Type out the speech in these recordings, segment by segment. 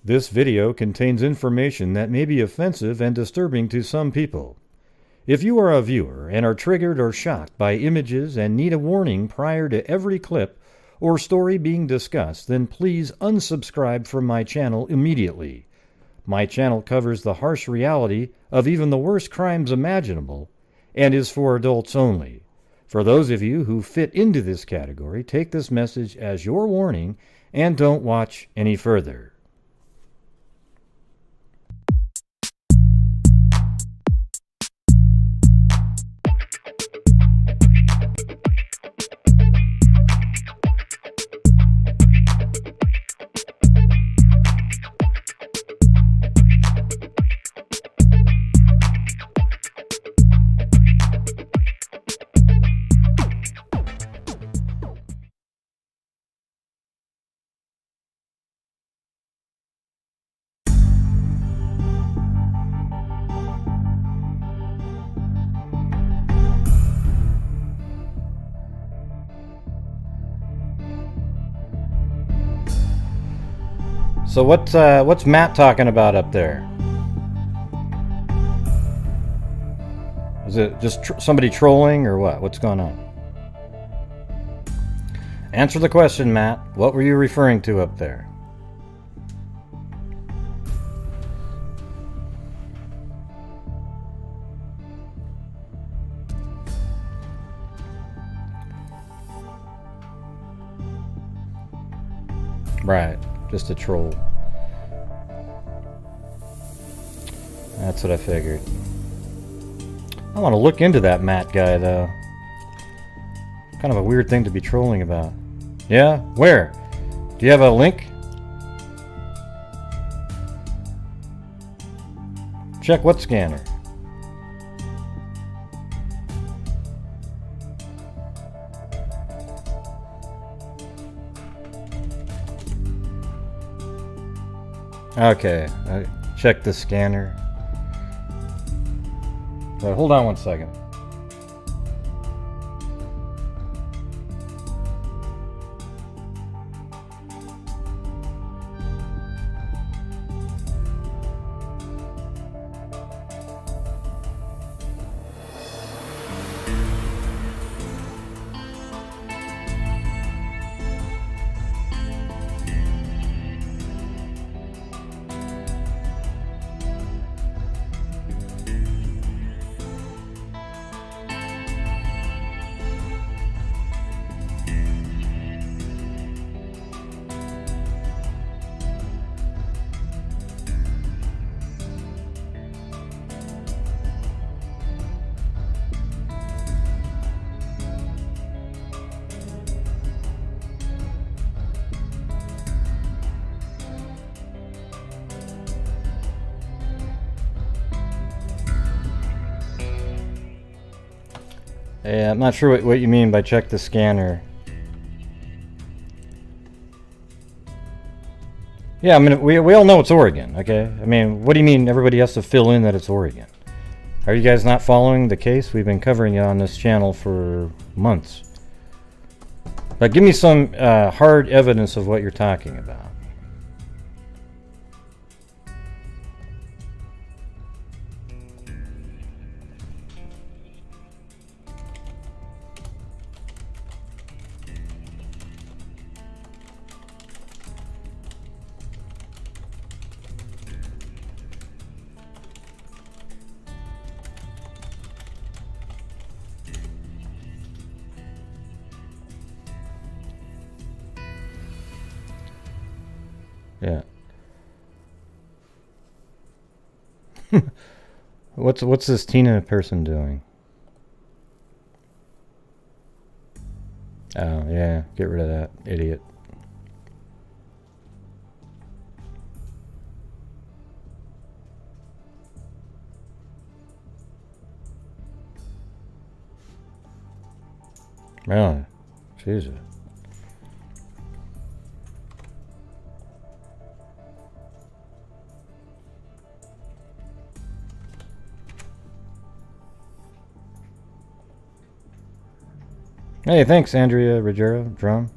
This video contains information that may be offensive and disturbing to some people. If you are a viewer and are triggered or shocked by images and need a warning prior to every clip or story being discussed, then please unsubscribe from my channel immediately. My channel covers the harsh reality of even the worst crimes imaginable and is for adults only. For those of you who fit into this category, take this message as your warning and don't watch any further. So what's Matt talking about up there? Is it just somebody trolling or what? What's going on? Answer the question, Matt. What were you referring to up there? Right. Just a troll. That's what I figured. I want to look into that Matt guy, though. Kind of a weird thing to be trolling about. Yeah? Where? Do you have a link? Check what scanner? Okay, check the scanner. Hold on one second. Yeah, I'm not sure what you mean by check the scanner. Yeah, I mean, we all know it's Oregon, okay? I mean, what do you mean everybody has to fill in that it's Oregon? Are you guys not following the case? We've been covering it on this channel for months. But give me some hard evidence of what you're talking about. Yeah. What's this Tina person doing? Oh, yeah. Get rid of that idiot. Really? Jesus. Hey, thanks, Andrea Ruggiero, drum.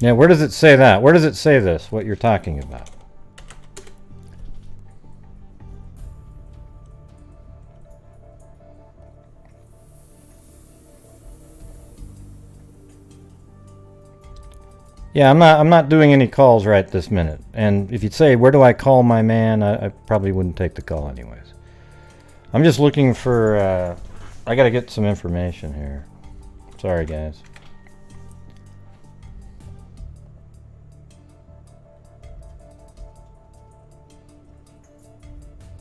Yeah, where does it say that? Where does it say this, what you're talking about? Yeah, I'm not doing any calls right this minute. And if you'd say, where do I call my man, I probably wouldn't take the call anyways. I'm just looking for, I gotta get some information here. Sorry, guys.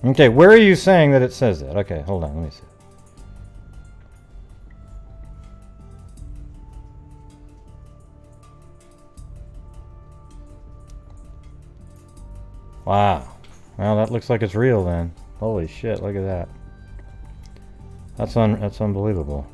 Okay, where are you saying that it says that? Okay, hold on, let me see. Wow. Well, that looks like it's real then. Holy shit, look at that. That's unbelievable.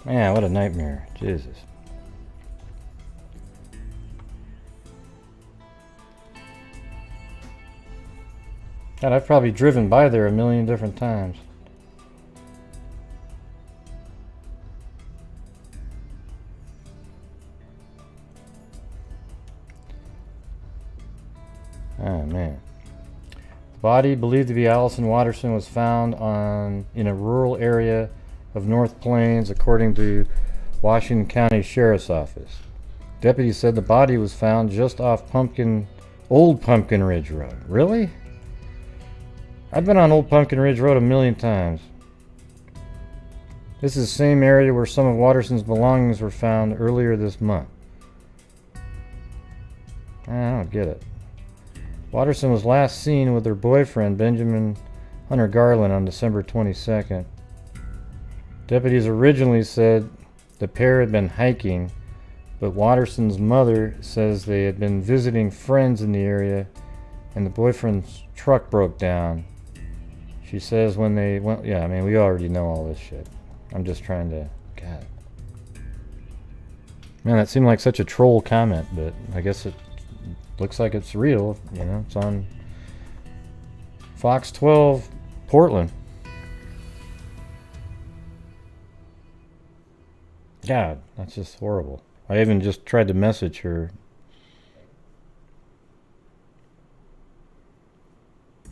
Man, what a nightmare. Jesus. God, I've probably driven by there a million different times. Oh, man. The body, believed to be Allyson Watterson, was found in a rural area of North Plains, according to Washington County Sheriff's Office. Deputies said the body was found just off Old Pumpkin Ridge Road. Really? I've been on Old Pumpkin Ridge Road a million times. This is the same area where some of Watterson's belongings were found earlier this month. I don't get it. Watterson was last seen with her boyfriend, Benjamin Hunter Garland, on December 22nd. Deputies originally said the pair had been hiking, but Watterson's mother says they had been visiting friends in the area and the boyfriend's truck broke down. She says when they went, yeah, I mean, we already know all this shit. I'm just trying to, God. Man, that seemed like such a troll comment, but I guess it looks like it's real. You know, it's on Fox 12 Portland. God, that's just horrible. I even just tried to message her.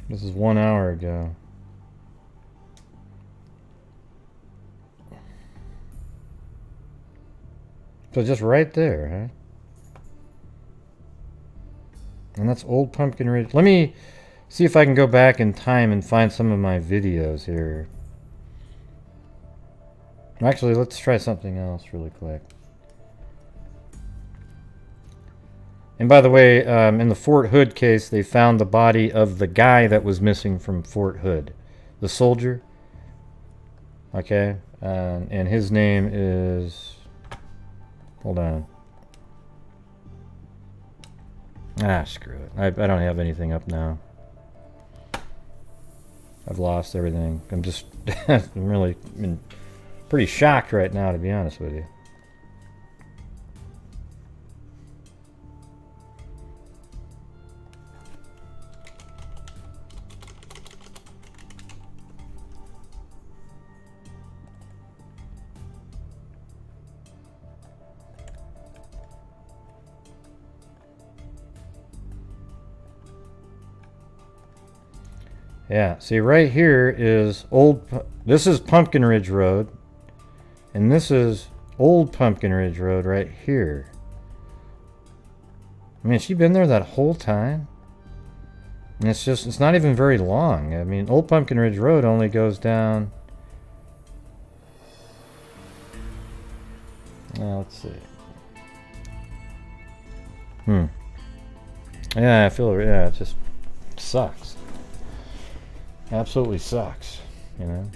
This is 1 hour ago. So just right there, huh? And that's Old Pumpkin Ridge. Let me see if I can go back in time and find some of my videos here. Actually, let's try something else really quick. And by the way, in the Fort Hood case, they found the body of the guy that was missing from Fort Hood. The soldier. Okay. And his name is... Hold on. Ah, screw it. I don't have anything up now. I've lost everything. I'm just... I'm really... pretty shocked right now, to be honest with you. Yeah, see right here is this is Pumpkin Ridge Road, and this is Old Pumpkin Ridge Road right here. I mean, has she been there that whole time? And it's not even very long. I mean, Old Pumpkin Ridge Road only goes down... let's see. Yeah, I feel, yeah, it just sucks. Absolutely sucks, you know.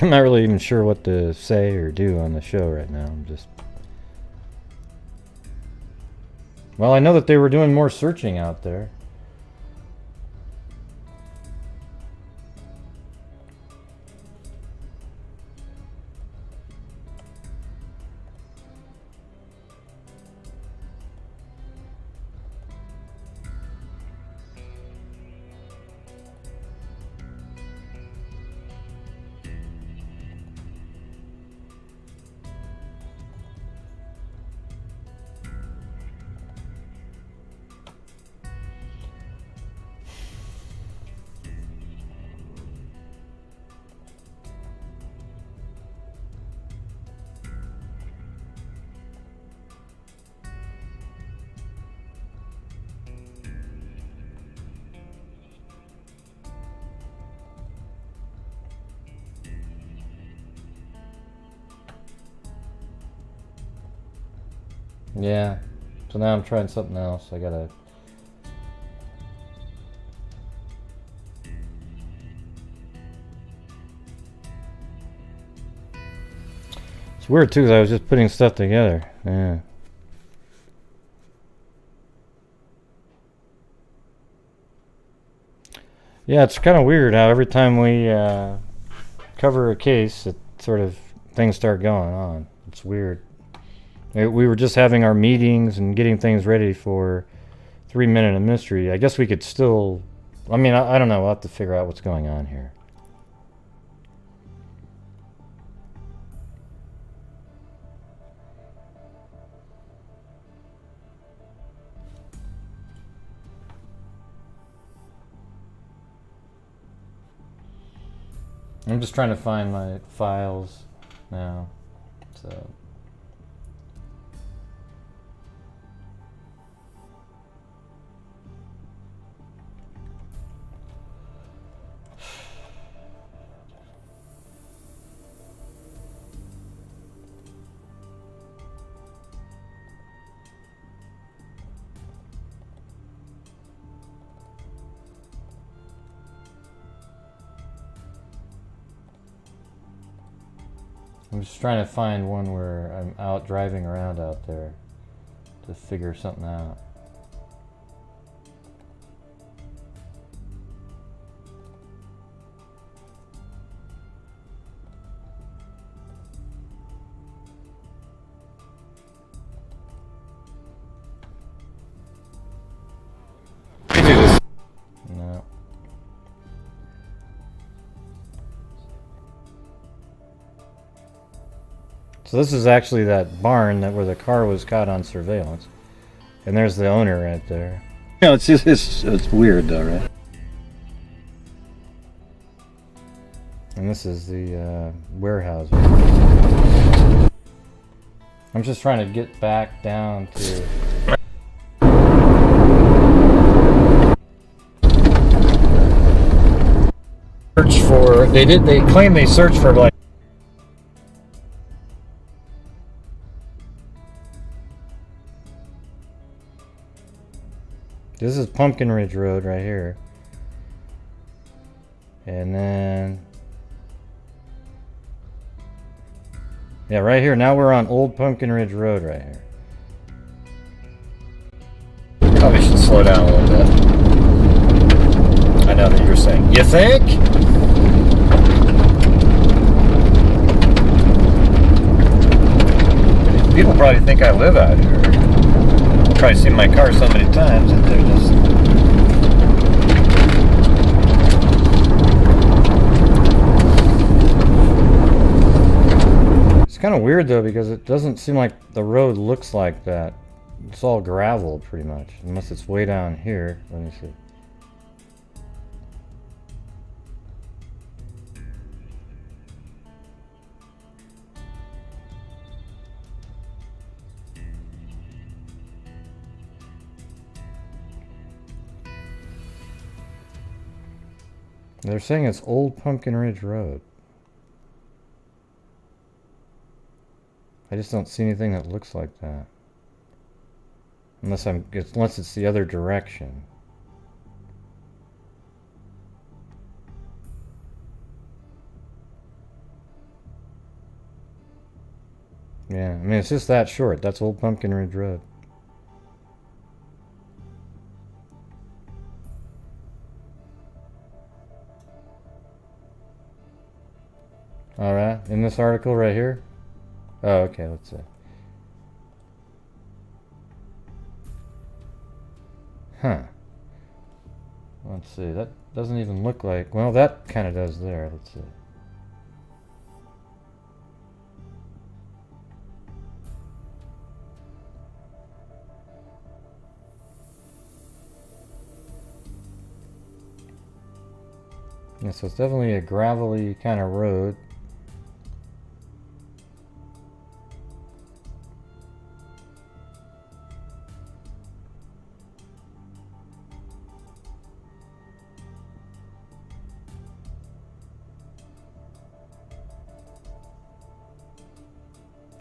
I'm not really even sure what to say or do on the show right now. I'm just... Well, I know that they were doing more searching out there. Yeah. So now I'm trying something else. I gotta... It's weird too, because I was just putting stuff together. Yeah. Yeah, it's kind of weird how every time we cover a case, it sort of things start going on. It's weird. We were just having our meetings and getting things ready for 3 Minute of Mystery. I guess we could still... I mean, I don't know. We'll have to figure out what's going on here. I'm just trying to find my files now. So... I'm just trying to find one where I'm out driving around out there to figure something out. No. So this is actually that barn where the car was caught on surveillance. And there's the owner right there. You know, it's weird though, right? And this is the warehouse. I'm just trying to get back down to... Search for... They claim they searched for like... This is Pumpkin Ridge Road right here. And then... Yeah, right here. Now we're on Old Pumpkin Ridge Road right here. Probably should slow down a little bit. I know that you're saying. You think? People probably think I live out here. I've probably seen my car so many times that they're just... It's kind of weird though, because it doesn't seem like the road looks like that. It's all gravel pretty much, unless it's way down here. Let me see. They're saying it's Old Pumpkin Ridge Road. I just don't see anything that looks like that. Unless it's the other direction. Yeah, I mean it's just that short. That's Old Pumpkin Ridge Road. Alright, in this article right here? Oh, okay, let's see. Huh. Let's see, that doesn't even look like... Well, that kind of does there. Let's see. Yeah, so it's definitely a gravelly kind of road.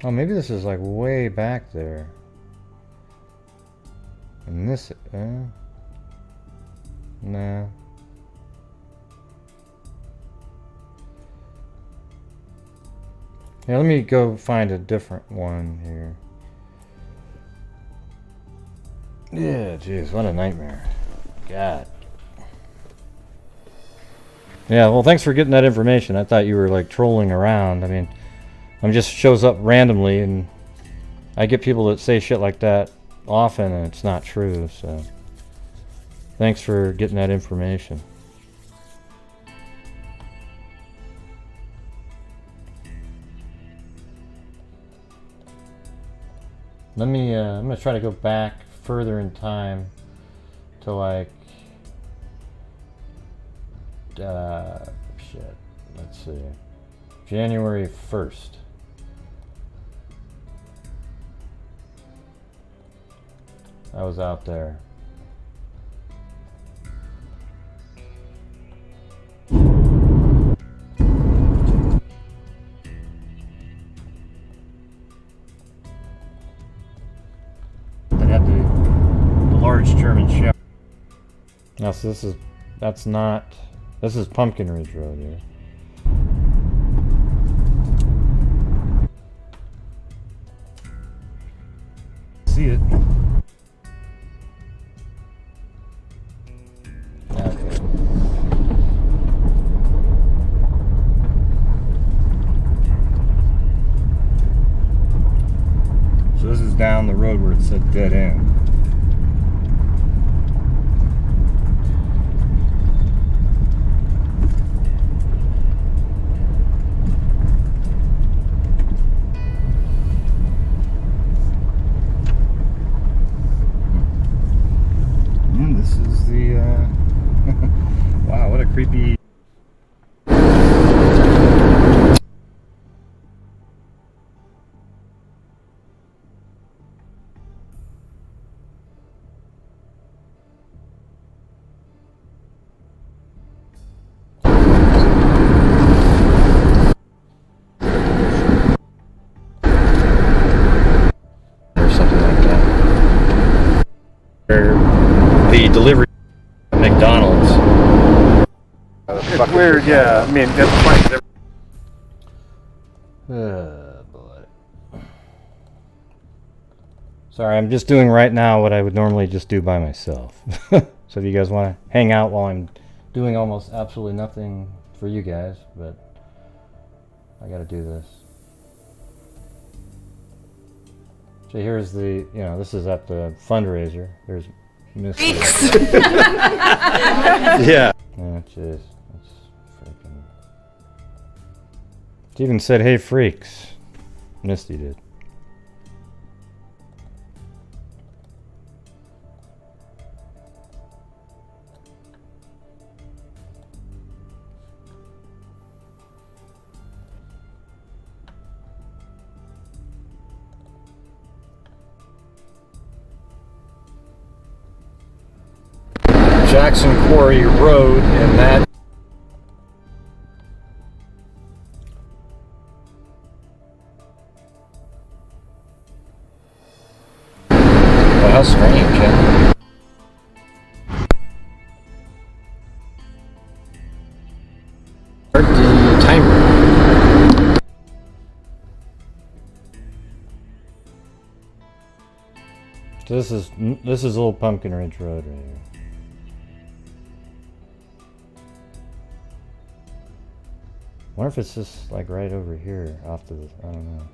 Oh, maybe this is like way back there. this. Nah. Yeah, let me go find a different one here. Yeah, jeez, what a nightmare. God. Yeah, well, thanks for getting that information. I thought you were like trolling around. I mean, it just shows up randomly, and I get people that say shit like that often, and it's not true, so thanks for getting that information. Let me, I'm gonna try to go back further in time to like, shit, let's see, January 1st. I was out there. They had the large German Shepherd. Now, so this is Pumpkin Ridge Road here. See it. Okay. So this is down the road where it said dead end. And this is the wow, what a creepy. Or something like that. The delivery at McDonald's. It's weird, yeah. I mean, that's fine. Boy. Sorry, I'm just doing right now what I would normally just do by myself. So if you guys want to hang out while I'm doing almost absolutely nothing for you guys, but I got to do this. So here's the, this is at the fundraiser. There's Miss. Yeah. Oh, jeez. That's freaking. It even said, "Hey, freaks." Misty did. Jackson Quarry Road, and that. Well, how strange, huh? Start the timer. So this is Old Pumpkin Ridge Road right here. I wonder if it's just like right over here off to the, I don't know.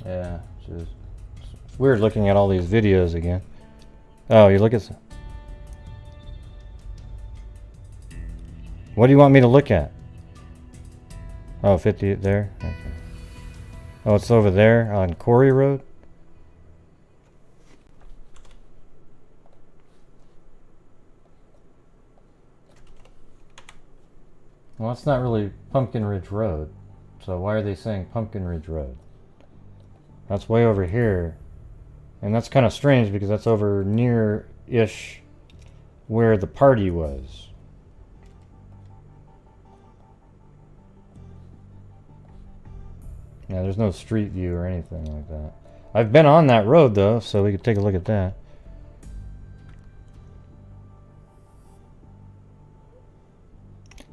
Yeah, it's weird looking at all these videos again. Oh, you look at... What do you want me to look at? Oh, 50 there? Okay. Oh, it's over there on Quarry Road? Well, it's not really Pumpkin Ridge Road. So why are they saying Pumpkin Ridge Road? That's way over here. And that's kind of strange because that's over near-ish where the party was. Yeah, there's no street view or anything like that. I've been on that road though, so we could take a look at that.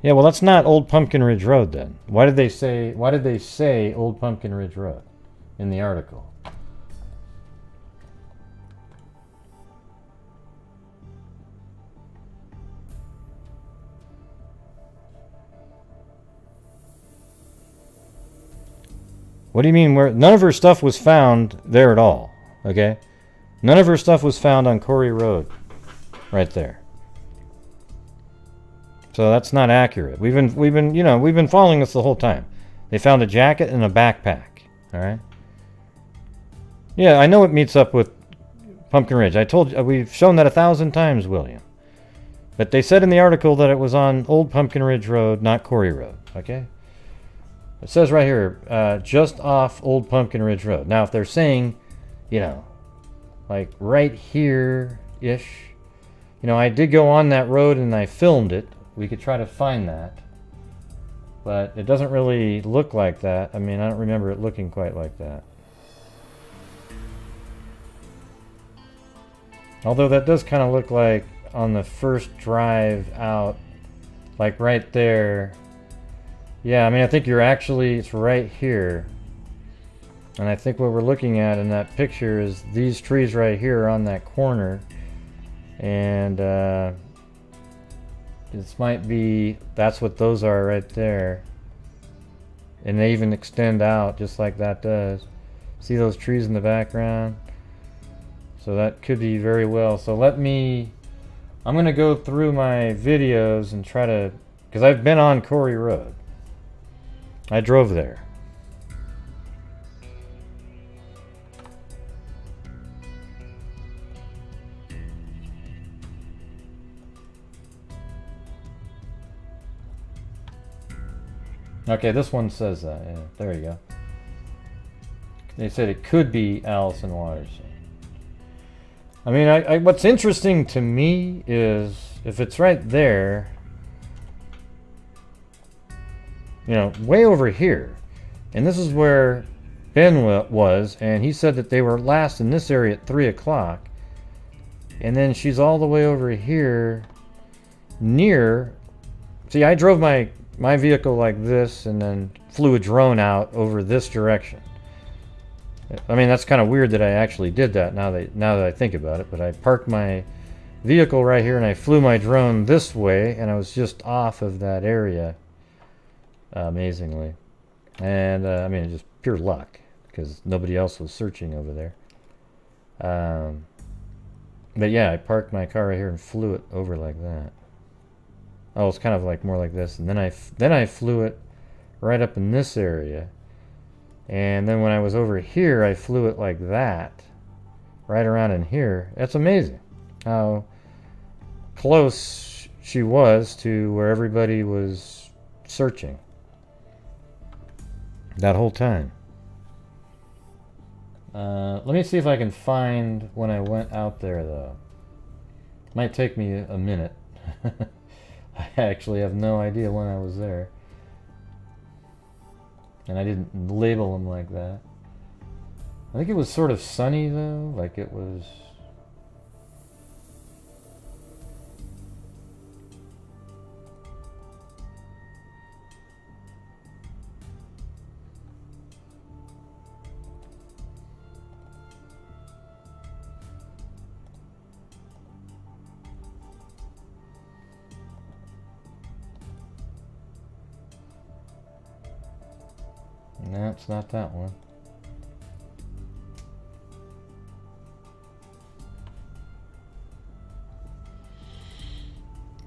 Yeah, well that's not Old Pumpkin Ridge Road then. Why did they say Old Pumpkin Ridge Road in the article? What do you mean where? None of her stuff was found there at all. Okay? None of her stuff was found on Quarry Road. Right there. So that's not accurate. We've been following this the whole time. They found a jacket and a backpack. Alright? Yeah, I know it meets up with Pumpkin Ridge. I told you, we've shown that 1,000 times, William. But they said in the article that it was on Old Pumpkin Ridge Road, not Quarry Road. Okay? It says right here, just off Old Pumpkin Ridge Road. Now, if they're saying, you know, like right here-ish, you know, I did go on that road and I filmed it. We could try to find that. But it doesn't really look like that. I mean, I don't remember it looking quite like that. Although that does kind of look like on the first drive out, like right there. Yeah, I mean, I think it's right here. And I think what we're looking at in that picture is these trees right here on that corner. And this might be, that's what those are right there. And they even extend out just like that does. See those trees in the background? So that could be very well. So I'm going to go through my videos and try to, because I've been on Quarry Road. I drove there. Okay, this one says that. Yeah, there you go. They said it could be Allyson Watterson. I mean, what's interesting to me is if it's right there, you know, way over here, and this is where Ben was, and he said that they were last in this area at 3 o'clock, and then she's all the way over here near. See, I drove my vehicle like this and then flew a drone out over this direction. I mean, that's kind of weird that I actually did that now that I think about it, but I parked my vehicle right here and I flew my drone this way, and I was just off of that area, amazingly. And I mean, it's just pure luck because nobody else was searching over there. But yeah, I parked my car right here and flew it over like that. Oh, it's kind of like more like this, and then I flew it right up in this area, and then when I was over here, I flew it like that, right around in here. That's amazing how close she was to where everybody was searching that whole time. Let me see if I can find when I went out there, though. Might take me a minute. I actually have no idea when I was there. And I didn't label them like that. I think it was sort of sunny, though. Like it was... No, it's not that one.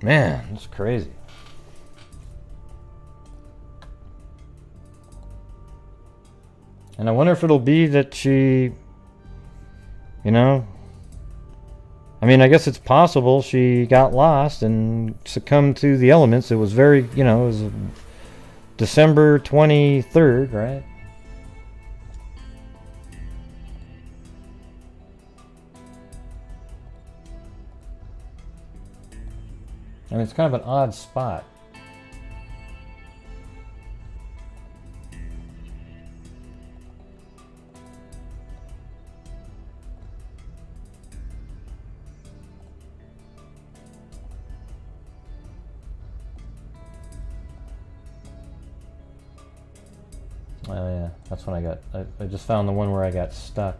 Man, it's crazy. And I wonder if it'll be that she, you know, I mean, I guess it's possible she got lost and succumbed to the elements. It was very, you know, it was December 23rd, right? And it's kind of an odd spot. Oh yeah, that's when I got, I just found the one where I got stuck.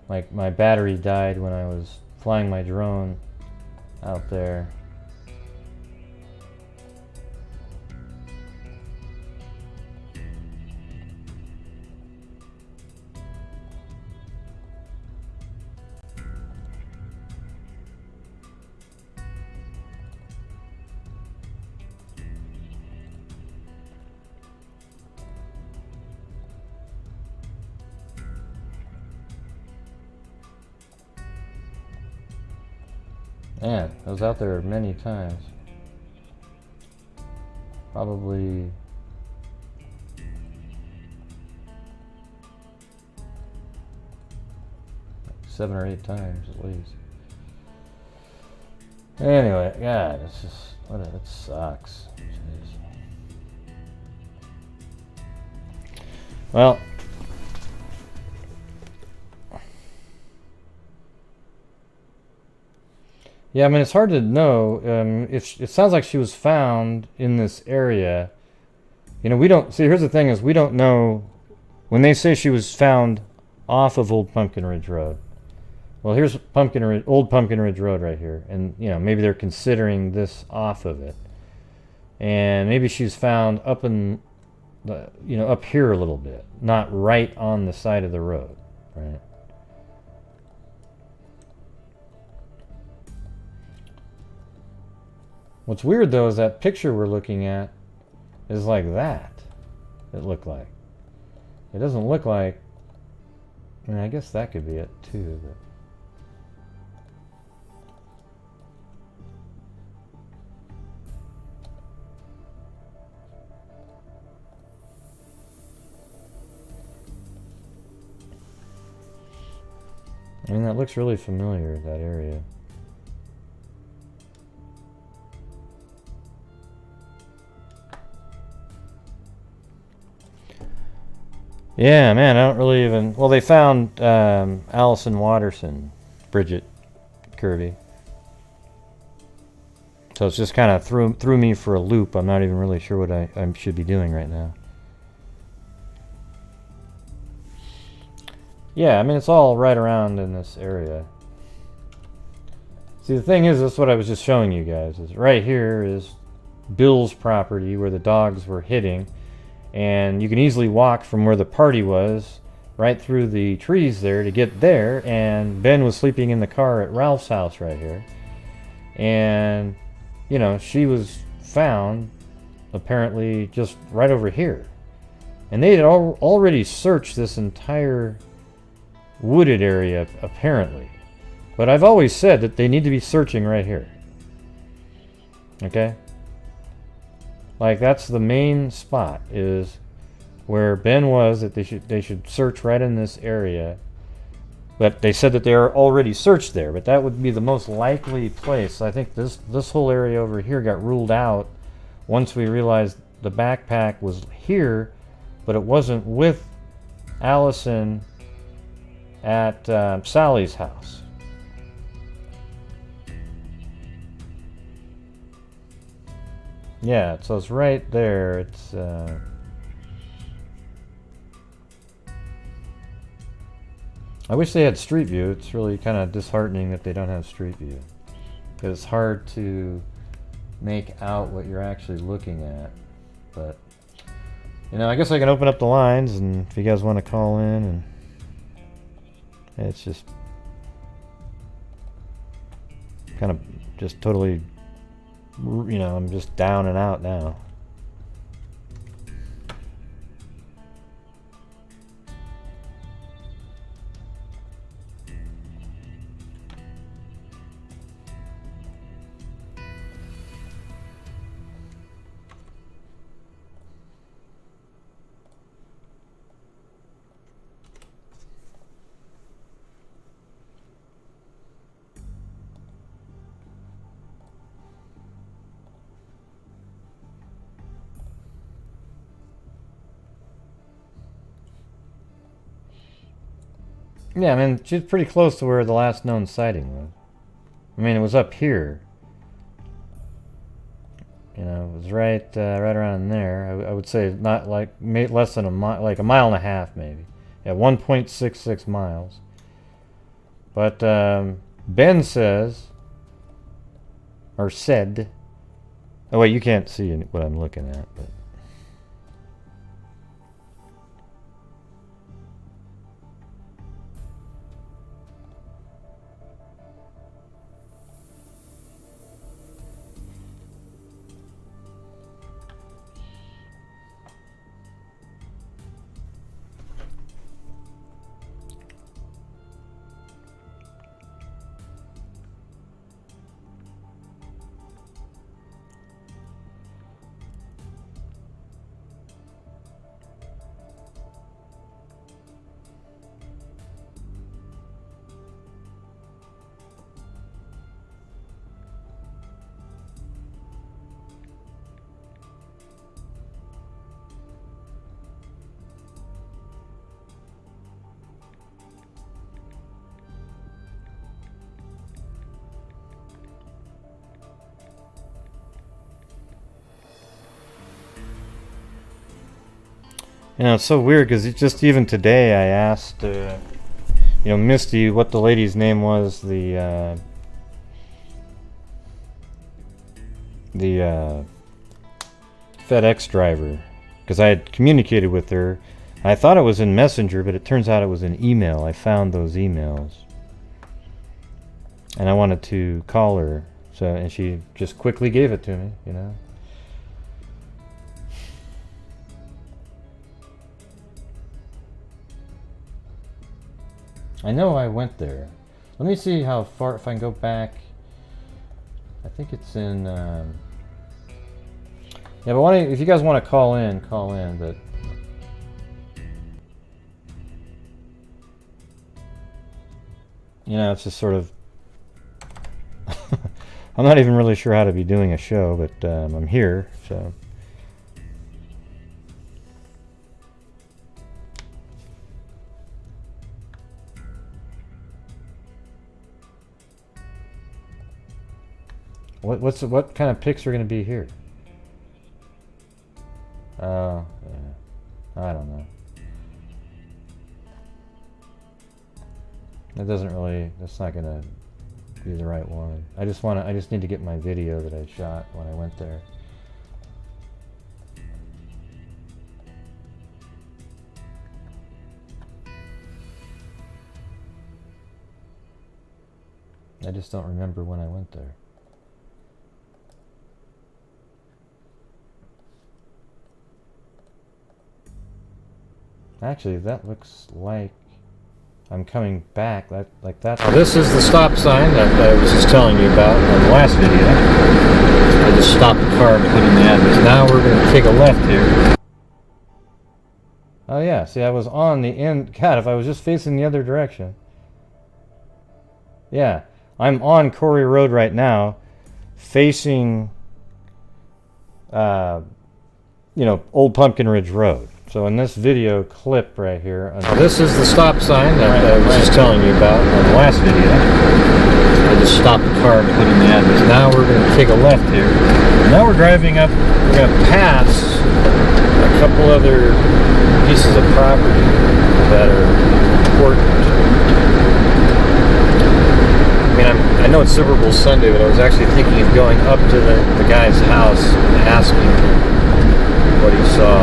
Like my battery died when I was flying my drone out there. Man, I was out there many times. Probably 7 or 8 times at least. Anyway, God, it's just, it sucks. Jeez. Well, yeah, I mean, it's hard to know. If it sounds like she was found in this area. You know, we don't see. Here's the thing: is we don't know when they say she was found off of Old Pumpkin Ridge Road. Well, here's Old Pumpkin Ridge Road right here, and you know maybe they're considering this off of it, and maybe she's found up in the, you know, up here a little bit, not right on the side of the road, right? What's weird though is that picture we're looking at is like that. It looked like. It doesn't look like. I mean, I guess that could be it too. But. I mean, that looks really familiar, that area. Yeah, man, I don't really even... Well, they found Allyson Watterson, Bridget Kirby. So it's just kind of threw me for a loop. I'm not even really sure what I should be doing right now. Yeah, I mean, it's all right around in this area. See, the thing is, that's what I was just showing you guys. Is right here is Bill's property where the dogs were hitting. And you can easily walk from where the party was right through the trees there to get there. And Ben was sleeping in the car at Ralph's house right here. And, you know, she was found apparently just right over here. And they had already searched this entire wooded area, apparently. But I've always said that they need to be searching right here. Okay? Like, that's the main spot, is where Ben was, that they should search right in this area. But they said that they are already searched there, but that would be the most likely place. I think this whole area over here got ruled out once we realized the backpack was here, but it wasn't with Allyson at Sally's house. Yeah, so it's right there. It's I wish they had Street View. It's really kind of disheartening that they don't have Street View, because it's hard to make out what you're actually looking at. But you know, I guess I can open up the lines, and if you guys want to call in, and it's just kind of just totally you know, I'm just down and out now. Yeah, I mean, she's pretty close to where the last known sighting was. I mean, it was up here. You know, it was right around in there. I would say not like less than a mile, like a mile and a half maybe. Yeah, 1.66 miles. But Ben says, or said, oh wait, you can't see what I'm looking at, but. You know, it's so weird because just even today I asked, you know, Misty what the lady's name was, the FedEx driver, because I had communicated with her. I thought it was in Messenger, but it turns out it was in email. I found those emails, and I wanted to call her, and she just quickly gave it to me, you know. I know I went there. Let me see how far, if I can go back. I think it's in, yeah, but if you guys want to call in, but. You know, it's just sort of, I'm not even really sure how to be doing a show, but I'm here, so. What kind of pics are going to be here? Oh, yeah. I don't know. That doesn't really. That's not going to be the right one. I just need to get my video that I shot when I went there. I just don't remember when I went there. Actually, that looks like I'm coming back. Like that. Now this is the stop sign that I was just telling you about in the last video. I just stopped the car and put in the address. Now we're going to take a left here. Oh yeah, see, I was on the end. God, if I was just facing the other direction. Yeah, I'm on Corey Road right now, facing, you know, Old Pumpkin Ridge Road. So in this video clip right here, this is the stop sign that I was just telling you about in the last video. I just stopped the car and put in the address. Now we're going to take a left here. Now we're driving up. We're going to pass a couple other pieces of property that are important. I mean, I know it's Super Bowl Sunday, but I was actually thinking of going up to the guy's house and asking him what he saw.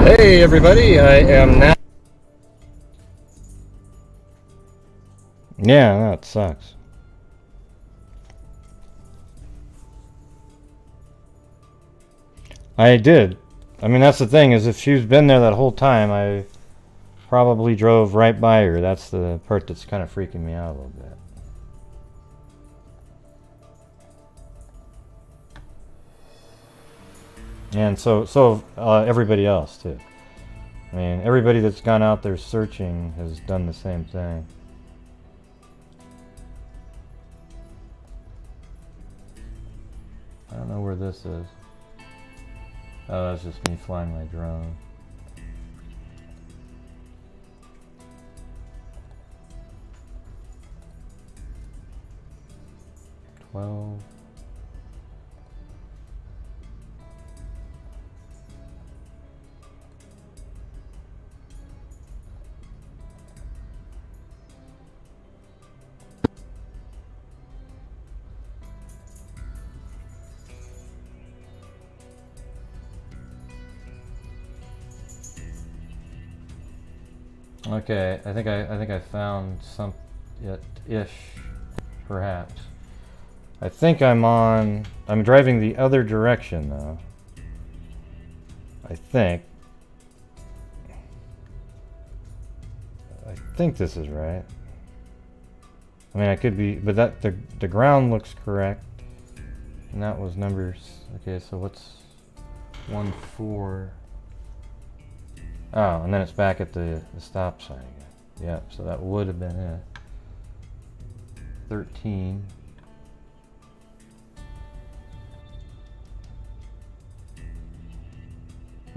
Hey everybody, I am now Yeah, that sucks. I did. I mean, that's the thing, is if she's been there that whole time, I probably drove right by her. That's the part that's kind of freaking me out a little bit. And so everybody else too. I mean, everybody that's gone out there searching has done the same thing. I don't know where this is. Oh, that's just me flying my drone. Okay, I think I found some ish, perhaps. I think I'm driving the other direction though. I think this is right. I mean, I could be, but that the ground looks correct. And that was numbers. Okay, so what's 1-4? Oh, and then it's back at the stop sign again. Yep, so that would have been it. 13.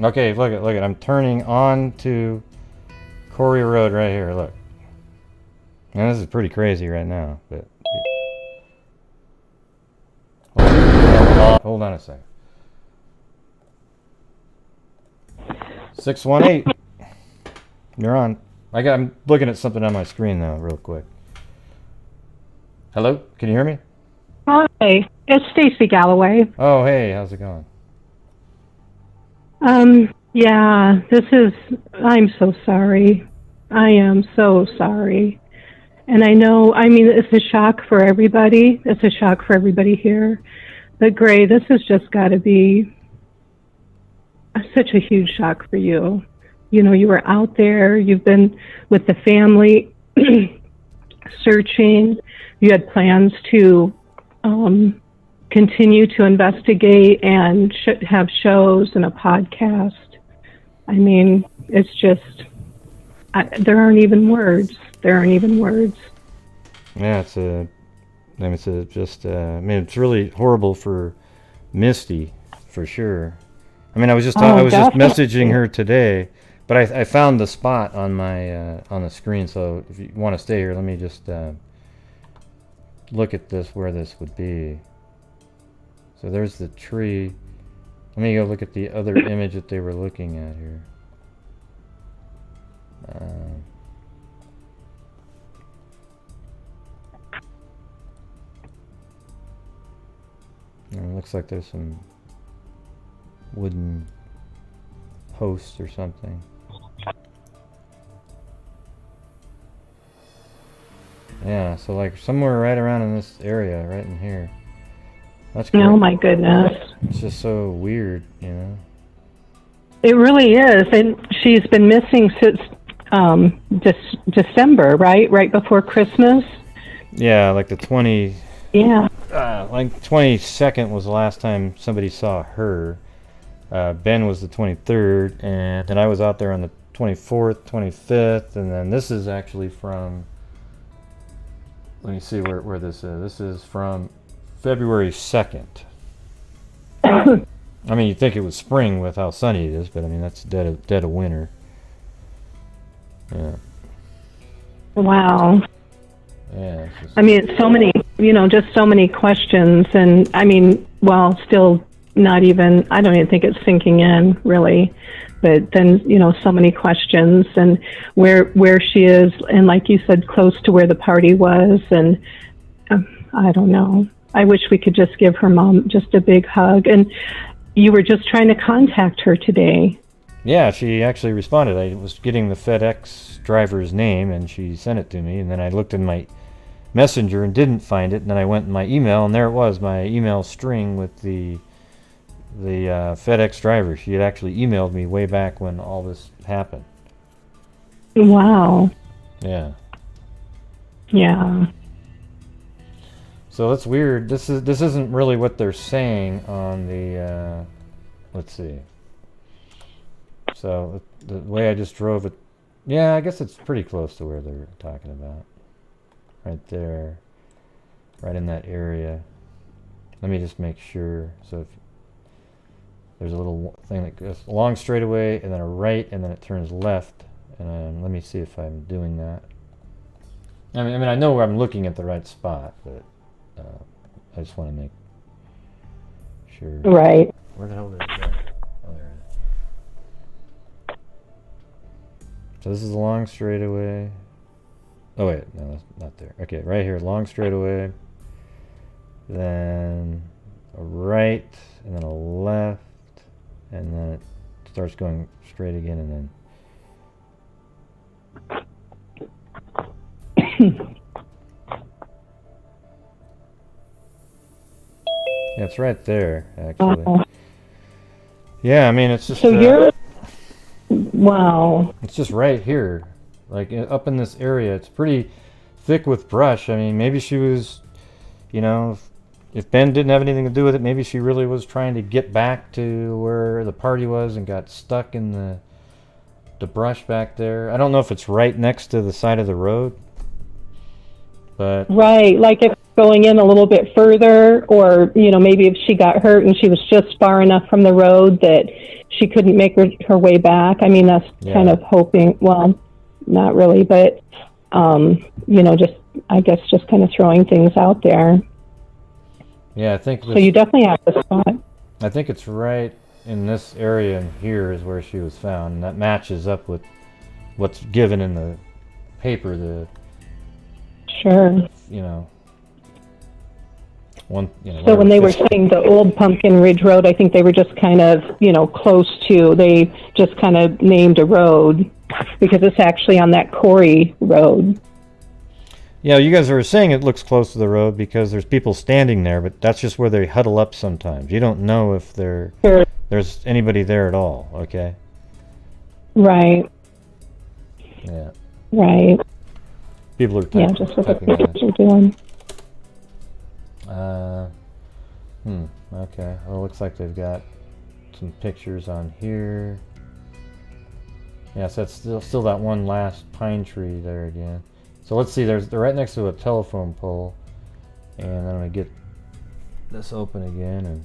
Okay, look at, I'm turning on to Corey Road right here, look. And this is pretty crazy right now, but... Hold on a second. 618. You're on. I'm looking at something on my screen now, real quick. Hello? Can you hear me? Hi, it's Stacy Galloway. Oh, hey, how's it going? Yeah, I'm so sorry. I am so sorry. And I know, I mean, it's a shock for everybody. It's a shock for everybody here. But Gray, this has just got to be such a huge shock for you. You know, you were out there, you've been with the family searching, you had plans to continue to investigate and have shows and a podcast. I mean, it's just, there aren't even words. There aren't even words. Yeah, it's really horrible for Misty, for sure. I mean, I was just messaging her today, but I found the spot on my on the screen. So if you want to stay here, let me just look at this, where this would be. So there's the tree. Let me go look at the other image that they were looking at here. It looks like there's some wooden posts or something. Yeah, so like somewhere right around in this area, right in here. That's great. Oh my goodness. It's just so weird, you know. It really is. And she's been missing since December, right? Right before Christmas? Yeah, like the 20... Yeah. Like 22nd was the last time somebody saw her. Ben was the 23rd, and then I was out there on the 24th, 25th, and then this is actually from... Let me see where this is. This is from February 2nd. I mean, you'd think it was spring with how sunny it is, but I mean, that's dead of winter. Yeah. Wow. Yeah. I mean, it's so many, just so many questions. And I mean, well, still not even, I don't even think it's sinking in, really. But then, so many questions, and where she is, and like you said, close to where the party was. And I don't know. I wish we could just give her mom just a big hug. And you were just trying to contact her today. Yeah, she actually responded. I was getting the FedEx driver's name, and she sent it to me. And then I looked in my Messenger and didn't find it, and then I went in my email, and there it was, my email string with the FedEx driver. She had actually emailed me way back when all this happened. Wow. Yeah. Yeah. So that's weird. This isn't really what they're saying on the. Let's see. So the way I just drove it, yeah, I guess it's pretty close to where they're talking about. Right there, right in that area. Let me just make sure. So if there's a little thing that goes along straightaway, and then a right, and then it turns left. And let me see if I'm doing that. I mean, I know where I'm looking at the right spot, but I just want to make sure. Right. Where the hell did it go? Oh, there it is. So this is a long straightaway. Oh wait, no, that's not there. Okay, right here, long straightaway. Then a right, and then a left, and then it starts going straight again, and then. Yeah, it's right there, actually. Yeah, I mean, it's just. So you're. Wow. It's just right here, like up in this area. It's pretty thick with brush. I mean, maybe she was, you know, if Ben didn't have anything to do with it, maybe she really was trying to get back to where the party was and got stuck in the brush back there. I don't know if it's right next to the side of the road, but Right, like if going in a little bit further, or, you know, maybe if she got hurt and she was just far enough from the road that she couldn't make her way back. I mean, that's kind of hoping, well, not really, but, you know, just, I guess, just kind of throwing things out there. yeah, I think. So you definitely have the spot. I think it's right in this area, and here is where she was found, and that matches up with what's given in the paper. The Sure. you know. One, you know, So when they were whatever, saying the old Pumpkin Ridge Road, I think they were just kind of, you know, close to, they just kind of named a road because it's actually on that Corey Road. yeah, you guys are saying it looks close to the road because there's people standing there, but that's just where they huddle up sometimes. You don't know if Sure. there's anybody there at all, okay? Right, Yeah. right. People are Yeah, just what the typing pictures are doing. Okay. Well, it looks like they've got some pictures on here. Yeah, so that's still that one last pine tree there again. So let's see, they're right next to a telephone pole. And I'm going to get this open again. And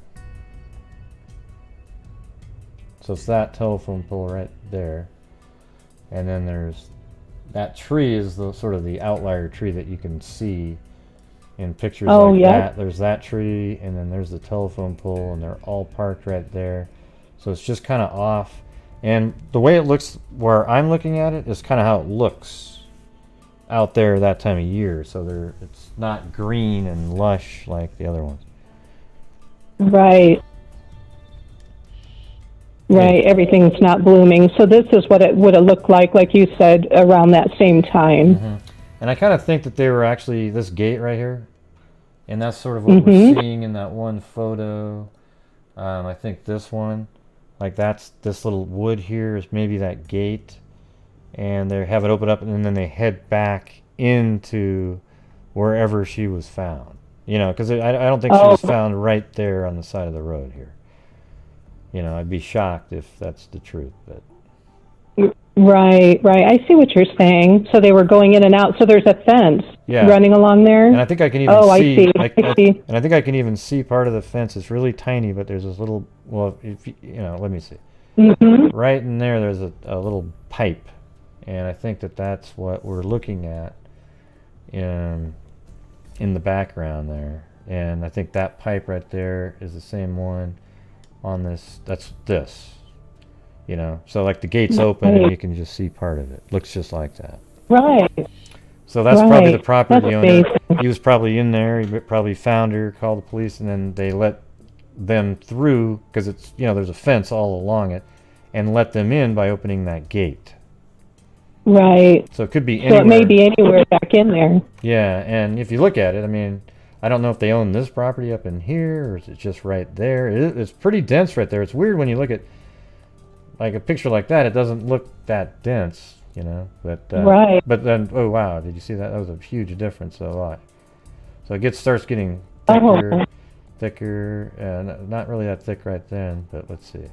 so it's that telephone pole right there. And then there's that tree is the sort of the outlier tree that you can see in pictures like that. There's that tree, and then there's the telephone pole, and they're all parked right there. So it's just kind of off. And the way it looks where I'm looking at it is kind of how it looks out there that time of year. So it's not green and lush like the other ones. Right. Right, everything's not blooming. So this is what it would have looked like you said, around that same time. Mm-hmm. And I kind of think that they were actually this gate right here. And that's sort of what we're seeing in that one photo. I think this one, like that's this little wood here is maybe that gate. And they have it open up, and then they head back into wherever she was found. You know, because I don't think she was found right there on the side of the road here. You know, I'd be shocked if that's the truth, but. Right. I see what you're saying. So they were going in and out. So there's a fence running along there. And I think I can even see. I see. And I think I can even see part of the fence. It's really tiny, but there's this little. Well, if you know, let me see. Mm-hmm. Right in there, there's a little pipe, and I think that's what we're looking at in the background there. And I think that pipe right there is the same one on this. That's this. You know, so like the gate's open and you can just see part of it. Looks just like that. Right. So that's probably the property That's owner. amazing. He was probably in there. He probably found her, called the police, and then they let them through because it's, you know, there's a fence all along it, and let them in by opening that gate. Right. So it could be anywhere. So it may be anywhere back in there. Yeah, and if you look at it, I mean, I don't know if they own this property up in here or is it just right there. It's pretty dense right there. It's weird when you look at like a picture like that. It doesn't look that dense, you know. But right. But then, oh wow, did you see that? That was a huge difference. A lot. So it starts getting thicker, thicker, and not really that thick right then. But let's see.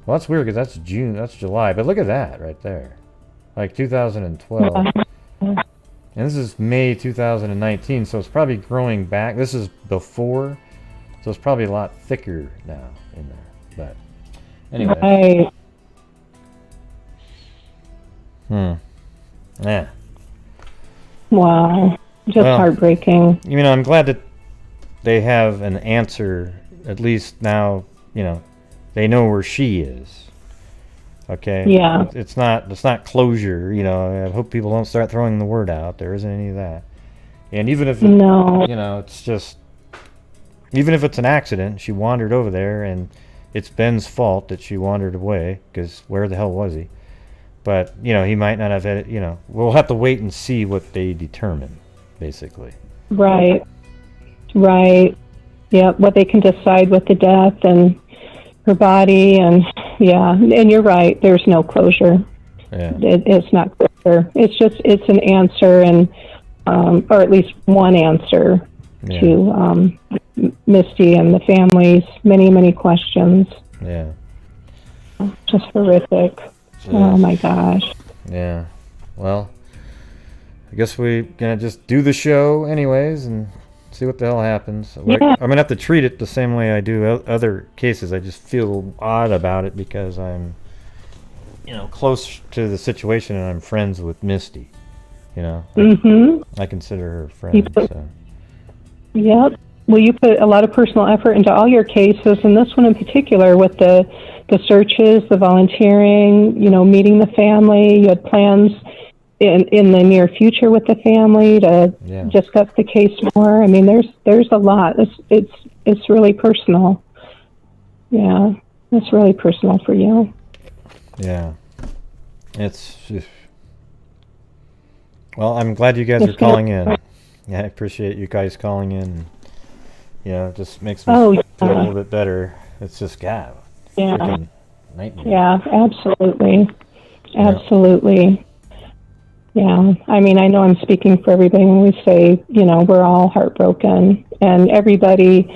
Well, that's weird because that's June. That's July. But look at that right there. Like 2012. And this is May 2019, so it's probably growing back. This is before, so it's probably a lot thicker now in there. But anyway. Right. Yeah. Wow. Just heartbreaking. You know, I'm glad that they have an answer. At least now, you know, they know where she is. Okay. Yeah. It's not closure. You know, I hope people don't start throwing the word out. There isn't any of that. And even if you know, it's just, even if it's an accident, she wandered over there, and it's Ben's fault that she wandered away. Because where the hell was he? But you know, he might not have had it. You know, we'll have to wait and see what they determine, basically. Right. Right. Yeah. What they can decide with the death and her body, and and you're right, there's no closure. It's not closure. It's an answer, and or at least one answer to Misty and the family's many questions. Just horrific. Oh my gosh. Well, I guess we're gonna just do the show anyways and see what the hell happens. I'm gonna have to treat it the same way I do other cases. I just feel odd about it because I'm, you know, close to the situation and I'm friends with Misty. You know, I consider her a friend. Yep. Well, you put a lot of personal effort into all your cases, and this one in particular with the searches, the volunteering, you know, meeting the family. You had plans in the near future with the family to discuss the case more. I mean, there's a lot. It's really personal. Yeah, it's really personal for you. Yeah, it's just, well, I'm glad you guys are calling in. Yeah, I appreciate you guys calling in. You know, it just makes me feel a little bit better. It's just freaking nightmare. Yeah, absolutely. Yeah, I mean, I know I'm speaking for everybody when we say, you know, we're all heartbroken, and everybody.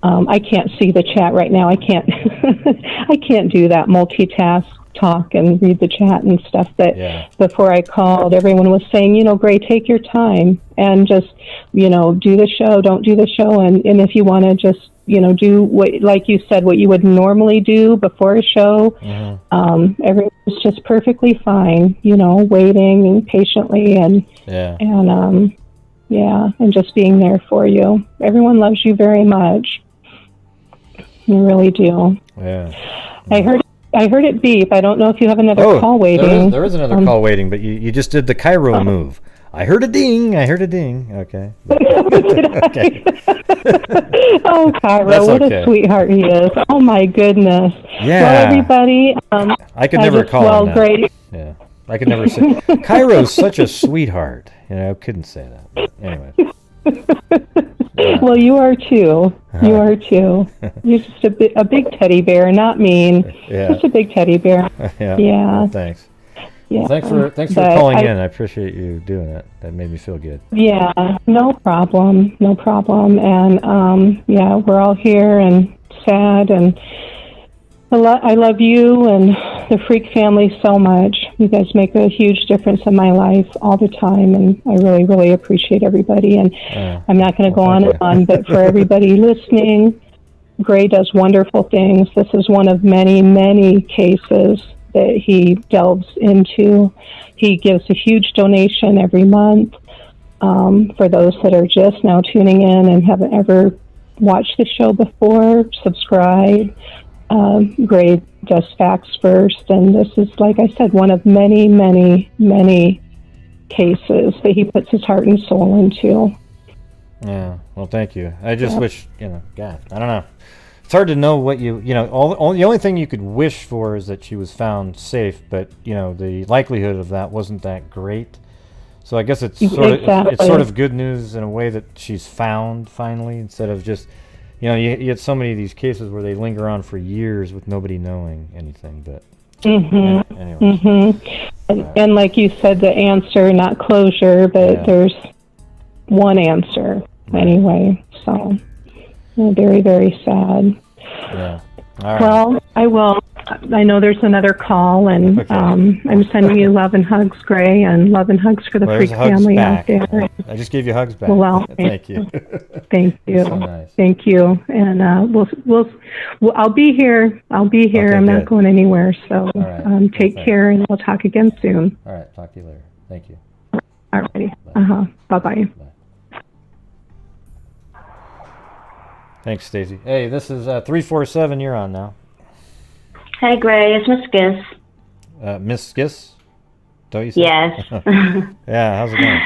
I can't see the chat right now. I can't. I can't do that multitask talk and read the chat and stuff. But before I called, everyone was saying, you know, Gray, take your time and just, you know, do the show. Don't do the show, and if you want to just, you know, do what, like you said, what you would normally do before a show. Everyone's just perfectly fine, you know, waiting patiently and just being there for you. Everyone loves you very much. You really do. I heard it beep. I don't know if you have another call waiting. There is another call waiting, but you just did the Cairo move. I heard a ding. Okay. Okay. Oh, Cairo, what a sweetheart he is. Oh, my goodness. Yeah. Well, everybody. I could never call him that. Yeah. I could never say. Cairo's such a sweetheart. You know, I couldn't say that. But anyway. Well, you are too. You are too. You're just a big teddy bear, not mean. Just a big teddy bear. Yeah. Well, thanks. Yeah. Well, thanks for calling in. I appreciate you doing that. That made me feel good. Yeah, no problem. And we're all here and sad, and I love you and the Freak family so much. You guys make a huge difference in my life all the time, and I really, really appreciate everybody. And I'm not going to go on and on, but for everybody listening, Gray does wonderful things. This is one of many, many cases that he delves into. He gives a huge donation every month. For those that are just now tuning in and haven't ever watched the show before, subscribe. Gray does facts first, and this is, like I said, one of many, many, many cases that he puts his heart and soul into. Yeah, well, thank you. I just wish, you know, God, I don't know. it's hard to know what the only thing you could wish for is that she was found safe, but the likelihood of that wasn't that great. So I guess it's sort of good news in a way that she's found finally, instead of just you get so many of these cases where they linger on for years with nobody knowing anything. But anyway. And like you said, the answer, not closure, but there's one answer anyway. So very, very sad. Yeah. All right. Well, I know there's another call, and I'm sending you love and hugs, Gray, and love and hugs for the Freak family out there. I just gave you hugs back. Well, thank you. Thank you. So nice. Thank you. And I'll be here. Okay, I'm good. not going anywhere. So right. take care, and we'll talk again soon. All right. Talk to you later. Thank you. All righty. Bye-bye. Bye. Thanks, Stacy. Hey, this is 347. You're on now. Hey, Gray, it's Miss Skiss. Miss Skiss? Don't you say? Yes. Yeah, how's it going?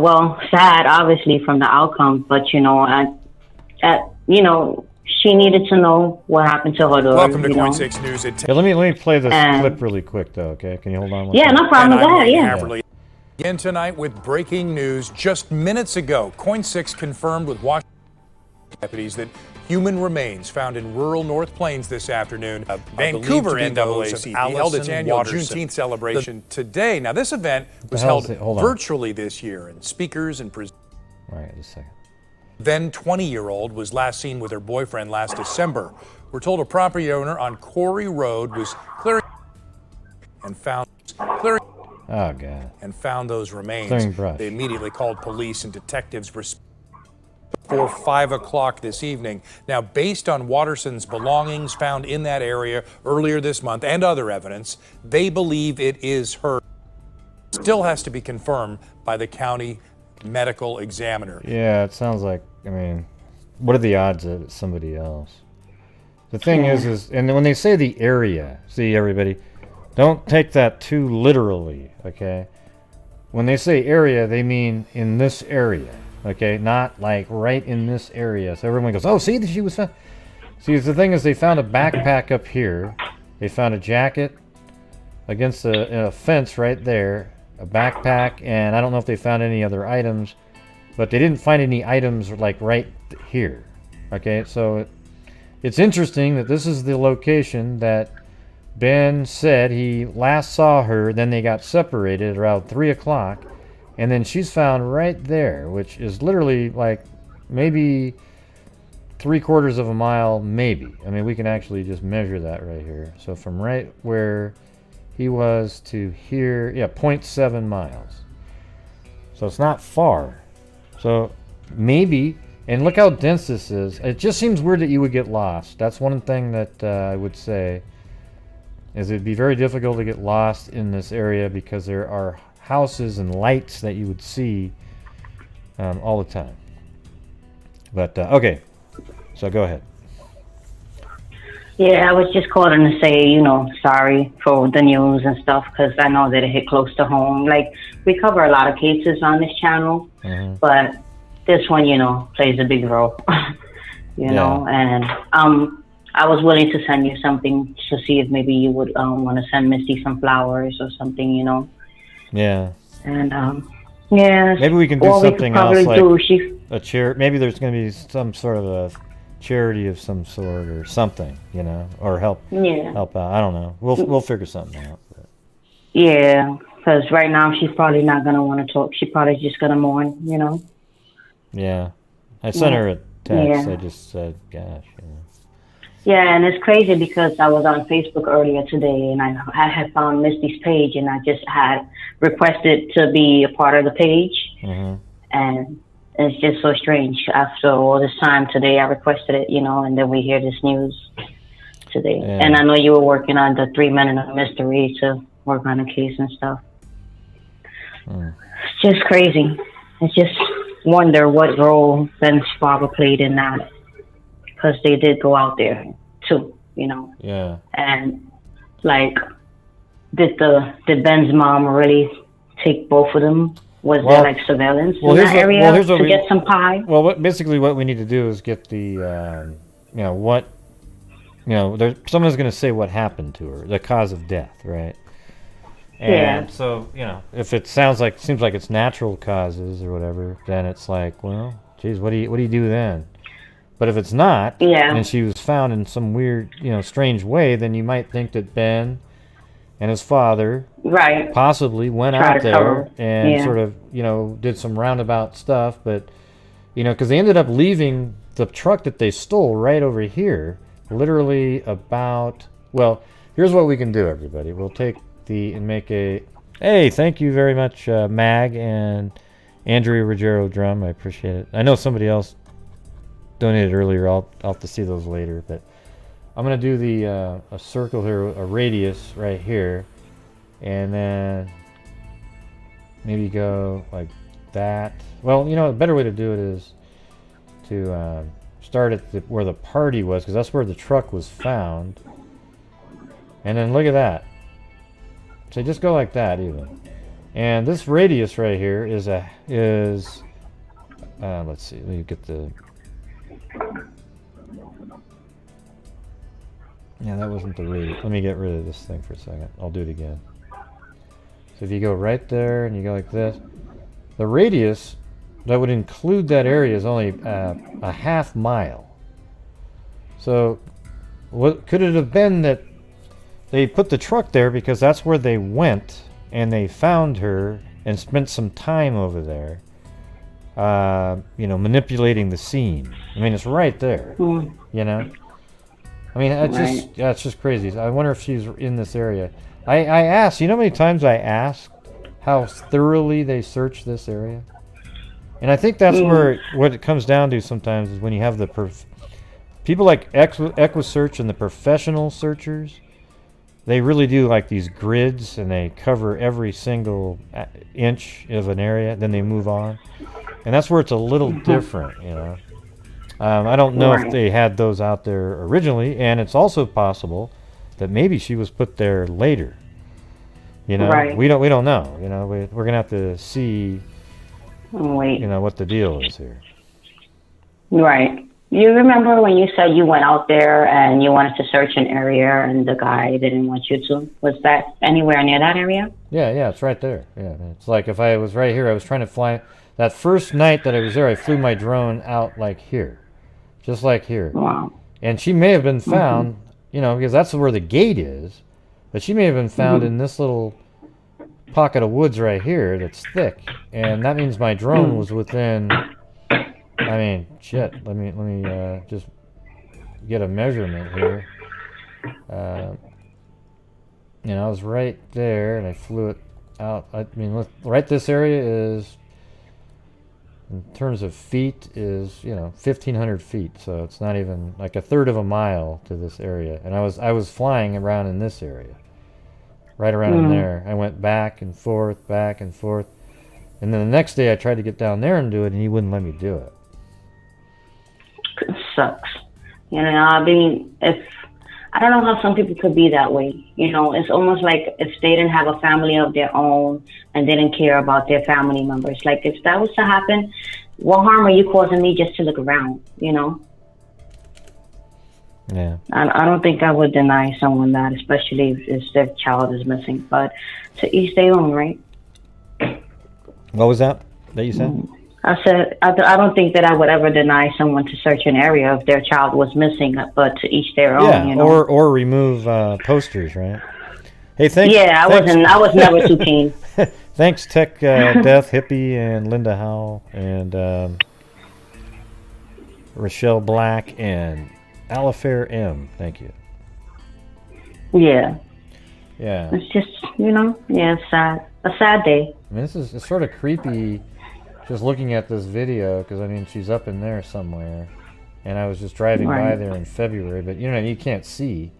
Well, sad, obviously, from the outcome, but, she needed to know what happened to her daughter. Welcome to Point 6 News at 10. Yeah, let me play this clip really quick, though, okay? Can you hold on one Yeah, second? no problem. Go ahead, yeah. Again tonight with breaking news. Just minutes ago, Coin 6 confirmed with Washington deputies that human remains found in rural North Plains this afternoon. Vancouver NAACP held its annual Juneteenth celebration today. Now, this event was held virtually this year, and speakers and presenters. All right, just a second. Then 20-year-old was last seen with her boyfriend last December. We're told a property owner on Quarry Road was clearing and found Oh, God. and found those remains. Clearing brush. They immediately called police, and detectives before 5 o'clock this evening. Now, based on Watterson's belongings found in that area earlier this month and other evidence, they believe it is her. Still has to be confirmed by the county medical examiner. Yeah, it sounds like, what are the odds that it's somebody else? The thing is, and when they say the area, see, everybody, don't take that too literally, okay? When they say area, they mean in this area. Okay, not like right in this area. So everyone goes, oh, see, she was found. See, the thing is, they found a backpack up here. They found a jacket against a fence right there, a backpack, and I don't know if they found any other items, but they didn't find any items like right here. Okay, so it's interesting that this is the location that Ben said he last saw her. Then they got separated around 3 o'clock. And then she's found right there, which is literally like maybe 3/4 of a mile, maybe. We can actually just measure that right here. So from right where he was to here, 0.7 miles. So it's not far. So maybe, and look how dense this is. It just seems weird that you would get lost. That's one thing that I would say, is it'd be very difficult to get lost in this area because there are houses and lights that you would see all the time. But okay, so go ahead. Yeah, I was just calling to say, sorry for the news and stuff, because I know that it hit close to home. Like, we cover a lot of cases on this channel, but this one, plays a big role, know, and I was willing to send you something to see if maybe you would want to send Misty some flowers or something, Yeah. And yeah. Maybe we can do something else, like a charity. Maybe there's going to be some sort of a charity of some sort or something, or help out. I don't know. We'll figure something out. But. Yeah, because right now she's probably not going to want to talk. She's probably just going to mourn, Yeah. I sent her a text. I just said, gosh, Yeah, and it's crazy because I was on Facebook earlier today, and I had found Misty's page, and I just had requested to be a part of the page, and it's just so strange. After all this time today, I requested it, and then we hear this news today. Yeah. And I know you were working on the 3 Men in a Mystery to work on the case and stuff. It's just crazy. I just wonder what role Ben's father played in that. Because they did go out there too, Yeah. And like, did Ben's mom really take both of them Was there like surveillance in that area to get some pie? Well, basically what we need to do is get the, someone's going to say what happened to her, the cause of death, right? And so, if it seems like it's natural causes or whatever, then it's like, well, geez, what do you do then? But if it's not, and she was found in some weird, strange way, then you might think that Ben and his father possibly went out there and sort of, did some roundabout stuff. But, because they ended up leaving the truck that they stole right over here, literally about, well, here's what we can do, everybody. We'll take and make a, hey, thank you very much, Mag and Andrea Ruggiero Drum. I appreciate it. I know somebody else donated earlier. I'll have to see those later, but I'm going to do the a circle here, a radius right here, and then maybe go like that. Well, a better way to do it is to start at where the party was, because that's where the truck was found. And then look at that. So just go like that even. And this radius right here is let's see, let me get the, that wasn't the radius. Let me get rid of this thing for a second. I'll do it again. So if you go right there and you go like this, the radius that would include that area is only a half mile. So what could it have been that they put the truck there because that's where they went and they found her and spent some time over there, manipulating the scene. I mean, it's right there, I mean, it's just crazy. I wonder if she's in this area. I asked, how many times I asked how thoroughly they search this area? And I think that's what it comes down to sometimes is when you have the people like EquiSearch and the professional searchers, they really do like these grids and they cover every single inch of an area, then they move on. And that's where it's a little different, I don't know if they had those out there originally, and it's also possible that maybe she was put there later. We don't know. We're gonna have to see. What the deal is here. Right. You remember when you said you went out there and you wanted to search an area and the guy didn't want you to? Was that anywhere near that area? Yeah, it's right there. Yeah, it's like if I was right here, I was trying to fly. That first night that I was there, I flew my drone out like here. Just like here. Wow. And she may have been found, because that's where the gate is, but she may have been found in this little pocket of woods right here that's thick. And that means my drone was within, let me just get a measurement here. I was right there and I flew it out. Right this area is, in terms of feet, is 1,500 feet, so it's not even like a third of a mile to this area. And I was flying around in this area, right around in there. I went back and forth, and then the next day I tried to get down there and do it, and he wouldn't let me do it. It sucks. I don't know how some people could be that way. It's almost like if they didn't have a family of their own and they didn't care about their family members. Like, if that was to happen, what harm are you causing me just to look around, Yeah. I don't think I would deny someone that, especially if their child is missing. But to each their own, right? What was that you said? I said, I don't think that I would ever deny someone to search an area if their child was missing, but to each their own, or remove posters, right? Hey, thanks. Yeah, I was never too keen. Thanks, Tech Death, Hippie, and Linda Howell, and Rochelle Black, and Alifair M. Thank you. Yeah. Yeah. It's just, it's sad. A sad day. It's sort of creepy. Just looking at this video, because she's up in there somewhere, and I was just driving by there in February, but you can't see.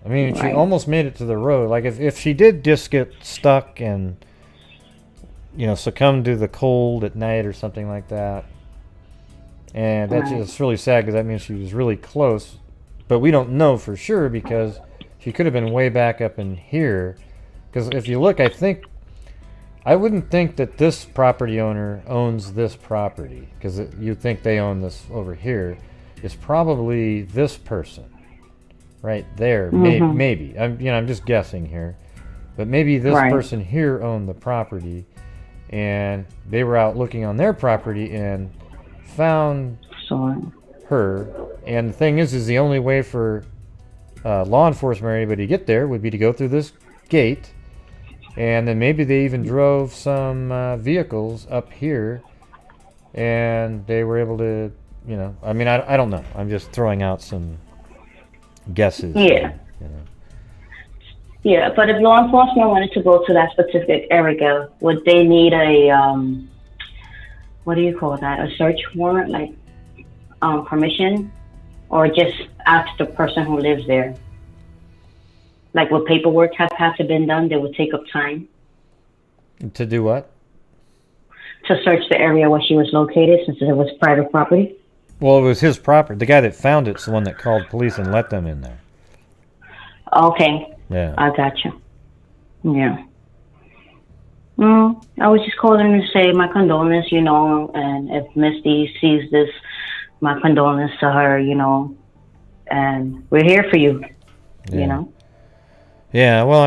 She almost made it to the road. Like if she did just get stuck and succumb to the cold at night or something like that, and that's just really sad because that means she was really close, but we don't know for sure because she could have been way back up in here. Because if you look, I think I wouldn't think that this property owner owns this property, because you'd think they own this over here. It's probably this person right there. Maybe. I'm just guessing here. But maybe this person here owned the property, and they were out looking on their property and found her. And the thing is the only way for law enforcement or anybody to get there would be to go through this gate, and then maybe they even drove some vehicles up here, and they were able to, I don't know. I'm just throwing out some guesses. Yeah. Yeah, but if law enforcement wanted to go to that specific area, would they need a, what do you call that, a search warrant, like permission, or just ask the person who lives there? Like, would paperwork have to been done? They would take up time. To do what? To search the area where she was located, since it was private property. Well, it was his property. The guy that found it's the one that called police and let them in there. Okay. Yeah. I gotcha. Yeah. Well, I was just calling to say my condolence, and if Misty sees this, my condolence to her, and we're here for you, Yeah, well,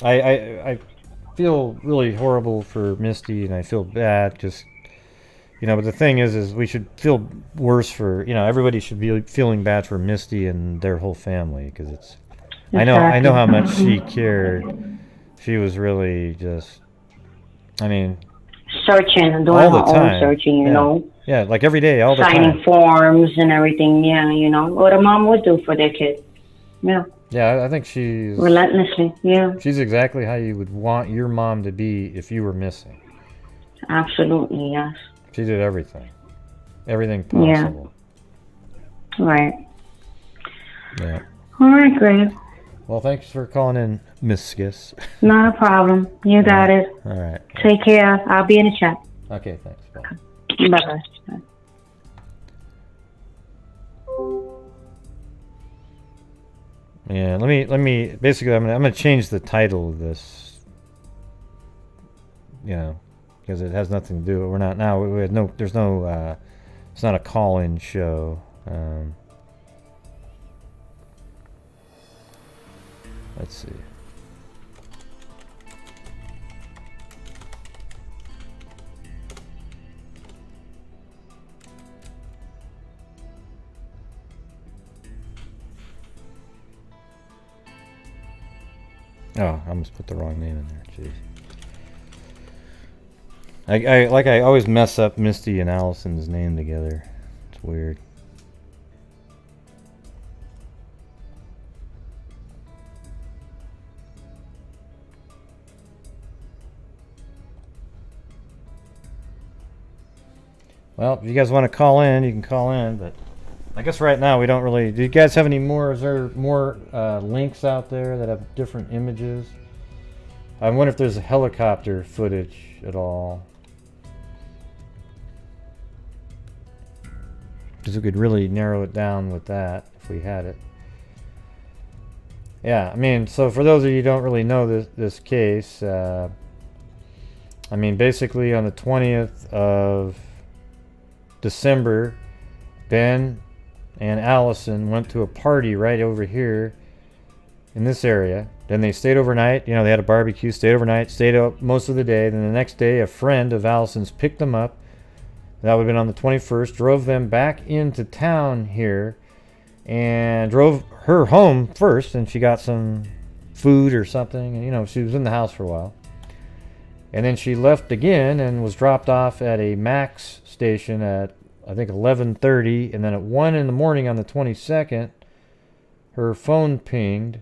I feel really horrible for Misty, and I feel bad because, but the thing is we should feel worse for, everybody should be feeling bad for Misty and their whole family, because it's, exactly. I know how much she cared. She was really just, searching and doing all the her time. own searching, Yeah, like every day, all the time. Signing forms and everything, what a mom would do for their kid. Yeah. Yeah, I think she's... relentlessly, yeah. She's exactly how you would want your mom to be if you were missing. Absolutely, yes. She did everything. Everything possible. Yeah. Right. Yeah. All right, Greg. Well, thanks for calling in, Miss Skis. Not a problem. You got it. All right. Take care. I'll be in the chat. Okay, thanks. Bye. Bye-bye. Bye. Yeah, let me basically I'm gonna change the title of this, because it has nothing to do. We're not now. We had no. There's no. It's not a call-in show. Let's see. Oh, I almost put the wrong name in there. Jeez. I always mess up Misty and Allison's name together. It's weird. Well, if you guys want to call in, you can call in, but I guess right now we don't really... Do you guys have any more? Is there more links out there that have different images? I wonder if there's helicopter footage at all. Because we could really narrow it down with that if we had it. Yeah, so for those of you who don't really know this case, basically on the 20th of December, Ben and Allyson went to a party right over here in this area. Then they stayed overnight. They had a barbecue, stayed overnight, stayed up most of the day. Then the next day, a friend of Allison's picked them up. That would have been on the 21st. Drove them back into town here and drove her home first. And she got some food or something. And, she was in the house for a while. And then she left again and was dropped off at a Max station at, I think, 11:30. And then at 1 in the morning on the 22nd, her phone pinged.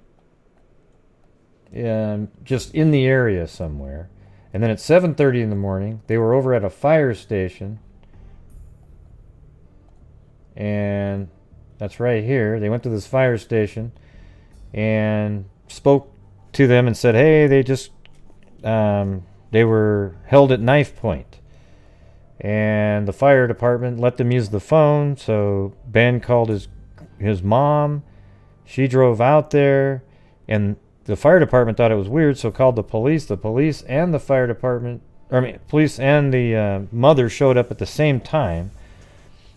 Just in the area somewhere. And then at 7:30 in the morning, they were over at a fire station. And that's right here. They went to this fire station and spoke to them and said, hey, they just... they were held at knife point. And the fire department let them use the phone, so Ben called his mom. She drove out there, and the fire department thought it was weird, so called the police. The police and the fire department, police and the mother showed up at the same time.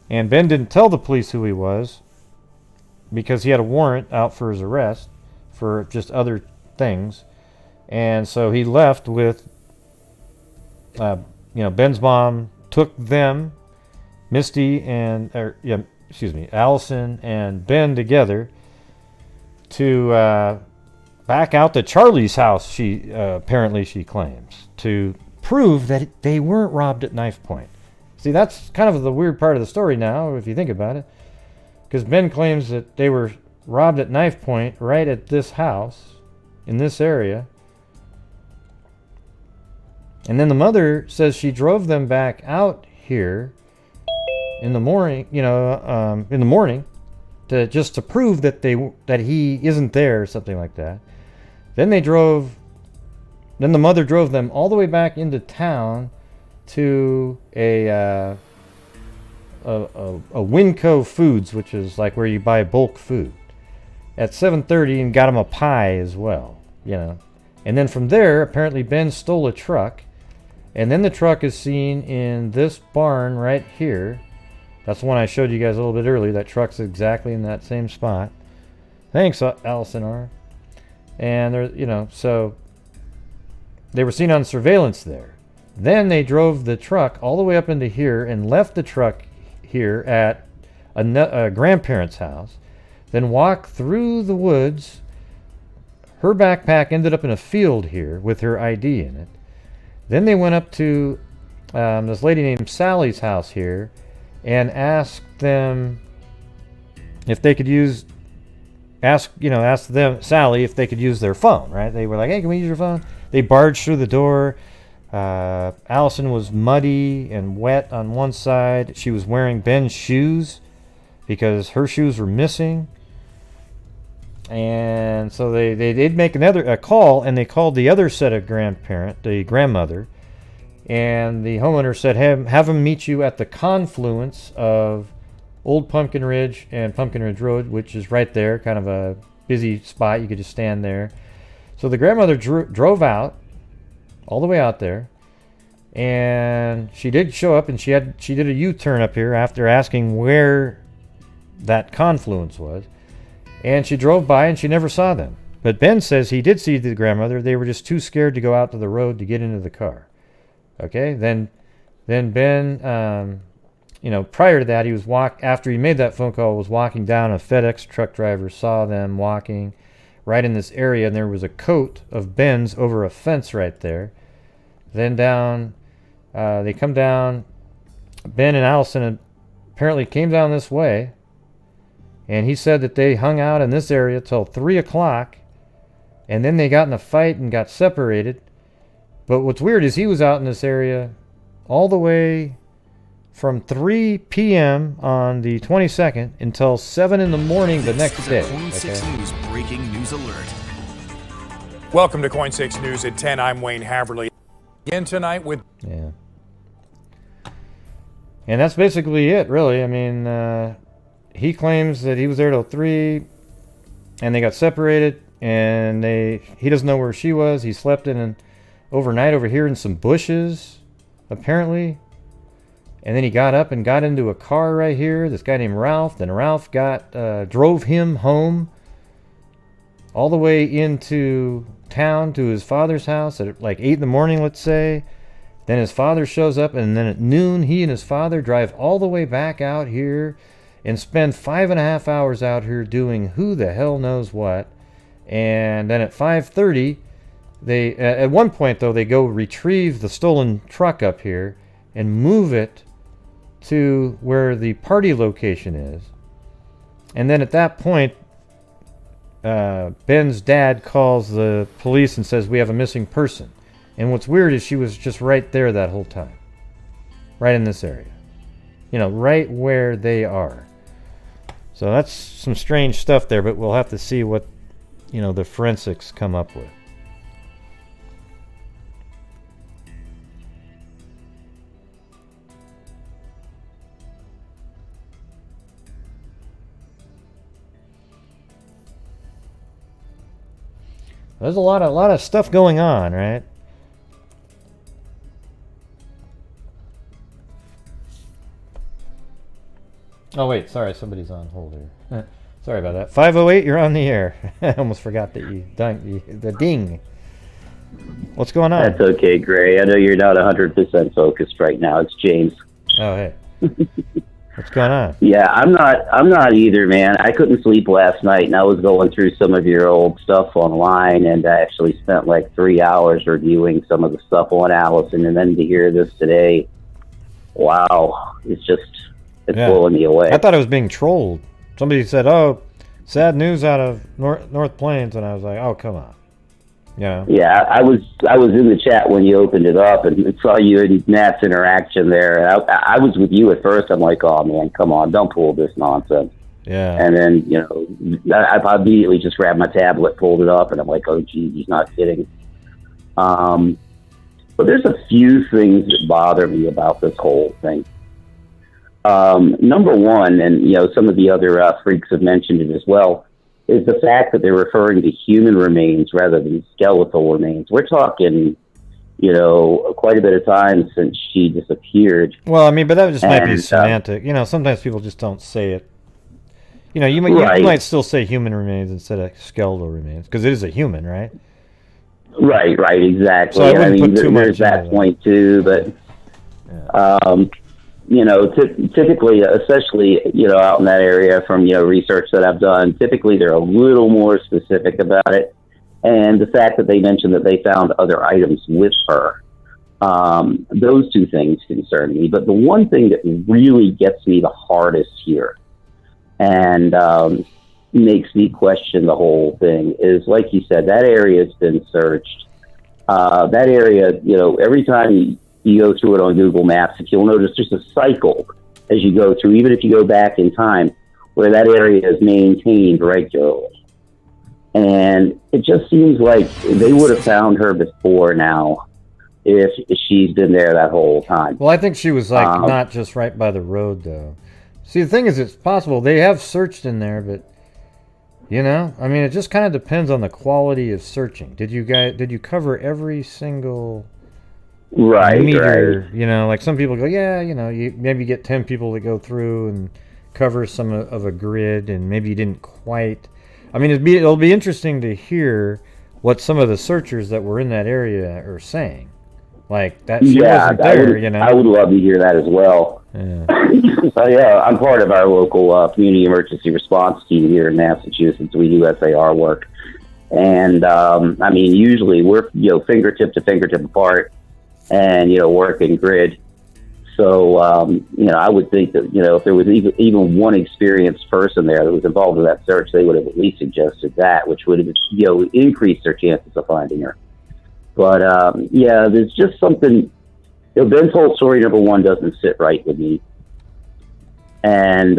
And Ben didn't tell the police who he was because he had a warrant out for his arrest for just other things. And so he left with, Ben's mom took them, Misty and, Allyson and Ben together to back out to Charlie's house, apparently she claims, to prove that they weren't robbed at knife point. See, that's kind of the weird part of the story now, if you think about it. Because Ben claims that they were robbed at knife point right at this house, in this area. And then the mother says she drove them back out here in the morning, to prove that he isn't there or something like that. Then the mother drove them all the way back into town to a Winco Foods, which is like where you buy bulk food, at 7:30, and got him a pie as well, And then from there, apparently Ben stole a truck, and then the truck is seen in this barn right here. That's the one I showed you guys a little bit earlier. That truck's exactly in that same spot. Thanks, Allyson R. And so they were seen on surveillance there. Then they drove the truck all the way up into here and left the truck here at a grandparent's house. Then walked through the woods. Her backpack ended up in a field here with her ID in it. Then they went up to this lady named Sally's house here and asked them if they could asked Sally if they could use their phone, right? They were like, hey, can we use your phone? They barged through the door. Allyson was muddy and wet on one side. She was wearing Ben's shoes because her shoes were missing. And so they did make a call, and they called the other set of the grandmother. And the homeowner said, have them meet you at the confluence of Old Pumpkin Ridge and Pumpkin Ridge Road, which is right there, kind of a busy spot. You could just stand there. So the grandmother drove out, all the way out there, and she did show up, and she did a U-turn up here after asking where that confluence was, and she drove by and she never saw them. But Ben says he did see the grandmother. They were just too scared to go out to the road to get into the car. Okay, then Ben, prior to that, after he made that phone call, was walking down. A FedEx truck driver saw them walking right in this area, and there was a coat of Ben's over a fence right there. Then they come down. Ben and Allyson apparently came down this way, and he said that they hung out in this area till 3 o'clock, and then they got in a fight and got separated. But what's weird is he was out in this area all the way from 3 p.m. on the 22nd until 7 in the morning the next day. Okay. News breaking news alert. Welcome to Coin 6 News at 10. I'm Wayne Haverly. Again tonight with... Yeah. And that's basically it, really. I mean, he claims that he was there till 3, and they got separated, and he doesn't know where she was. He slept overnight over here in some bushes, apparently. And then he got up and got into a car right here, this guy named Ralph. Then Ralph drove him home all the way into town to his father's house at like 8 in the morning, let's say. Then his father shows up, and then at noon, he and his father drive all the way back out here and spend 5.5 hours out here doing who the hell knows what. And then at 5:30, at one point, though, they go retrieve the stolen truck up here and move it to where the party location is. And then at that point, Ben's dad calls the police and says, we have a missing person. And what's weird is she was just right there that whole time. Right in this area. Right where they are. So that's some strange stuff there, but we'll have to see what, the forensics come up with. There's a lot of stuff going on, right? Oh wait, sorry, somebody's on hold here. Sorry about that. 508, you're on the air. I almost forgot that the ding. What's going on? That's okay, Gray. I know you're not 100% focused right now. It's James. Oh, hey. What's going on? Yeah, I'm not either, man. I couldn't sleep last night, and I was going through some of your old stuff online, and I actually spent like 3 hours reviewing some of the stuff on Allyson, and then to hear this today, wow, it's blowing me away. I thought I was being trolled. Somebody said, "Oh, sad news out of North Plains," and I was like, "Oh, come on." Yeah. Yeah, I was in the chat when you opened it up and saw you and Nat's interaction there. And I was with you at first. I'm like, oh man, come on, don't pull this nonsense. Yeah. And then I immediately just grabbed my tablet, pulled it up, and I'm like, oh geez, he's not kidding. But there's a few things that bother me about this whole thing. Number one, and some of the other freaks have mentioned it as well, is the fact that they're referring to human remains rather than skeletal remains. We're talking, quite a bit of time since she disappeared. Well, I mean, but that just might be semantic. Sometimes people just don't say it. You might still say human remains instead of skeletal remains because it is a human, right? Right, exactly. So I mean, there's that point too, but typically, especially, out in that area from, research that I've done, typically they're a little more specific about it. And the fact that they mentioned that they found other items with her, those two things concern me. But the one thing that really gets me the hardest here and makes me question the whole thing is, like you said, that area has been searched. That area, every time you go through it on Google Maps, if you'll notice, there's a cycle as you go through, even if you go back in time, where that area is maintained regularly. And it just seems like they would have found her before now if she's been there that whole time. Well, I think she was not just right by the road, though. See, the thing is, it's possible. They have searched in there, but, I mean, it just kind of depends on the quality of searching. Did you cover every single... meter, like some people go, you maybe get 10 people that go through and cover some of a grid, and maybe you didn't quite. I mean, it'll be interesting to hear what some of the searchers that were in that area are saying. Like that she wasn't there, I would love to hear that as well. Yeah. So I'm part of our local community emergency response team here in Massachusetts. We do SAR work, and I mean, usually we're fingertip to fingertip apart. And, working grid. So, I would think that, if there was even one experienced person there that was involved in that search, they would have at least suggested that, which would have, increased their chances of finding her. But, there's just something, Ben's whole story, number one, doesn't sit right with me. And,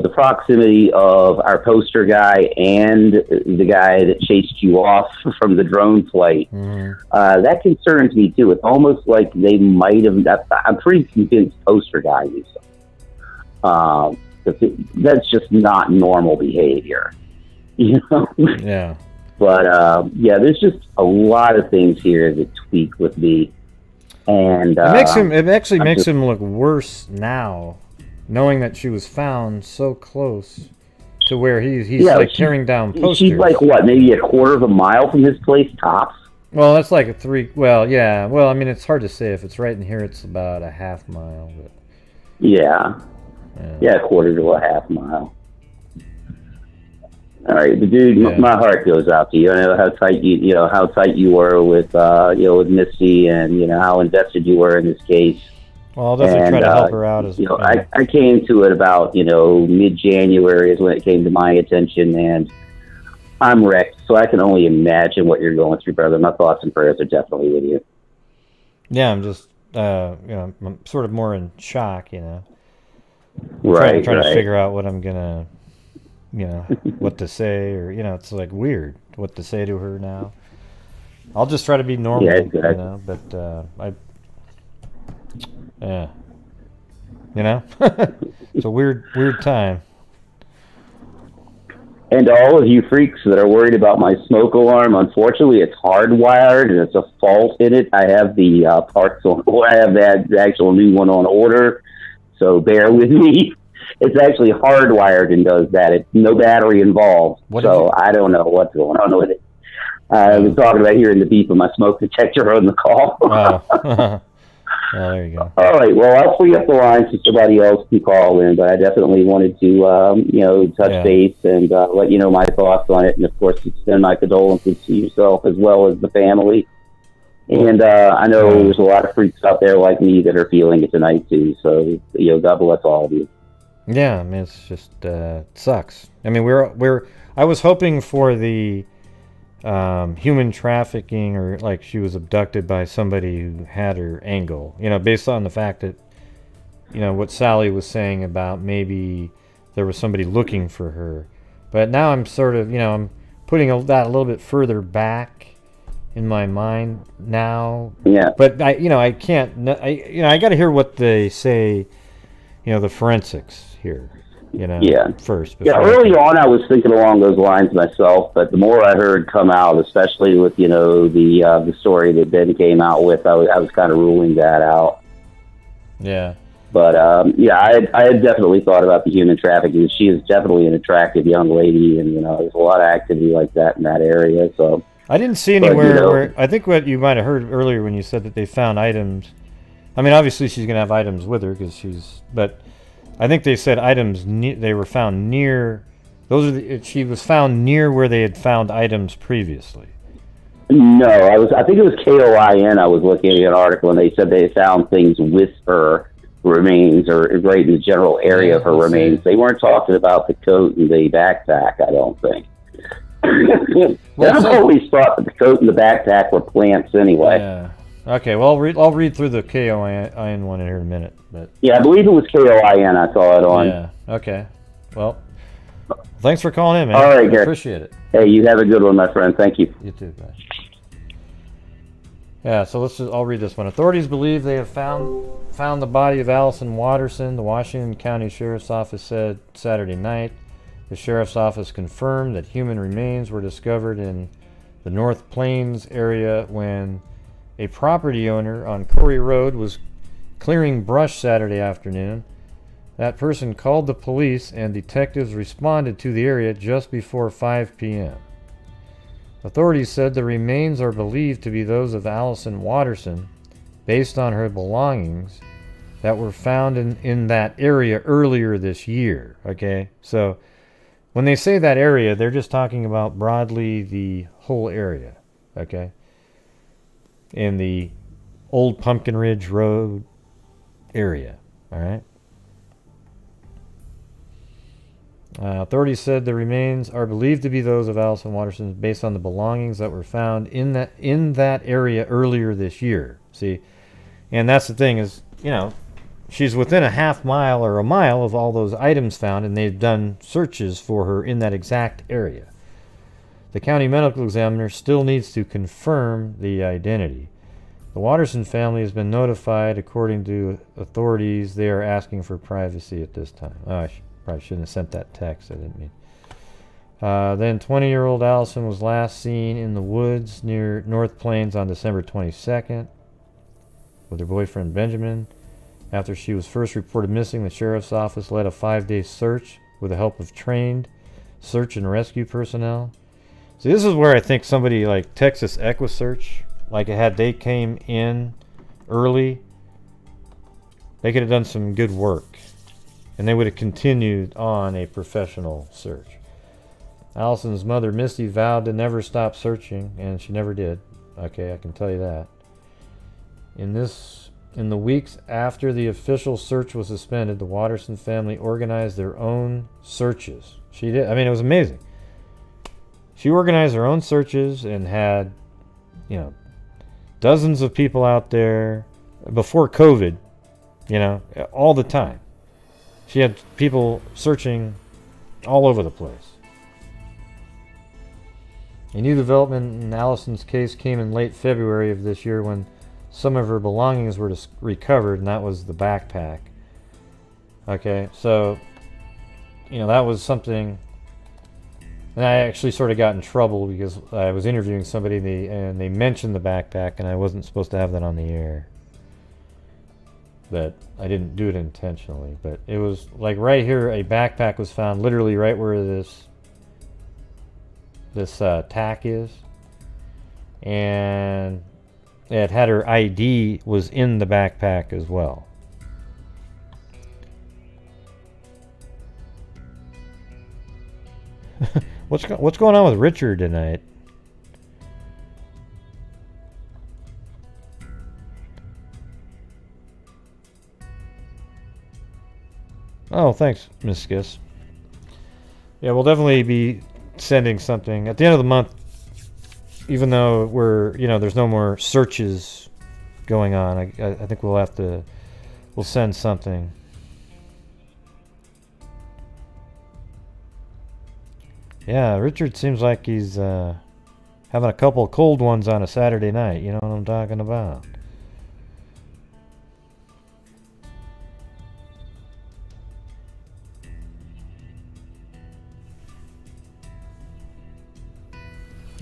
the proximity of our poster guy and the guy that chased you off from the drone flight, that concerns me too. It's almost like they might have, I'm pretty convinced poster guy knew something. That's just not normal behavior, Yeah. But, there's just a lot of things here that tweak with me. And it actually makes him look worse now, knowing that she was found so close to where he's tearing down posters. She's like, what, maybe a quarter of a mile from his place tops? Well, that's like well, I mean, it's hard to say. If it's right in here, it's about a half mile. But yeah, a quarter to a half mile. All right, but dude, my heart goes out to you. I know how tight you were with with Misty, and how invested you were in this case. Well, I'll definitely try to help her out as well. I came to it about mid-January is when it came to my attention, and I'm wrecked. So I can only imagine what you're going through, brother. My thoughts and prayers are definitely with you. Yeah, I'm just I'm sort of more in shock. Trying to figure out what I'm gonna. What to say, or it's like weird what to say to her now. I'll just try to be normal, but it's a weird time. And to all of you freaks that are worried about my smoke alarm, unfortunately, it's hardwired and it's a fault in it. I have the parts on, I have the actual new one on order, so bear with me. It's actually hardwired and does that. It's no battery involved, so I don't know what's going on with it. I was talking about hearing the beep of my smoke detector on the call. Oh. Oh, there you go. All right. Well, I'll free up the line so somebody else can call in, but I definitely wanted to, touch base and let you know my thoughts on it, and of course, extend my condolences to yourself as well as the family. And I know there's a lot of freaks out there like me that are feeling it tonight too. So, God bless all of you. Yeah, I mean, it's just sucks. I mean, I was hoping for the human trafficking, or like she was abducted by somebody who had her angle, based on the fact that what Sally was saying about maybe there was somebody looking for her. But now I'm sort of I'm putting that a little bit further back in my mind now. Yeah, but I can't, I got to hear what they say, the forensics here, first. Early on I was thinking along those lines myself, but the more I heard come out, especially with the story that Ben came out with, I was kind of ruling that out. Yeah, but I had definitely thought about the human trafficking. She is definitely an attractive young lady, and there's a lot of activity like that in that area. So I didn't see anywhere where, I think what you might have heard earlier when you said that they found items. I mean, obviously she's going to have items with her but I think they said items, they were found near, she was found near where they had found items previously. No, I think it was KOIN. I was looking at an article and they said they found things with her remains, or right in the general area of her remains. They weren't talking about the coat and the backpack, I don't think. I've always thought that the coat and the backpack were plants anyway. Yeah. Okay, well, I'll read through the KOIN one in here in a minute. But yeah, I believe it was KOIN I saw it on. Yeah, okay. Well, thanks for calling in, man. All right, Gary. Appreciate it. Hey, you have a good one, my friend. Thank you. You too, bye. Yeah, so I'll read this one. Authorities believe they have found the body of Allyson Watterson, the Washington County Sheriff's Office said Saturday night. The Sheriff's Office confirmed that human remains were discovered in the North Plains area when a property owner on Corey Road was clearing brush Saturday afternoon. That person called the police and detectives responded to the area just before 5 p.m. Authorities said the remains are believed to be those of Allyson Watterson based on her belongings that were found in that area earlier this year. Okay, so when they say that area, they're just talking about broadly the whole area. Okay, in the old Pumpkin Ridge Road area. All right. Authorities said the remains are believed to be those of Allyson Watterson based on the belongings that were found in that area earlier this year. See, and that's the thing is, she's within a half mile or a mile of all those items found, and they've done searches for her in that exact area. The county medical examiner still needs to confirm the identity. The Watterson family has been notified. According to authorities, they are asking for privacy at this time. Oh, I probably shouldn't have sent that text. I didn't mean. Then 20-year-old Allyson was last seen in the woods near North Plains on December 22nd with her boyfriend Benjamin. After she was first reported missing, the sheriff's office led a 5-day search with the help of trained search and rescue personnel. See, this is where I think somebody like Texas EquiSearch, like they came in early, they could have done some good work, and they would have continued on a professional search. Allyson's mother, Misty, vowed to never stop searching, and she never did. Okay, I can tell you that. In the weeks after the official search was suspended, the Watterson family organized their own searches. She did. I mean, it was amazing. She organized her own searches and had, dozens of people out there before COVID, all the time. She had people searching all over the place. A new development in Allyson's case came in late February of this year when some of her belongings were recovered, and that was the backpack. Okay, so, that was something And I actually sort of got in trouble because I was interviewing somebody and they mentioned the backpack, and I wasn't supposed to have that on the air. But I didn't do it intentionally. But it was like right here, a backpack was found literally right where this tack is. And it had her ID was in the backpack as well. What's going on with Richard tonight? Oh, thanks, Miss Skis. Yeah, we'll definitely be sending something at the end of the month. Even though there's no more searches going on, I think we'll send something. Yeah, Richard seems like he's having a couple of cold ones on a Saturday night. You know what I'm talking about?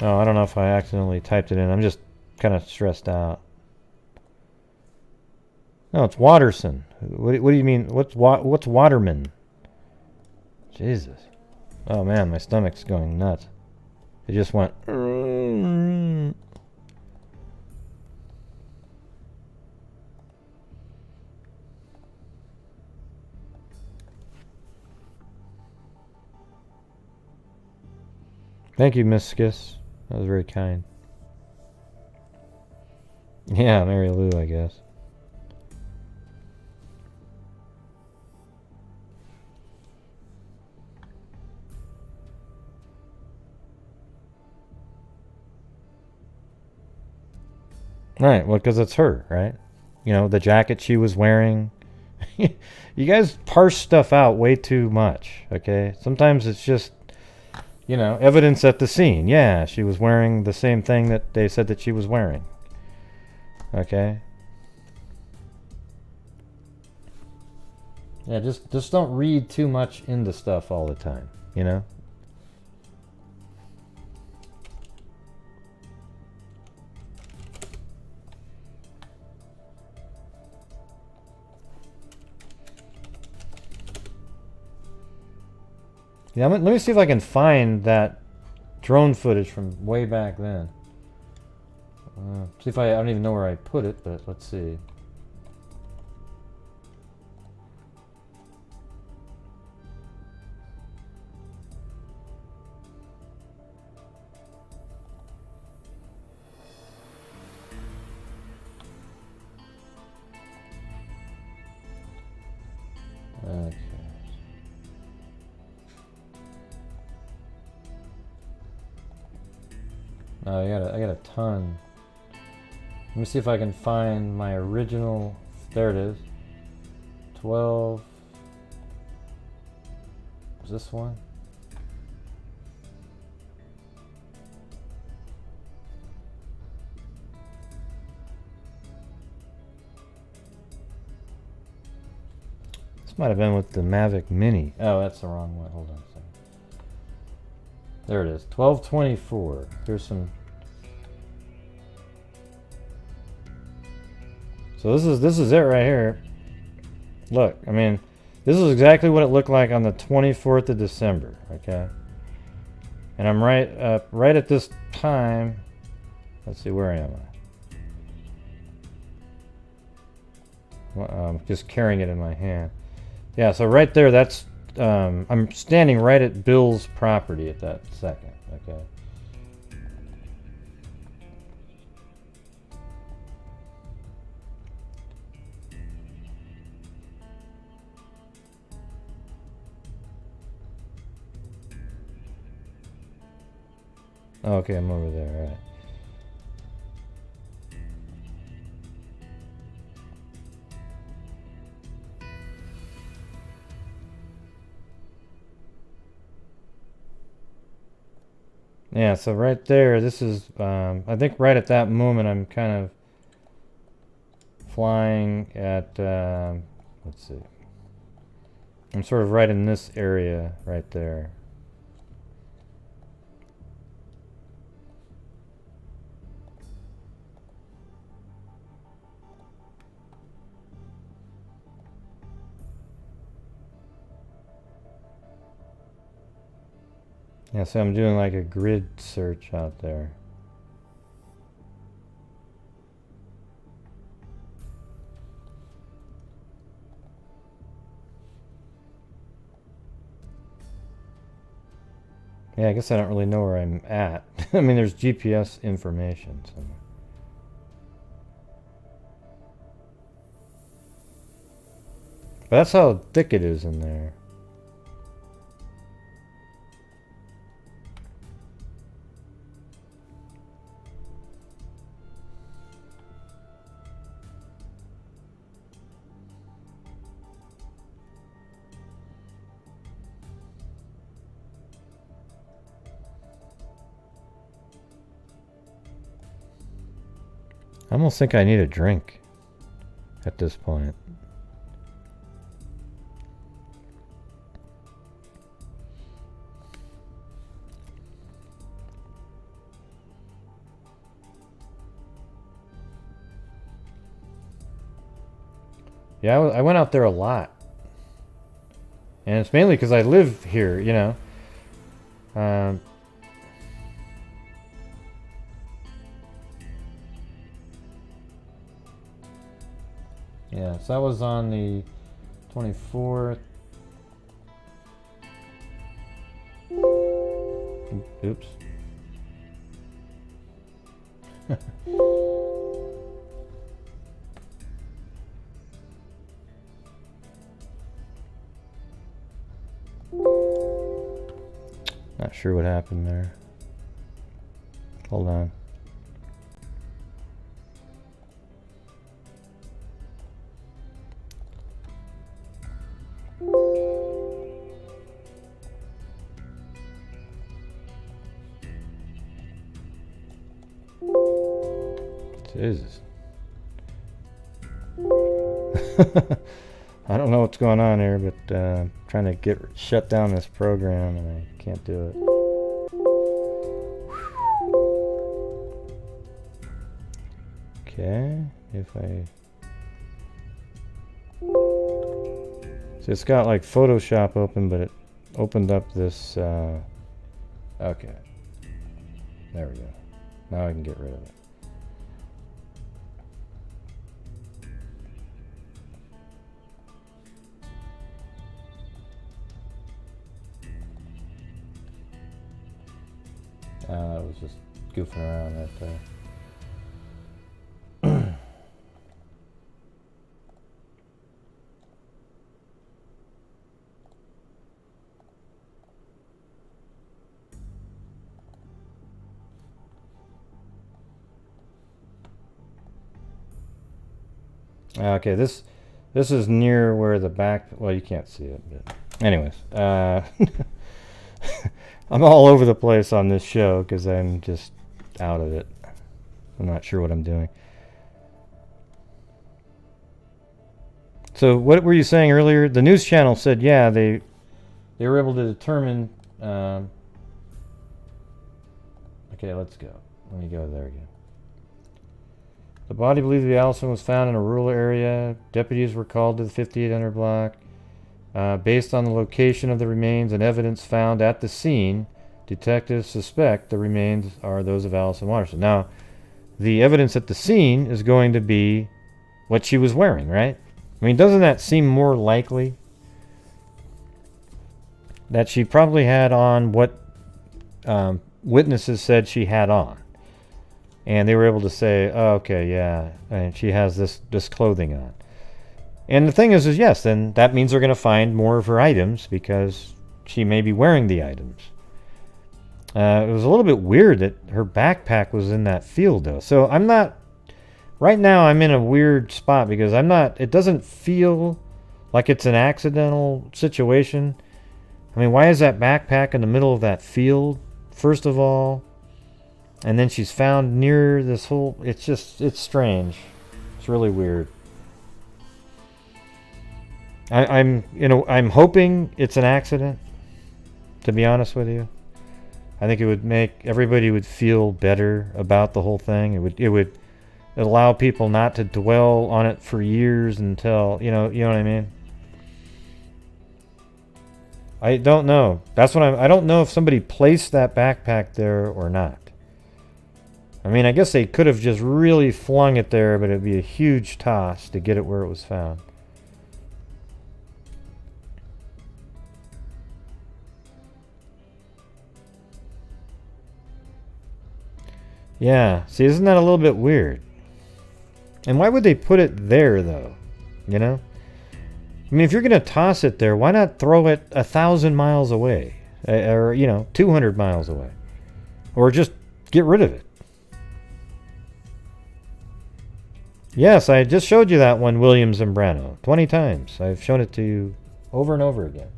Oh, I don't know if I accidentally typed it in. I'm just kind of stressed out. No, it's Watterson. What do you mean? What's Waterman? Jesus. Oh man, my stomach's going nuts. It just went. Thank you, Miss Skis. That was very kind. Yeah, Mary Lou, I guess. Right, well, because it's her, right? You know, the jacket she was wearing. You guys parse stuff out way too much, okay? Sometimes it's just, evidence at the scene. Yeah, she was wearing the same thing that they said that she was wearing. Okay? Yeah, just don't read too much into stuff all the time, Yeah, let me see if I can find that drone footage from way back then. See if I don't even know where I put it, but let's see. Okay. I got a ton. Let me see if I can find my original. There it is. 12. Is this one? This might have been with the Mavic Mini. Oh, that's the wrong one. Hold on a second. There it is. 1224. Here's some. So this is it right here. Look, I mean, this is exactly what it looked like on the 24th of December, okay? And I'm right at this time. Let's see, where am I? Well, I'm just carrying it in my hand. Yeah, so right there, that's I'm standing right at Bill's property at that second, okay? Okay, I'm over there, all right. Yeah, so right there, this is, I think right at that moment, I'm kind of flying at, let's see. I'm sort of right in this area right there. Yeah, so I'm doing like a grid search out there. Yeah, I guess I don't really know where I'm at. I mean, there's GPS information somewhere. But that's how thick it is in there. I almost think I need a drink at this point. Yeah, I went out there a lot. And it's mainly because I live here, you know. Yeah, so that was on the 24th. Oops. Not sure what happened there. Hold on. Jesus. I don't know what's going on here, but I'm trying to shut down this program and I can't do it. Okay, if I... So it's got like Photoshop open, but it opened up this... Okay. There we go. Now I can get rid of it. I was just goofing around right there. Okay, this is near where the back... Well, you can't see it, but... Anyways, I'm all over the place on this show because I'm just out of it. I'm not sure what I'm doing. So what were you saying earlier? The news channel said, yeah, they were able to determine... okay, let's go. Let me go there again. The body believed to be Allyson was found in a rural area. Deputies were called to the 5800 block. Based on the location of the remains and evidence found at the scene, detectives suspect the remains are those of Allyson Watterson. Now, the evidence at the scene is going to be what she was wearing, right? I mean, doesn't that seem more likely? That she probably had on what witnesses said she had on. And they were able to say, oh, okay, yeah, and she has this clothing on. And the thing is yes, then that means they're going to find more of her items because she may be wearing the items. It was a little bit weird that her backpack was in that field, though. So I'm not... Right now I'm in a weird spot because I'm not... It doesn't feel like it's an accidental situation. I mean, why is that backpack in the middle of that field, first of all? And then she's found near this whole... It's just... It's strange. It's really weird. I'm hoping it's an accident, to be honest with you. I think it would make everybody would feel better about the whole thing. It would allow people not to dwell on it for years until you know what I mean. I don't know. That's what I don't know if somebody placed that backpack there or not. I mean, I guess they could have just really flung it there, but it'd be a huge toss to get it where it was found. Yeah, see, isn't that a little bit weird? And why would they put it there, though? You know? I mean, if you're going to toss it there, why not throw it 1,000 miles away? Or, you know, 200 miles away. Or just get rid of it. Yes, I just showed you that one, William Zambrano. 20 times. I've shown it to you over and over again.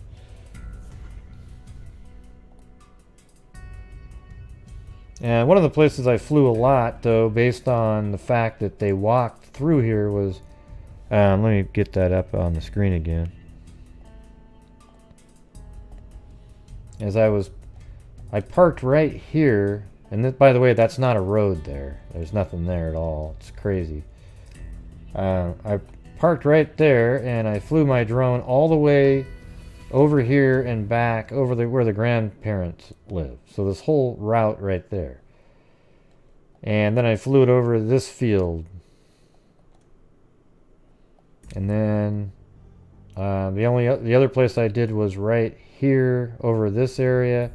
And one of the places I flew a lot, though, based on the fact that they walked through here was... let me get that up on the screen again. As I parked right here, and by the way, that's not a road there. There's nothing there at all. It's crazy. I parked right there, and I flew my drone all the way over here and back over where the grandparents live. So this whole route right there. And then I flew it over this field. And then the other place I did was right here over this area.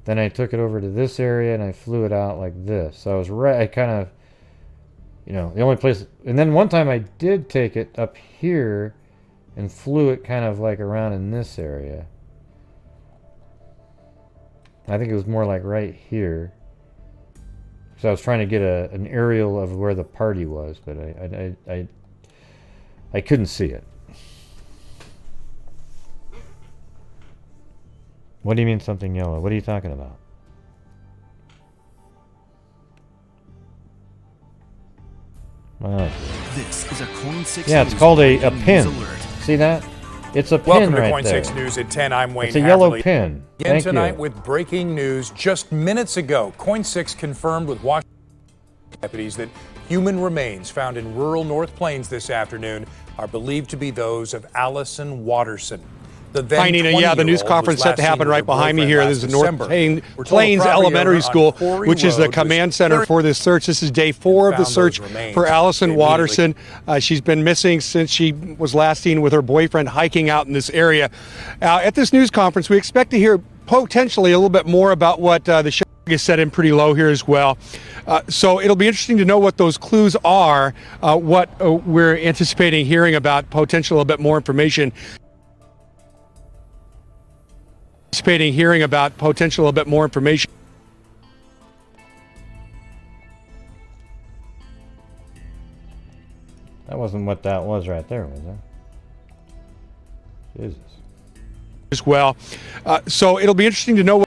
Then I took it over to this area and I flew it out like this. So I was right, I kind of, you know, the only place, and then one time I did take it up here and flew it kind of like around in this area. I think it was more like right here. So I was trying to get an aerial of where the party was, but I couldn't see it. What do you mean something yellow? What are you talking about? This is a Coin 6 yeah, it's called a pin. See that? It's a pin. Welcome to right Coin there. 6 News at 10. I'm Wayne. It's a yellow Haverly. pin. Again Thank tonight you. with breaking news just minutes ago. Coin 6 confirmed with Washington deputies that human remains found in rural North Plains this afternoon are believed to be those of Allyson Watterson. Hi, Nina. Yeah, the news conference set to happen right behind me here. This is North Plains Elementary School, which is the command center for this search. This is day 4 of the search for Allyson Watterson. She's been missing since she was last seen with her boyfriend hiking out in this area. At this news conference, we expect to hear potentially a little bit more about what the show is set in pretty low here as well. So it'll be interesting to know what those clues are, what we're anticipating hearing about, potentially a little bit more information. Anticipating hearing about potential a little bit more information. That wasn't what that was right there, was it? Jesus. As well. So it'll be interesting to know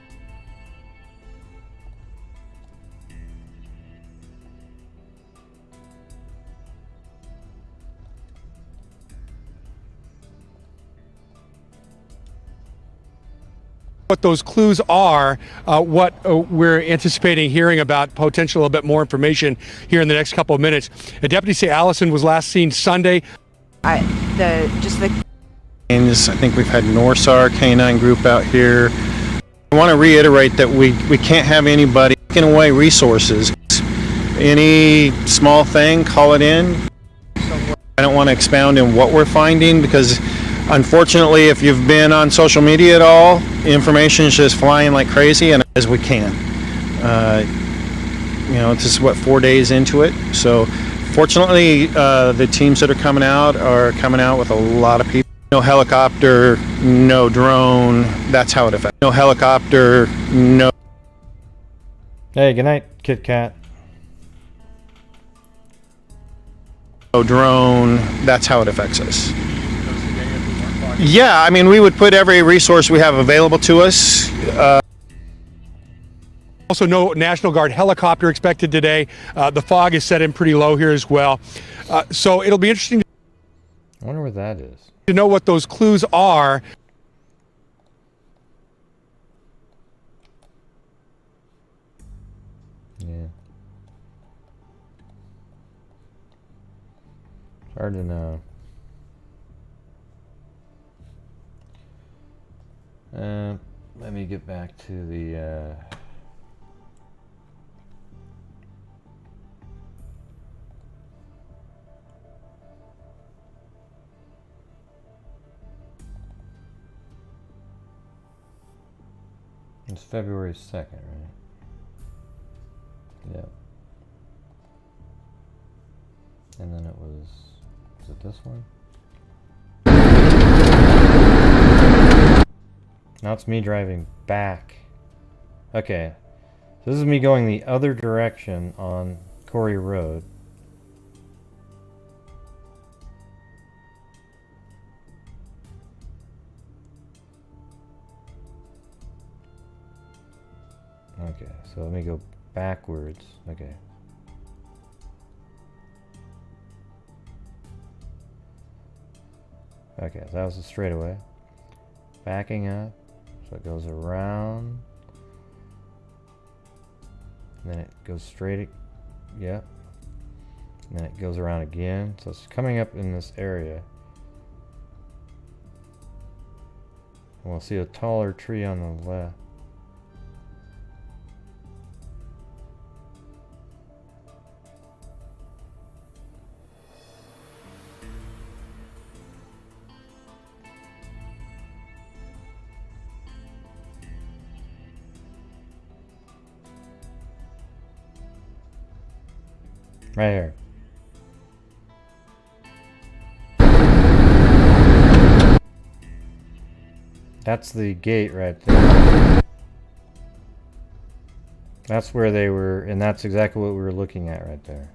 what those clues are, what we're anticipating hearing about, potential a little bit more information here in the next couple of minutes. Deputies say Allyson was last seen Sunday. I think we've had NORSAR K9 group out here. I want to reiterate that we can't have anybody taking away resources. Any small thing, call it in. I don't want to expound in what we're finding because unfortunately, if you've been on social media at all, information is just flying like crazy, and as we can. You know, this is what, 4 days into it. So, fortunately, the teams that are coming out with a lot of people. No helicopter, no drone. That's how it affects. No helicopter, no. Hey, good night, Kit Kat. No drone. That's how it affects us. Yeah, I mean, we would put every resource we have available to us. Also, no National Guard helicopter expected today. The fog is set in pretty low here as well. So it'll be interesting I wonder what that is. to know what those clues are. Yeah. It's hard to know. Let me get back to the it's February 2nd, right? Yep. And then it was it this one? Now it's me driving back. Okay. So this is me going the other direction on Corey Road. Okay, so let me go backwards. Okay. Okay, so that was a straightaway. Backing up, so it goes around. And then it goes straight. Yep. And then it goes around again. So it's coming up in this area. And we'll see a taller tree on the left. Right here. That's the gate right there. That's where they were, and that's exactly what we were looking at right there.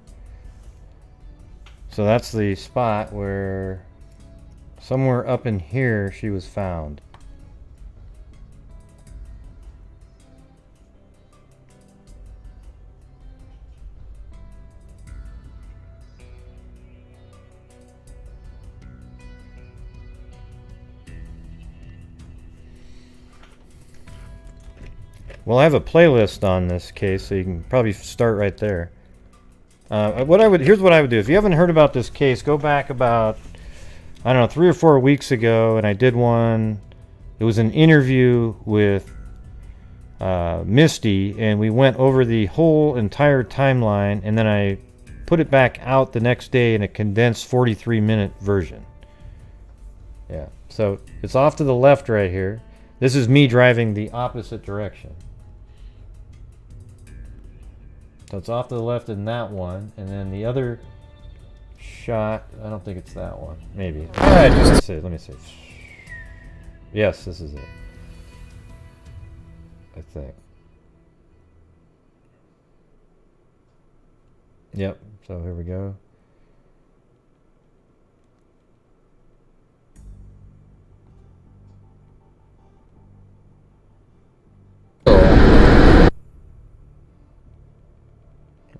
So that's the spot where somewhere up in here she was found. Well, I have a playlist on this case, so you can probably start right there. Here's what I would do. If you haven't heard about this case, go back about, I don't know, 3 or 4 weeks ago, and I did one. It was an interview with Misty, and we went over the whole entire timeline, and then I put it back out the next day in a condensed 43-minute version. Yeah, so it's off to the left right here. This is me driving the opposite direction. So it's off to the left in that one, and then the other shot, I don't think it's that one. Maybe. Let me see. Yes, this is it. I think. Yep, so here we go.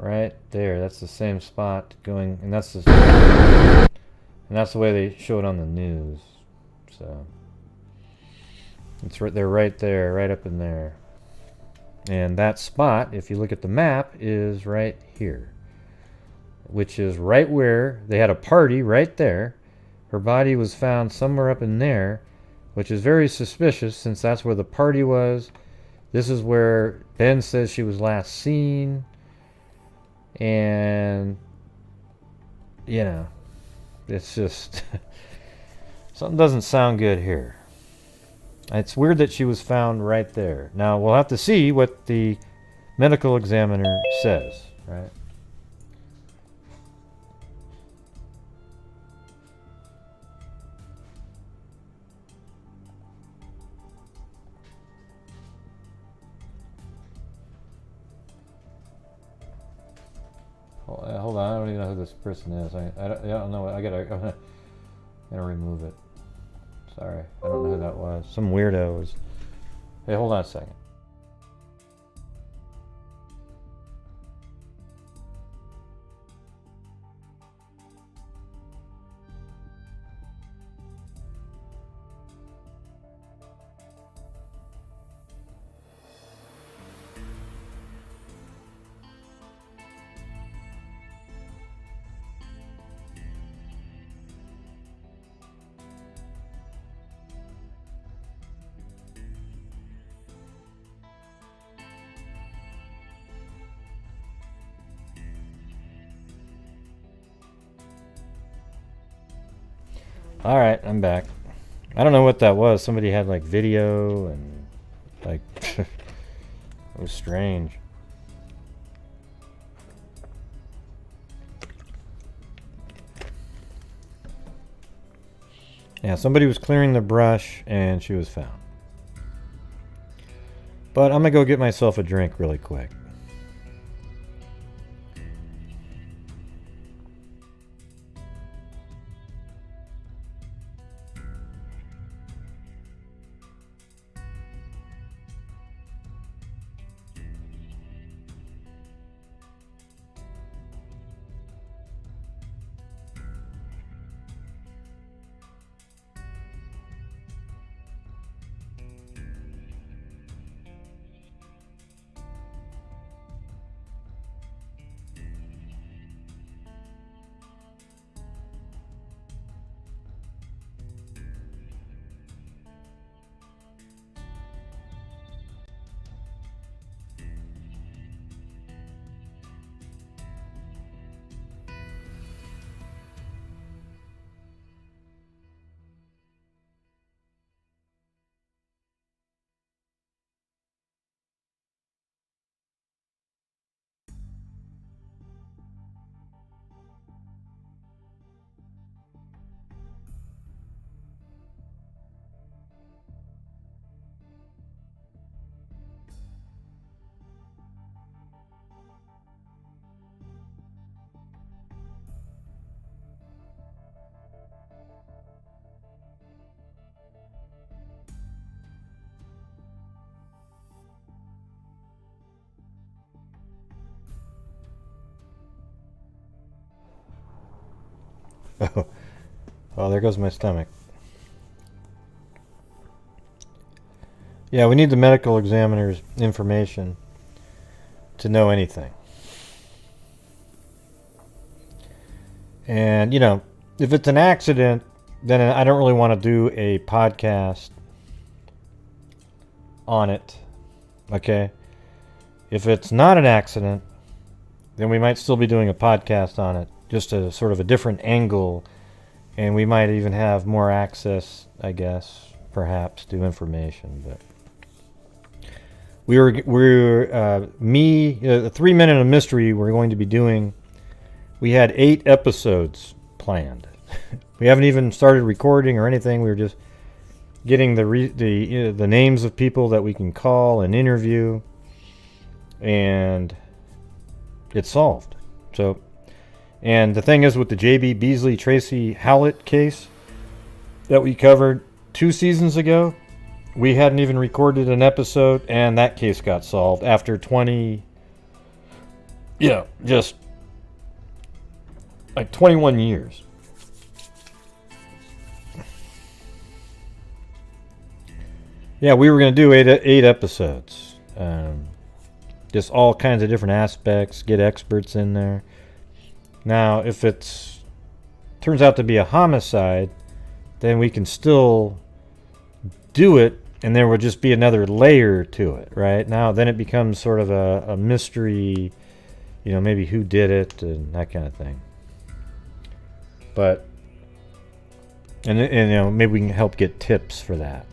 Right there, that's the same spot going, and that's the way they show it on the news. So it's right, they're right there, right up in there. And that spot, if you look at the map, is right here, which is right where they had a party right there. Her body was found somewhere up in there, which is very suspicious since that's where the party was. This is where Ben says she was last seen. And, you know, it's just, something doesn't sound good here. It's weird that she was found right there. Now, we'll have to see what the medical examiner says, right? Hold on, I don't even know who this person is. I don't know. I gotta remove it. Sorry, I don't know who that was. Some weirdo was. Hey, hold on a second. Alright, I'm back. I don't know what that was. Somebody had like video and like it was strange. Yeah, somebody was clearing the brush and she was found. But I'm gonna go get myself a drink really quick. Oh, there goes my stomach. Yeah, we need the medical examiner's information to know anything. And, you know, if it's an accident, then I don't really want to do a podcast on it. Okay? If it's not an accident, then we might still be doing a podcast on it. Just a sort of a different angle, and we might even have more access, I guess, perhaps, to information. But the 3 Minute of Mystery we're going to be doing. We had 8 episodes planned. We haven't even started recording or anything. We were just getting the names of people that we can call and interview, and it's solved. So. And the thing is, with the J.B. Beasley Tracy Howlett case that we covered 2 seasons ago, we hadn't even recorded an episode, and that case got solved after 20, just like 21 years. Yeah, we were going to do 8 episodes. Just all kinds of different aspects, get experts in there. Now, if it turns out to be a homicide, then we can still do it, and there will just be another layer to it, right? Now, then it becomes sort of a mystery, maybe who did it and that kind of thing. But, and maybe we can help get tips for that.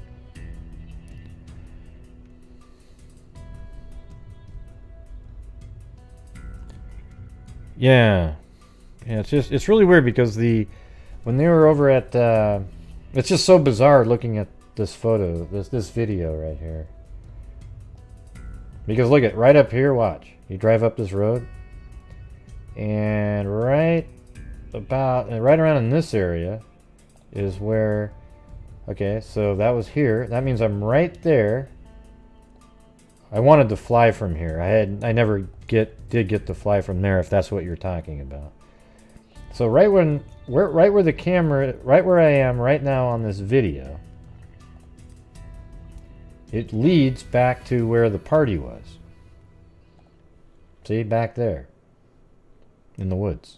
Yeah. Yeah, it's really weird because when they were over at it's just so bizarre looking at this photo, this video right here. Because look at right up here, watch. You drive up this road, and right around in this area is where, okay, so that was here. That means I'm right there. I wanted to fly from here. I never did get to fly from there, if that's what you're talking about. So right where the camera, right where I am right now on this video, it leads back to where the party was. See, back there in the woods.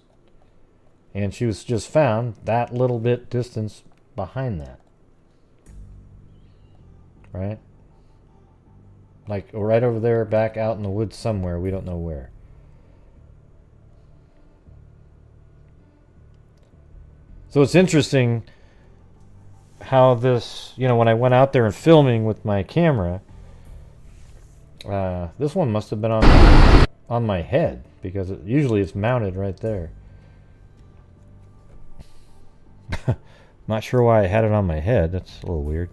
And she was just found that little bit distance behind that. Right? Like right over there, back out in the woods somewhere, we don't know where. So it's interesting how this, you know, when I went out there and filming with my camera, this one must have been on my head, because usually it's mounted right there. Not sure why I had it on my head. That's a little weird.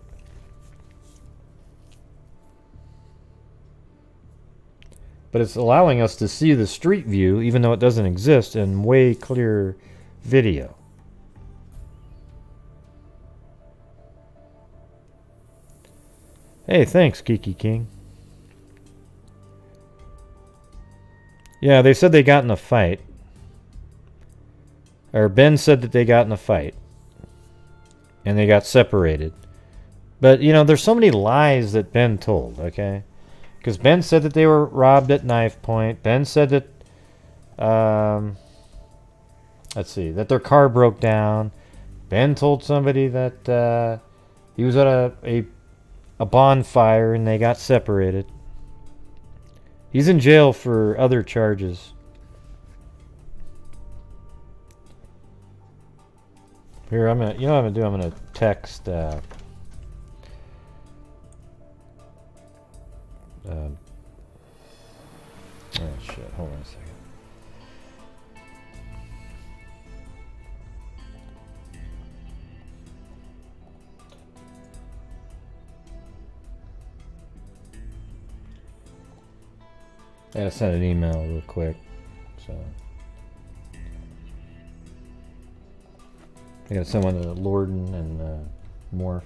But it's allowing us to see the street view, even though it doesn't exist, in way clearer video. Hey, thanks, Kiki King. Yeah, they said they got in a fight. Or Ben said that they got in a fight. And they got separated. But, you know, there's so many lies that Ben told, okay? Because Ben said that they were robbed at knife point. Ben said that, let's see, that their car broke down. Ben told somebody that he was at a bonfire and they got separated. He's in jail for other charges. Here, I'm gonna, you know what I'm gonna do? I'm gonna text. Oh shit! Hold on a second. I gotta send an email real quick. So I gotta send one to Lorden and Morph.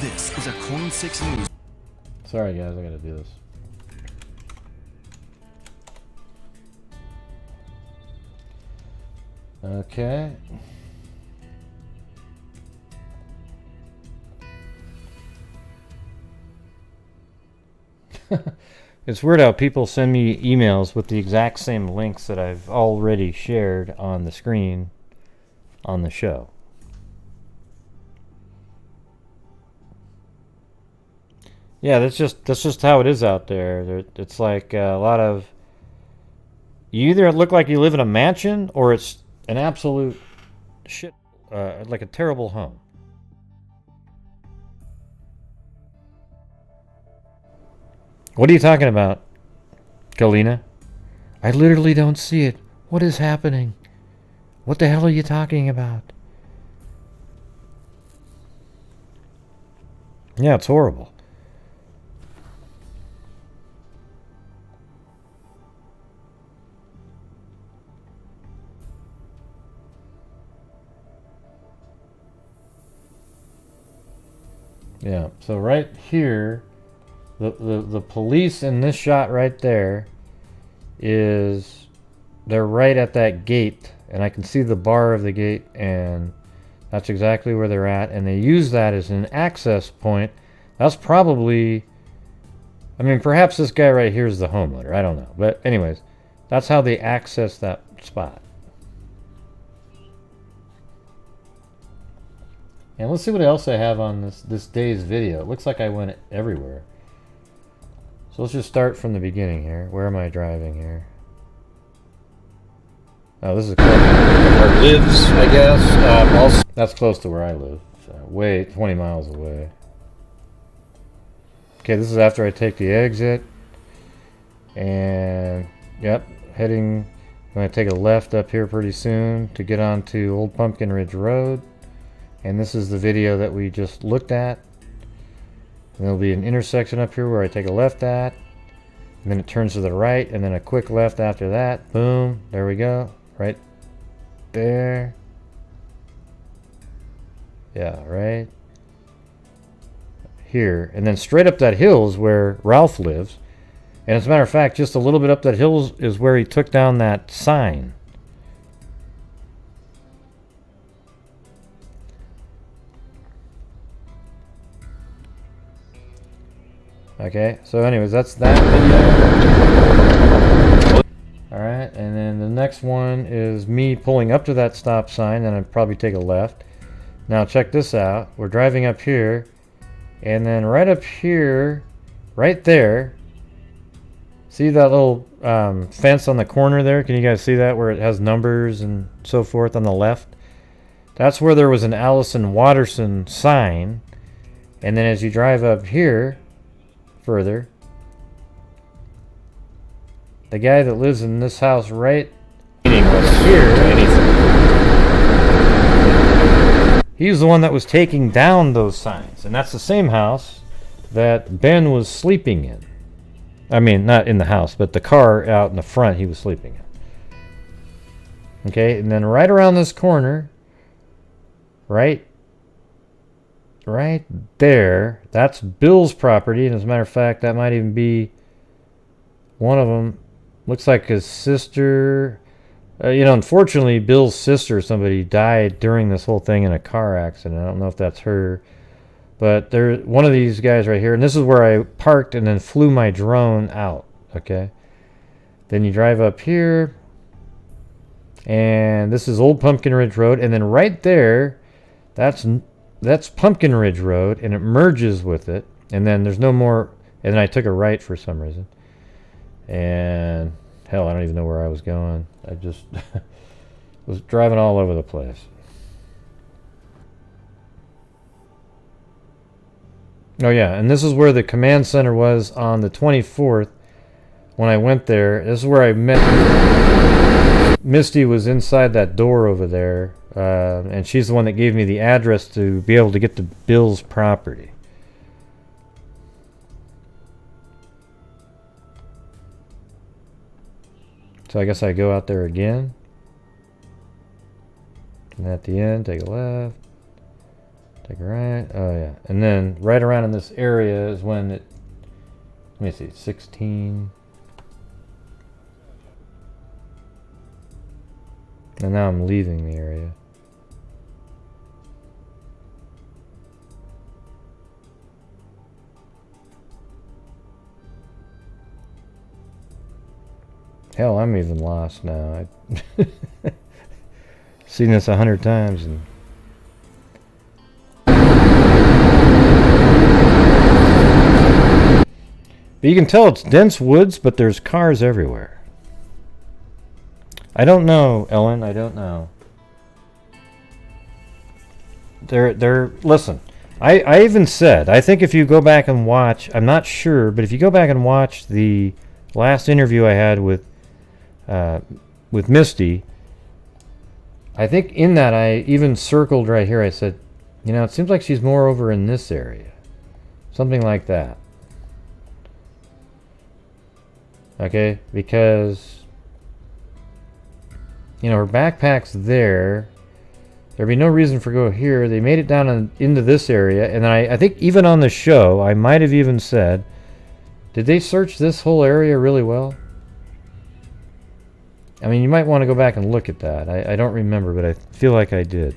This is a Coin 6 News. Sorry guys, I gotta do this. Okay. It's weird how people send me emails with the exact same links that I've already shared on the screen on the show. Yeah, that's just how it is out there. It's like a lot of, you either look like you live in a mansion or it's an absolute shit, like a terrible home. What are you talking about, Galina? I literally don't see it. What is happening? What the hell are you talking about? Yeah, it's horrible. Yeah, so right here, the police in this shot right there is, they're right at that gate, and I can see the bar of the gate, and that's exactly where they're at, and they use that as an access point. That's probably, I mean, perhaps this guy right here is the homeowner, I don't know, but anyways, that's how they access that spot. And let's see what else I have on this day's video. It looks like I went everywhere. So let's just start from the beginning here. Where am I driving here? Oh, this is close to where lives, I guess. That's close to where I live. So way 20 miles away. Okay, this is after I take the exit. And, yep, heading, I'm going to take a left up here pretty soon to get onto Old Pumpkin Ridge Road. And this is the video that we just looked at. There'll be an intersection up here where I take a left at. And then it turns to the right, and then a quick left after that. Boom. There we go. Right there. Yeah, right here. And then straight up that hill is where Ralph lives. And as a matter of fact, just a little bit up that hill is where he took down that sign. Okay, so anyways, that's that video. Alright, and then the next one is me pulling up to that stop sign, and I'd probably take a left. Now check this out. We're driving up here, and then right up here, right there, see that little fence on the corner there? Can you guys see that, where it has numbers and so forth on the left? That's where there was an Allyson Watterson sign. And then as you drive up here further, the guy that lives in this house right here, he's the one that was taking down those signs. And that's the same house that Ben was sleeping in. I mean, not in the house, but the car out in the front he was sleeping in. Okay, and then right around this corner, right there, that's Bill's property. And as a matter of fact, that might even be one of them. Looks like his sister. Unfortunately, Bill's sister, somebody died during this whole thing in a car accident. I don't know if that's her. But there's one of these guys right here. And this is where I parked and then flew my drone out. Okay. Then you drive up here. And this is Old Pumpkin Ridge Road. And then right there, that's Pumpkin Ridge Road. And it merges with it. And then there's no more. And then I took a right for some reason. And hell, I don't even know where I was going. I just was driving all over the place. Oh yeah, and this is where the command center was on the 24th when I went there. This is where I met Misty. Was inside that door over there, and she's the one that gave me the address to be able to get to Bill's property. So I guess I go out there again. And at the end, take a left. Take a right. Oh, yeah. And then right around in this area is when it... Let me see. 16. And now I'm leaving the area. Hell, I'm even lost now. I've seen this 100 times. And but you can tell it's dense woods, but there's cars everywhere. I don't know, Ellen. I don't know. Listen, I even said, I think if you go back and watch, I'm not sure, but if you go back and watch the last interview I had with Misty, I think in that I even circled right here. I said, it seems like she's more over in this area. Something like that. Okay, because her backpack's there. There'd be no reason for go here. They made it down into this area, and then I think even on the show, I might have even said, did they search this whole area really well? I mean, you might want to go back and look at that. I don't remember, but I feel like I did.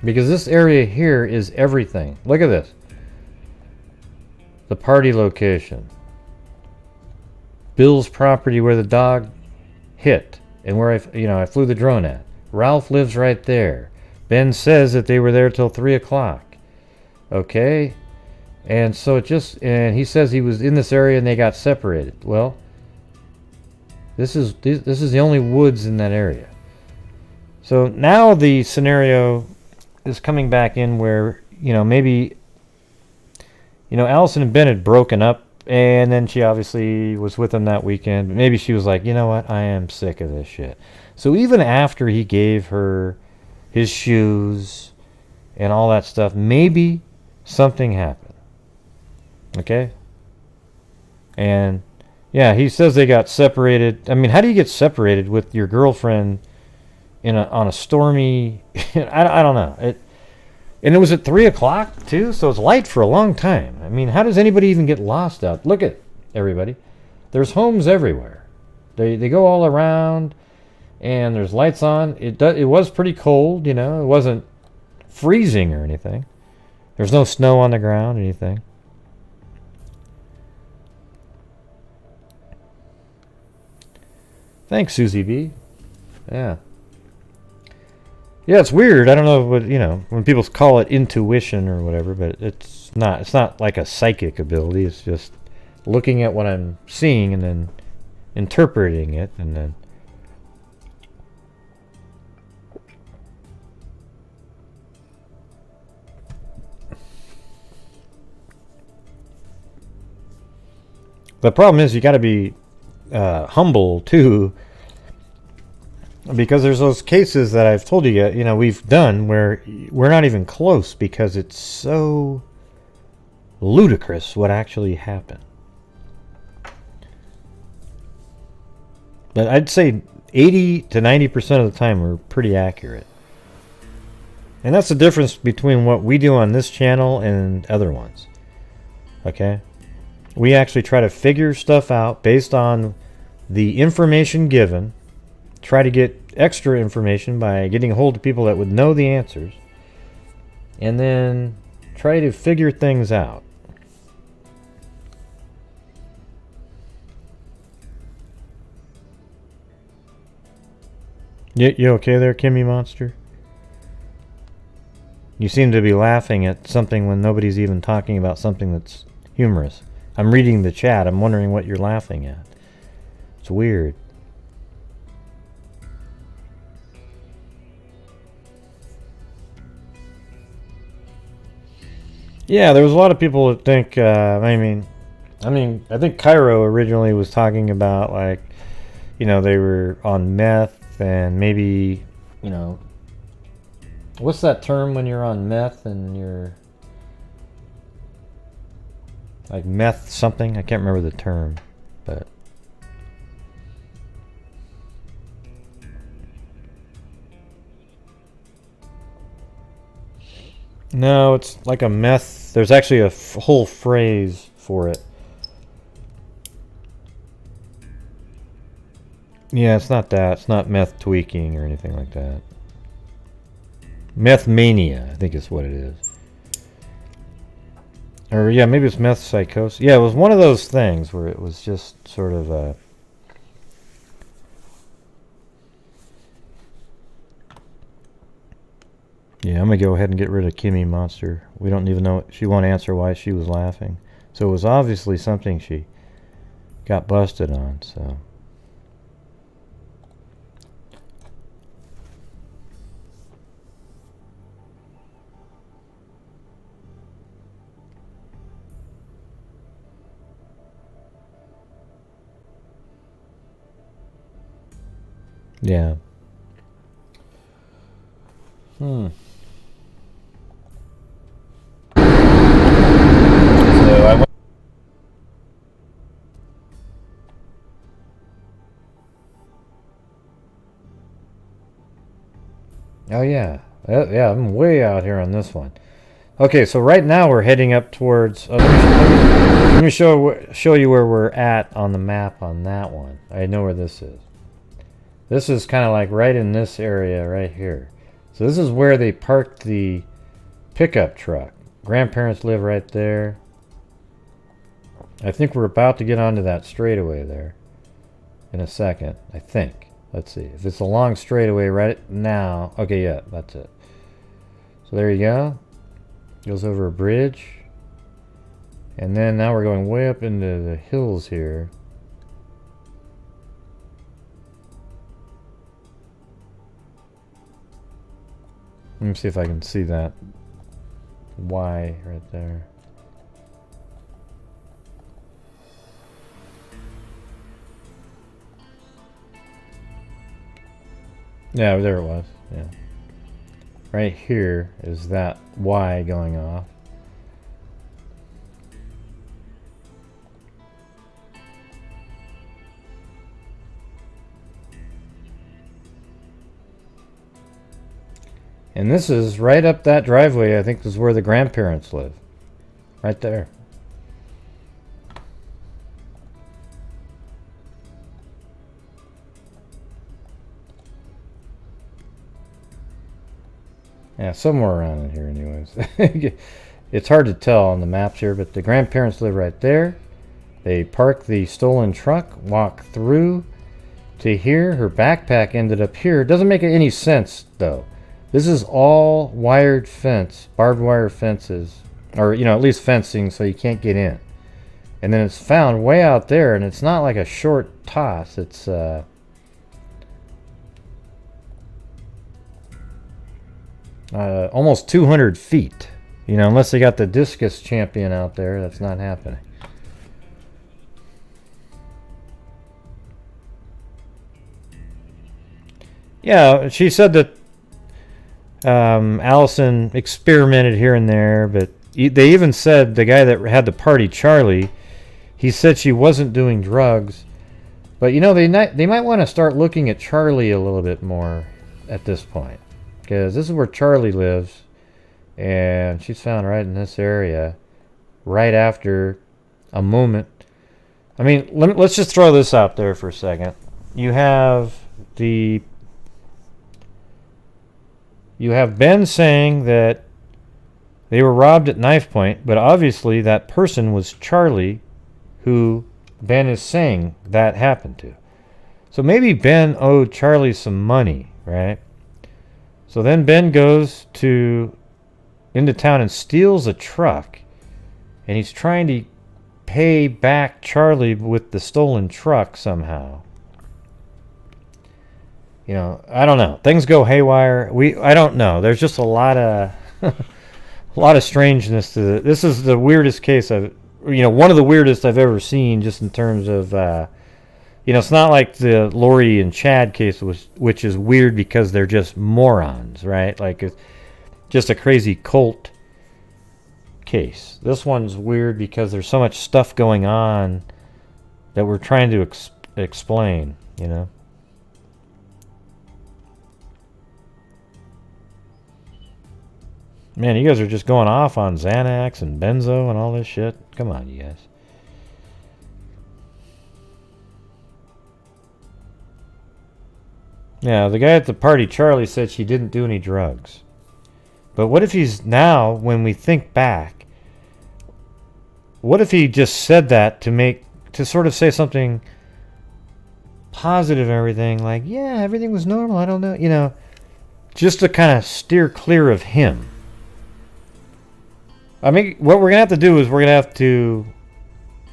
Because this area here is everything. Look at this. The party location. Bill's property where the dog hit. And where I flew the drone at. Ralph lives right there. Ben says that they were there till 3 o'clock. Okay. And so and he says he was in this area and they got separated. Well, this is the only woods in that area. So now the scenario is coming back in where, maybe, Allyson and Ben had broken up And then she obviously was with him that weekend. Maybe she was like, you know what? I am sick of this shit. So even after he gave her his shoes and all that stuff, maybe something happened. Okay? And yeah, he says they got separated. I mean, how do you get separated with your girlfriend on a stormy... I don't know. And it was at 3 o'clock, too, so it's light for a long time. I mean, how does anybody even get lost out? Look at everybody. There's homes everywhere. They go all around, and there's lights on. It was pretty cold, you know. It wasn't freezing or anything. There's no snow on the ground or anything. Thanks, Susie B. Yeah. Yeah, it's weird. I don't know what, you know, when people call it intuition or whatever, but it's not. It's not like a psychic ability. It's just looking at what I'm seeing and then interpreting it and then... The problem is you got to be humble too, because there's those cases that I've told you, you know, we've done where we're not even close because it's so ludicrous what actually happened. But I'd say 80 to 90% of the time we're pretty accurate. And that's the difference between what we do on this channel and other ones. Okay? We actually try to figure stuff out based on the information given, try to get extra information by getting a hold of people that would know the answers, and then try to figure things out. You okay there, Kimmy Monster? You seem to be laughing at something when nobody's even talking about something that's humorous. I'm reading the chat. I'm wondering what you're laughing at. It's weird. Yeah, there was a lot of people that think, I mean, I think Cairo originally was talking about, like, you know, they were on meth and maybe, you know, what's that term when you're on meth and you're like meth something? I can't remember the term, but no, it's like a meth. There's actually a whole phrase for it. Yeah, it's not that. It's not meth tweaking or anything like that. Meth mania, I think is what it is. Or yeah, maybe it's meth psychosis. Yeah, it was one of those things where it was just sort of a... Yeah, I'm going to go ahead and get rid of Kimmy Monster. We don't even know... She won't answer why she was laughing. So it was obviously something she got busted on, so... Yeah. So I oh yeah. Yeah, I'm way out here on this one. Okay, so right now we're heading up towards... let me show you where we're at on the map on that one. I know where this is. This is kind of like right in this area right here. So this is where they parked the pickup truck. Grandparents live right there. I think we're about to get onto that straightaway there in a second, I think. Let's see. If it's a long straightaway right now. Okay, yeah, that's it. So there you go. Goes over a bridge. And then now we're going way up into the hills here. Let me see if I can see that Y right there. Yeah, there it was. Yeah. Right here is that Y going off. And this is right up that driveway. I think this is where the grandparents live. Right there. Yeah, somewhere around in here anyways. It's hard to tell on the maps here, but the grandparents live right there. They park the stolen truck, walk through to here. Her backpack ended up here. Doesn't make any sense though. This is all wired fence, barbed wire fences, or at least fencing so you can't get in. And then it's found way out there, and it's not like a short toss. It's almost 200 feet. Unless they got the discus champion out there, that's not happening. Yeah, she said that Allyson experimented here and there, but they even said the guy that had the party, Charlie, he said she wasn't doing drugs. But they might want to start looking at Charlie a little bit more at this point, because this is where Charlie lives, and she's found right in this area, right after a moment. I mean, let's just throw this out there for a second. You have Ben saying that they were robbed at knife point, but obviously that person was Charlie, who Ben is saying that happened to. So maybe Ben owed Charlie some money, right? So then Ben goes into town and steals a truck, and he's trying to pay back Charlie with the stolen truck somehow. I don't know. Things go haywire. I don't know. There's just a lot of strangeness to it. This is the weirdest case one of the weirdest I've ever seen, just in terms of, it's not like the Lori and Chad case, which is weird because they're just morons, right? Like, it's just a crazy cult case. This one's weird because there's so much stuff going on that we're trying to explain, Man, you guys are just going off on Xanax and benzo and all this shit. Come on, you guys. Yeah, the guy at the party, Charlie, said she didn't do any drugs. But what if he's now, when we think back, what if he just said that to sort of say something positive and everything, like, yeah, everything was normal, I don't know, just to kind of steer clear of him. I mean, what we're going to have to do is we're going to have to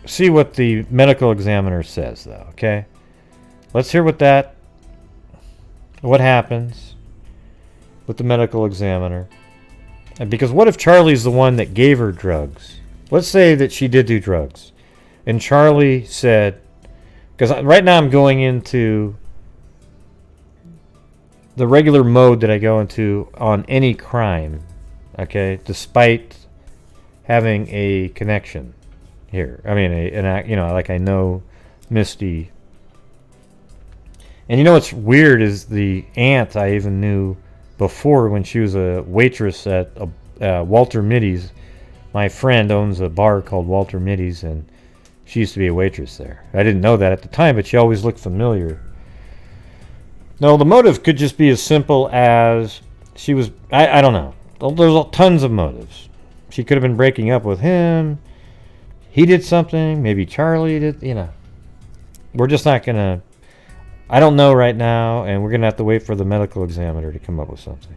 see what the medical examiner says, though, okay? Let's hear what happens with the medical examiner. And because what if Charlie's the one that gave her drugs? Let's say that she did do drugs. And Charlie said, because right now I'm going into the regular mode that I go into on any crime, okay, despite having a connection here. I mean, like I know Misty. And what's weird is the aunt I even knew before, when she was a waitress at Walter Mitty's. My friend owns a bar called Walter Mitty's, and she used to be a waitress there. I didn't know that at the time, but she always looked familiar. No, the motive could just be as simple as she was... I don't know. There's tons of motives. She could have been breaking up with him. He did something. Maybe Charlie did, We're just not going to... I don't know right now, and we're going to have to wait for the medical examiner to come up with something.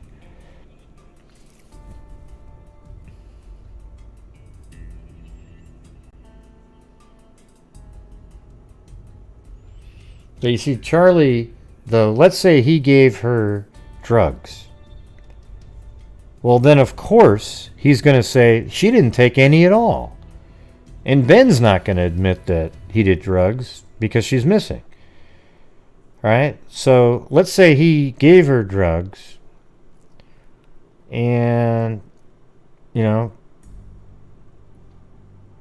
So you see, Charlie, let's say he gave her drugs. Well, then, of course, he's going to say she didn't take any at all. And Ben's not going to admit that he did drugs because she's missing. right? So let's say he gave her drugs, and you know,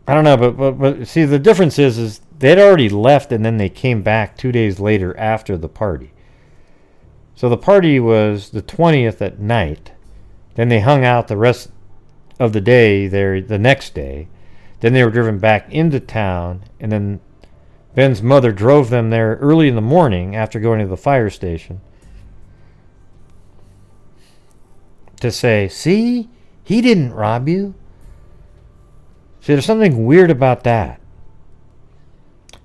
I don't know, but see, the difference is they'd already left, and then they came back 2 days later after the party. So the party was the 20th at night. Then they hung out the rest of the day there the next day. Then they were driven back into town, and then Ben's mother drove them there early in the morning after going to the fire station to say, see, he didn't rob you. See, there's something weird about that.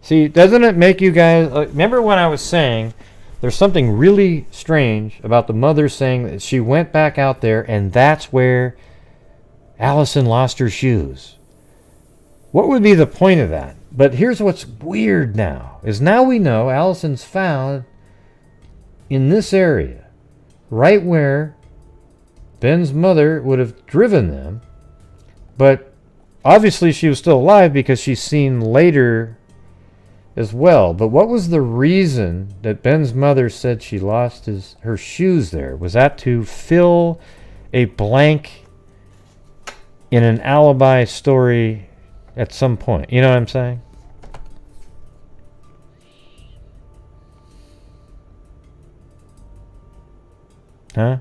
See, doesn't it make you guys... remember when I was saying there's something really strange about the mother saying that she went back out there and that's where Allyson lost her shoes? What would be the point of that? But here's what's weird now, is now we know Allyson's found in this area, right where Ben's mother would have driven them, but obviously she was still alive because she's seen later as well. But what was the reason that Ben's mother said she lost her shoes there? Was that to fill a blank in an alibi story at some point? You know what I'm saying? Huh?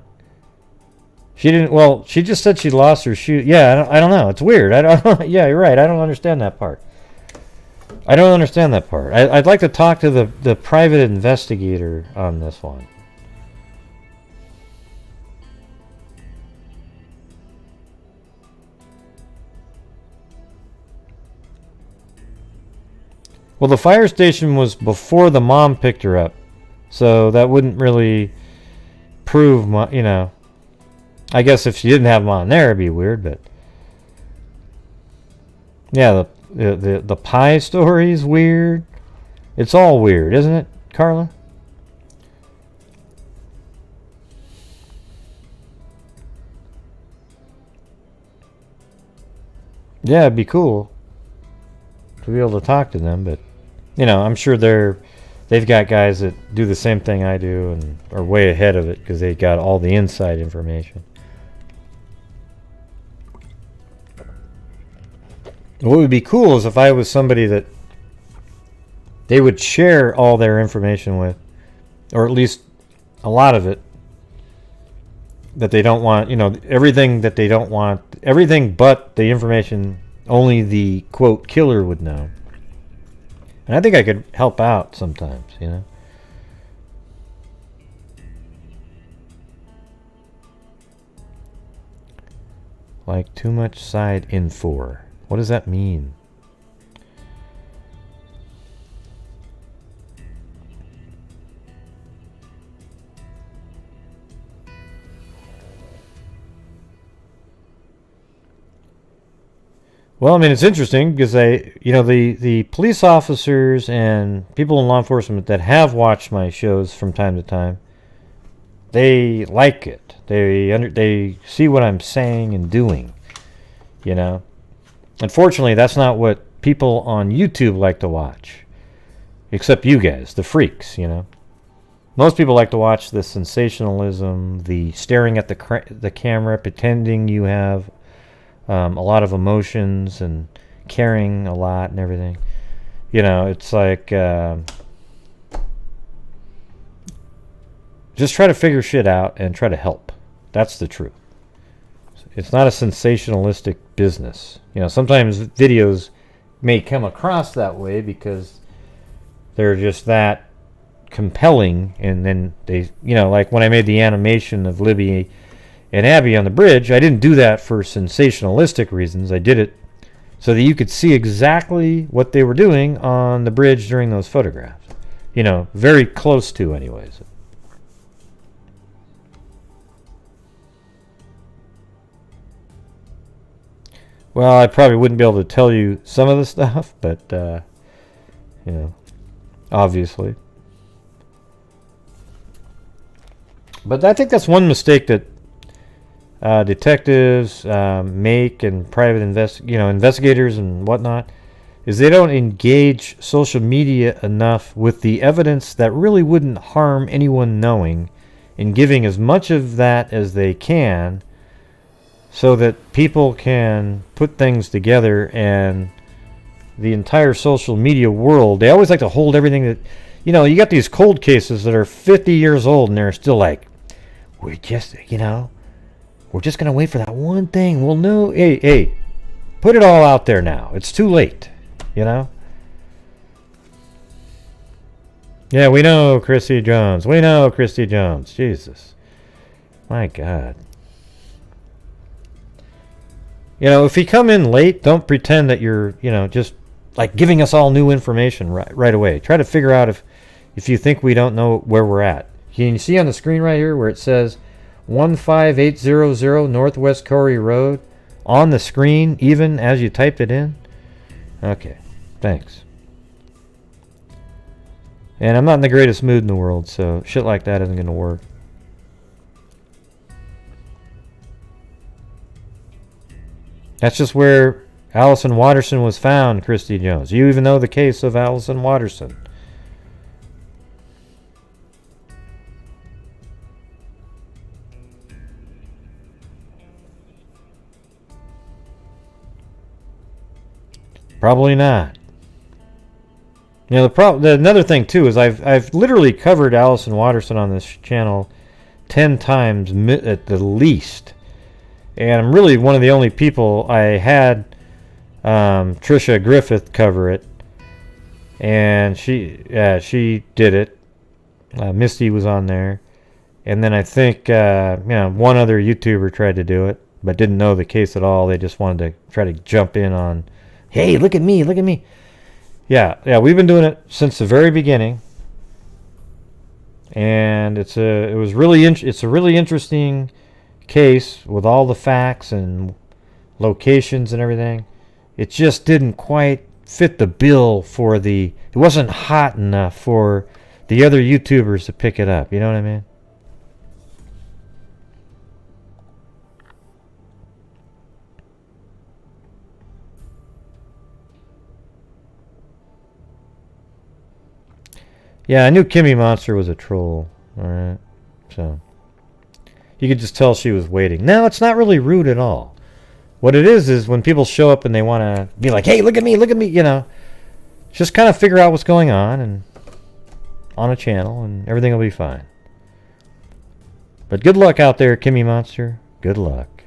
She didn't. Well, she just said she lost her shoe. Yeah, I don't know. It's weird. I don't. Yeah, you're right. I don't understand that part. I don't understand that part. I'd like to talk to the private investigator on this one. Well, the fire station was before the mom picked her up, so that wouldn't really prove, you know. I guess if she didn't have mom there, it'd be weird, but yeah, the pie story is weird. It's all weird, isn't it, Carla? Yeah, it'd be cool to be able to talk to them, but you know, I'm sure they've got guys that do the same thing I do and are way ahead of it because they got all the inside information. What would be cool is if I was somebody that they would share all their information with, or at least a lot of it, that they don't want, you know, everything that they don't want, everything but the information only the, quote, killer would know. And I think I could help out sometimes, you know. Like too much side info. What does that mean? Well, I mean, it's interesting because the police officers and people in law enforcement that have watched my shows from time to time, they like it. They see what I'm saying and doing, you know. Unfortunately, that's not what people on YouTube like to watch. Except you guys, the freaks, you know. Most people like to watch the sensationalism, the staring at the camera, pretending you have a lot of emotions and caring a lot and everything. You know, it's like just try to figure shit out and try to help. That's the truth. It's not a sensationalistic business. You know, sometimes videos may come across that way because they're just that compelling, and then they, you know, like when I made the animation of Libby and Abby on the bridge, I didn't do that for sensationalistic reasons. I did it so that you could see exactly what they were doing on the bridge during those photographs. You know, very close to anyways. Well, I probably wouldn't be able to tell you some of the stuff, but, you know, obviously. But I think that's one mistake that detectives make, and private investigators and whatnot, is they don't engage social media enough with the evidence that really wouldn't harm anyone knowing, and giving as much of that as they can so that people can put things together. And the entire social media world, they always like to hold everything that, you know, you got these cold cases that are 50 years old and they're still like, we're just going to wait for that one thing. Well, no, hey, put it all out there now. It's too late, you know? Yeah, we know Christy Jones. We know Christy Jones. Jesus. My God. You know, if you come in late, don't pretend that you're, just like giving us all new information right away. Try to figure out if you think we don't know where we're at. Can you see on the screen right here where it says 15800 Northwest Corey Road on the screen, even as you typed it in? Okay, thanks. And I'm not in the greatest mood in the world, so shit like that isn't going to work. That's just where Allyson Watterson was found, Christy Jones. You even know the case of Allyson Watterson. Probably not. You know, another thing too is I've literally covered Allyson Watterson on this channel 10 times at the least, and I'm really one of the only people. I had Trisha Griffith cover it, and she did it. Misty was on there, and then I think one other YouTuber tried to do it, but didn't know the case at all. They just wanted to try to jump in on, hey, look at me, look at me. Yeah, we've been doing it since the very beginning, and it's a really interesting case with all the facts and locations and everything. It just didn't quite fit the bill it wasn't hot enough for the other YouTubers to pick it up. You know what I mean? Yeah, I knew Kimmy Monster was a troll. Alright. So you could just tell she was waiting. No, it's not really rude at all. What it is when people show up and they want to be like, hey, look at me, just kind of figure out what's going on and on a channel, and everything will be fine. But good luck out there, Kimmy Monster. Good luck.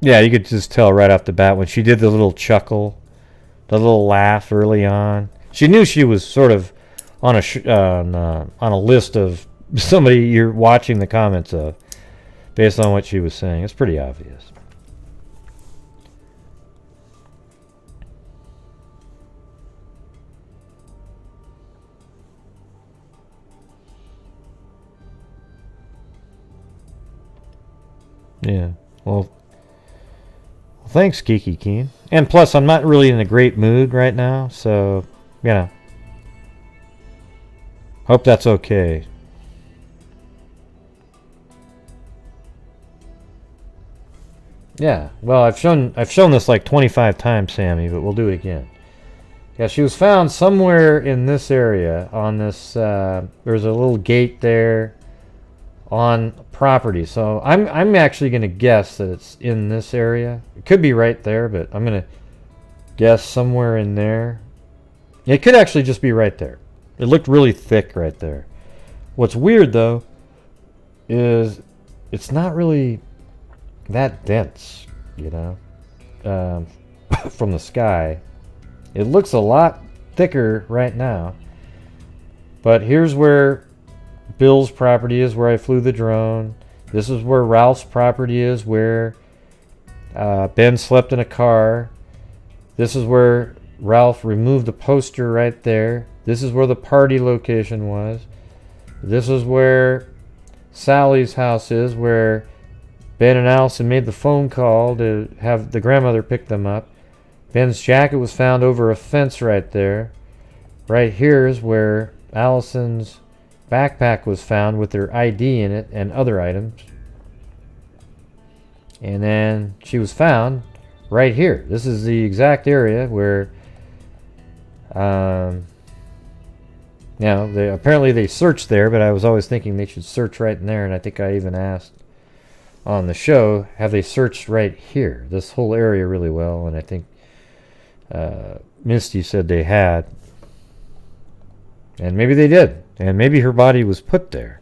Yeah, you could just tell right off the bat when she did the little chuckle, the little laugh early on. She knew she was sort of on a list of somebody you're watching the comments of, based on what she was saying. It's pretty obvious. Yeah, well, thanks, Geeky Keen. And plus, I'm not really in a great mood right now, so, hope that's okay. Yeah, well, I've shown this like 25 times, Sammy, but we'll do it again. Yeah, she was found somewhere in this area on this, there's a little gate there on property. So I'm actually going to guess that it's in this area. It could be right there, but I'm going to guess somewhere in there. It could actually just be right there. It looked really thick right there. What's weird, though, is it's not really that dense, from the sky. It looks a lot thicker right now. But here's where Bill's property is, where I flew the drone. This is where Ralph's property is, where Ben slept in a car. This is where Ralph removed the poster right there. This is where the party location was. This is where Sally's house is, where Ben and Allyson made the phone call to have the grandmother pick them up. Ben's jacket was found over a fence right there. Right here is where Allyson's backpack was found with their ID in it and other items. And then she was found right here. This is the exact area where, apparently they searched there, but I was always thinking they should search right in there. And I think I even asked on the show, have they searched right here, this whole area really well? And I think Misty said they had. And maybe they did. And maybe her body was put there.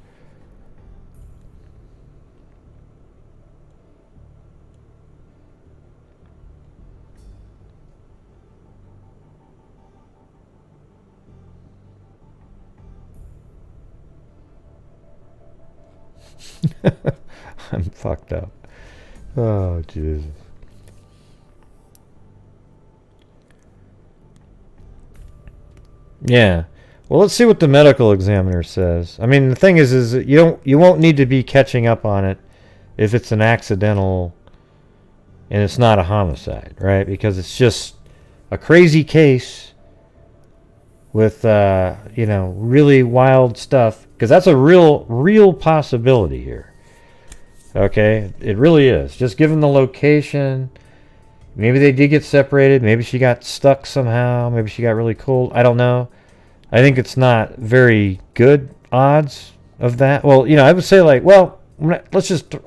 I'm fucked up. Oh, Jesus. Yeah. Well, let's see what the medical examiner says. I mean, the thing is that you won't need to be catching up on it if it's an accidental and it's not a homicide, right? Because it's just a crazy case with really wild stuff. Because that's a real possibility here. Okay, it really is. Just given the location, maybe they did get separated. Maybe she got stuck somehow. Maybe she got really cold. I don't know. I think it's not very good odds of that. Well, I would say I'll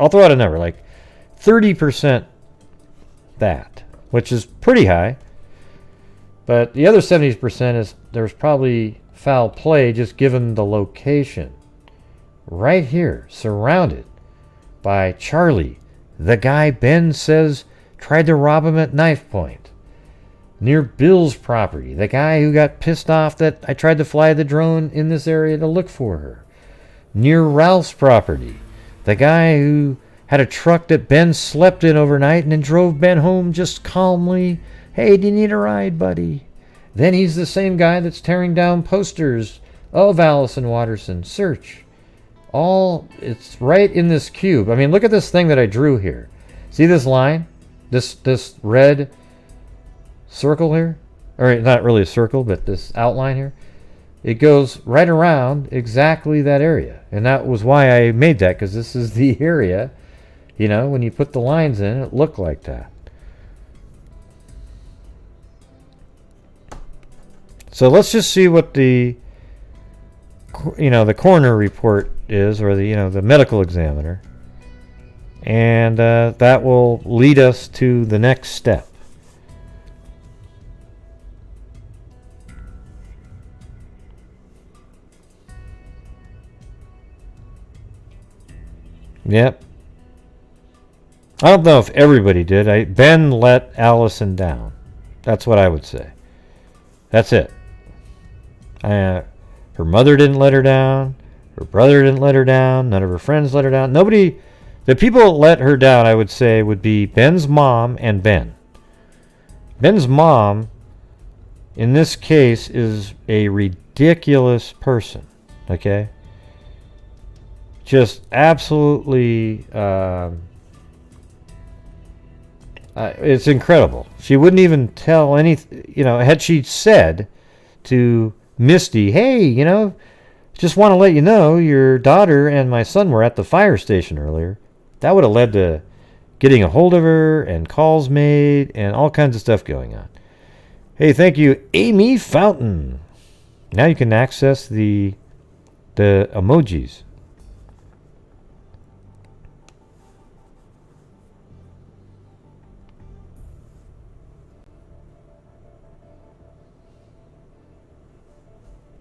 throw out a number, like 30% that, which is pretty high. But the other 70% is there's probably foul play just given the location. Right here, surrounded by Charlie, the guy Ben says tried to rob him at knife point. Near Bill's property, the guy who got pissed off that I tried to fly the drone in this area to look for her. Near Ralph's property, the guy who had a truck that Ben slept in overnight and then drove Ben home just calmly. Hey, do you need a ride, buddy? Then he's the same guy that's tearing down posters of Allyson Watterson. Search. It's right in this cube. I mean, look at this thing that I drew here. See this line? This red circle here? Or not really a circle, but this outline here. It goes right around exactly that area. And that was why I made that, because this is the area, when you put the lines in, it looked like that. So let's just see what the coroner report is, or the medical examiner, and that will lead us to the next step. Yep. I don't know if everybody did. Ben let Allyson down. That's what I would say. That's it. Her mother didn't let her down. Her brother didn't let her down. None of her friends let her down. Nobody. The people that let her down, I would say, would be Ben's mom and Ben. Ben's mom, in this case, is a ridiculous person. Okay? Just absolutely. It's incredible. She wouldn't even tell anything. Had she said to Misty, hey, just want to let you know your daughter and my son were at the fire station earlier, that would have led to getting a hold of her and calls made and all kinds of stuff going on. Hey, thank you, Amy Fountain. Now you can access the emojis.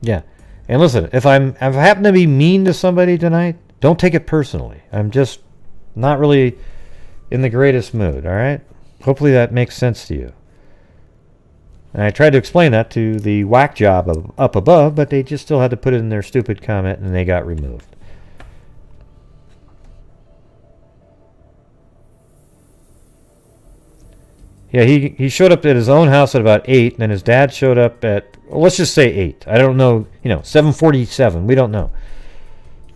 Yeah. And listen, if I happen to be mean to somebody tonight, don't take it personally. I'm just not really in the greatest mood, all right? Hopefully that makes sense to you. And I tried to explain that to the whack job up above, but they just still had to put it in their stupid comment and they got removed. Yeah, he showed up at his own house at about 8, and then his dad showed up at, well, let's just say 8. I don't know, 7:47. We don't know.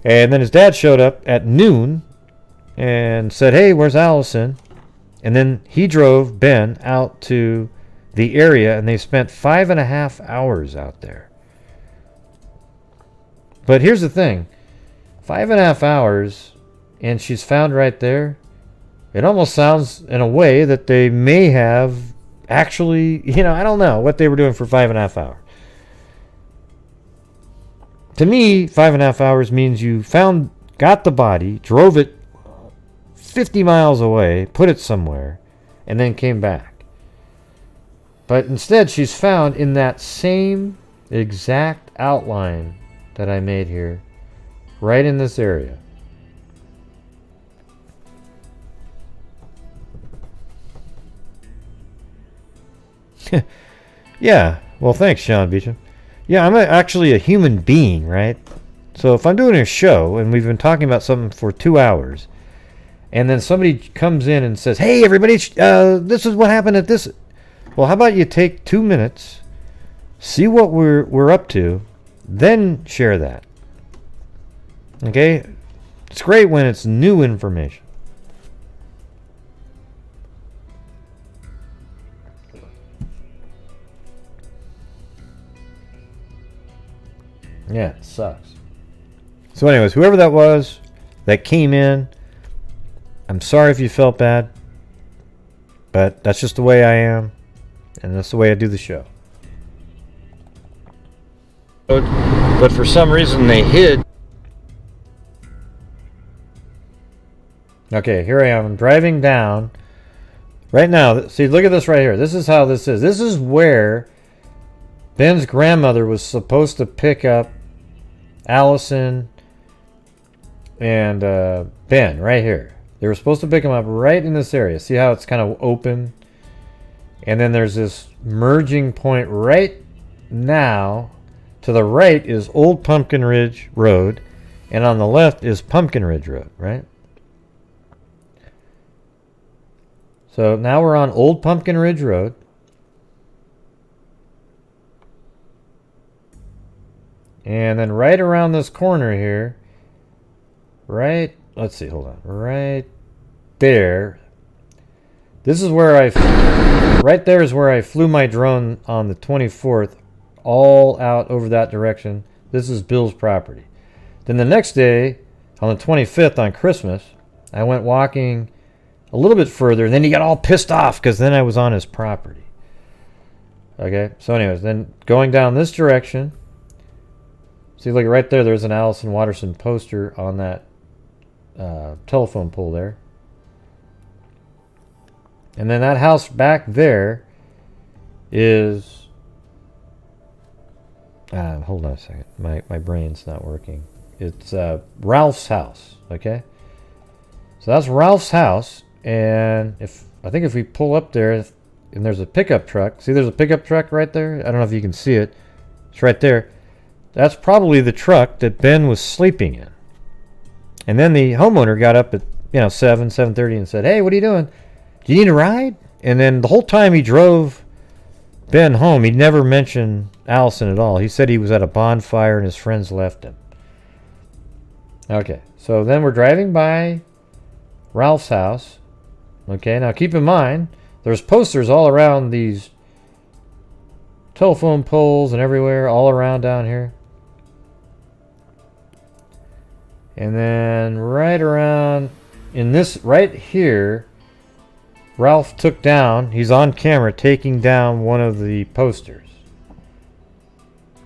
And then his dad showed up at noon and said, hey, where's Allyson? And then he drove Ben out to the area, and they spent 5.5 hours out there. But here's the thing. 5.5 hours, and she's found right there. it almost sounds in a way that they may have actually, I don't know what they were doing for 5.5 hours. To me, 5.5 hours means you got the body, drove it 50 miles away, put it somewhere, and then came back. But instead, she's found in that same exact outline that I made here, right in this area. Yeah, well, thanks, Sean Beecham. Yeah, I'm actually a human being, right? So if I'm doing a show and we've been talking about something for 2 hours, and then somebody comes in and says, "Hey, everybody, this is what happened at this." Well, how about you take 2 minutes, see what we're up to, then share that. Okay? It's great when it's new information. Yeah, it sucks. So anyways, whoever that was that came in, I'm sorry if you felt bad, but that's just the way I am, and that's the way I do the show. But for some reason they hid. Okay, here I am. I'm driving down. Right now, see, look at this right here. This is how this is. This is where Ben's grandmother was supposed to pick up Allyson and Ben right here. They were supposed to pick them up right in this area. See how it's kind of open? And then there's this merging point right now. To the right is Old Pumpkin Ridge Road, and on the left is Pumpkin Ridge Road, right? So now we're on Old Pumpkin Ridge Road. And then right around this corner here, let's see, hold on. Right there. This is where right there is where I flew my drone on the 24th, all out over that direction. This is Bill's property. Then the next day, on the 25th on Christmas, I went walking a little bit further, and then he got all pissed off because then I was on his property. Okay, so anyways, then going down this direction, see, look right there, there's an Allyson Watterson poster on that telephone pole there. And then that house back there is... hold on a second. My brain's not working. It's Ralph's house, okay? So that's Ralph's house, and I think if we pull up there, and there's a pickup truck. See, there's a pickup truck right there? I don't know if you can see it. It's right there. That's probably the truck that Ben was sleeping in. And then the homeowner got up at 7:30 and said, "Hey, what are you doing? Do you need a ride?" And then the whole time he drove Ben home, he never mentioned Allyson at all. He said he was at a bonfire and his friends left him. Okay, so then we're driving by Ralph's house. Okay, now keep in mind, there's posters all around these telephone poles and everywhere, all around down here. And then right around in this right here, Ralph took down, he's on camera taking down one of the posters.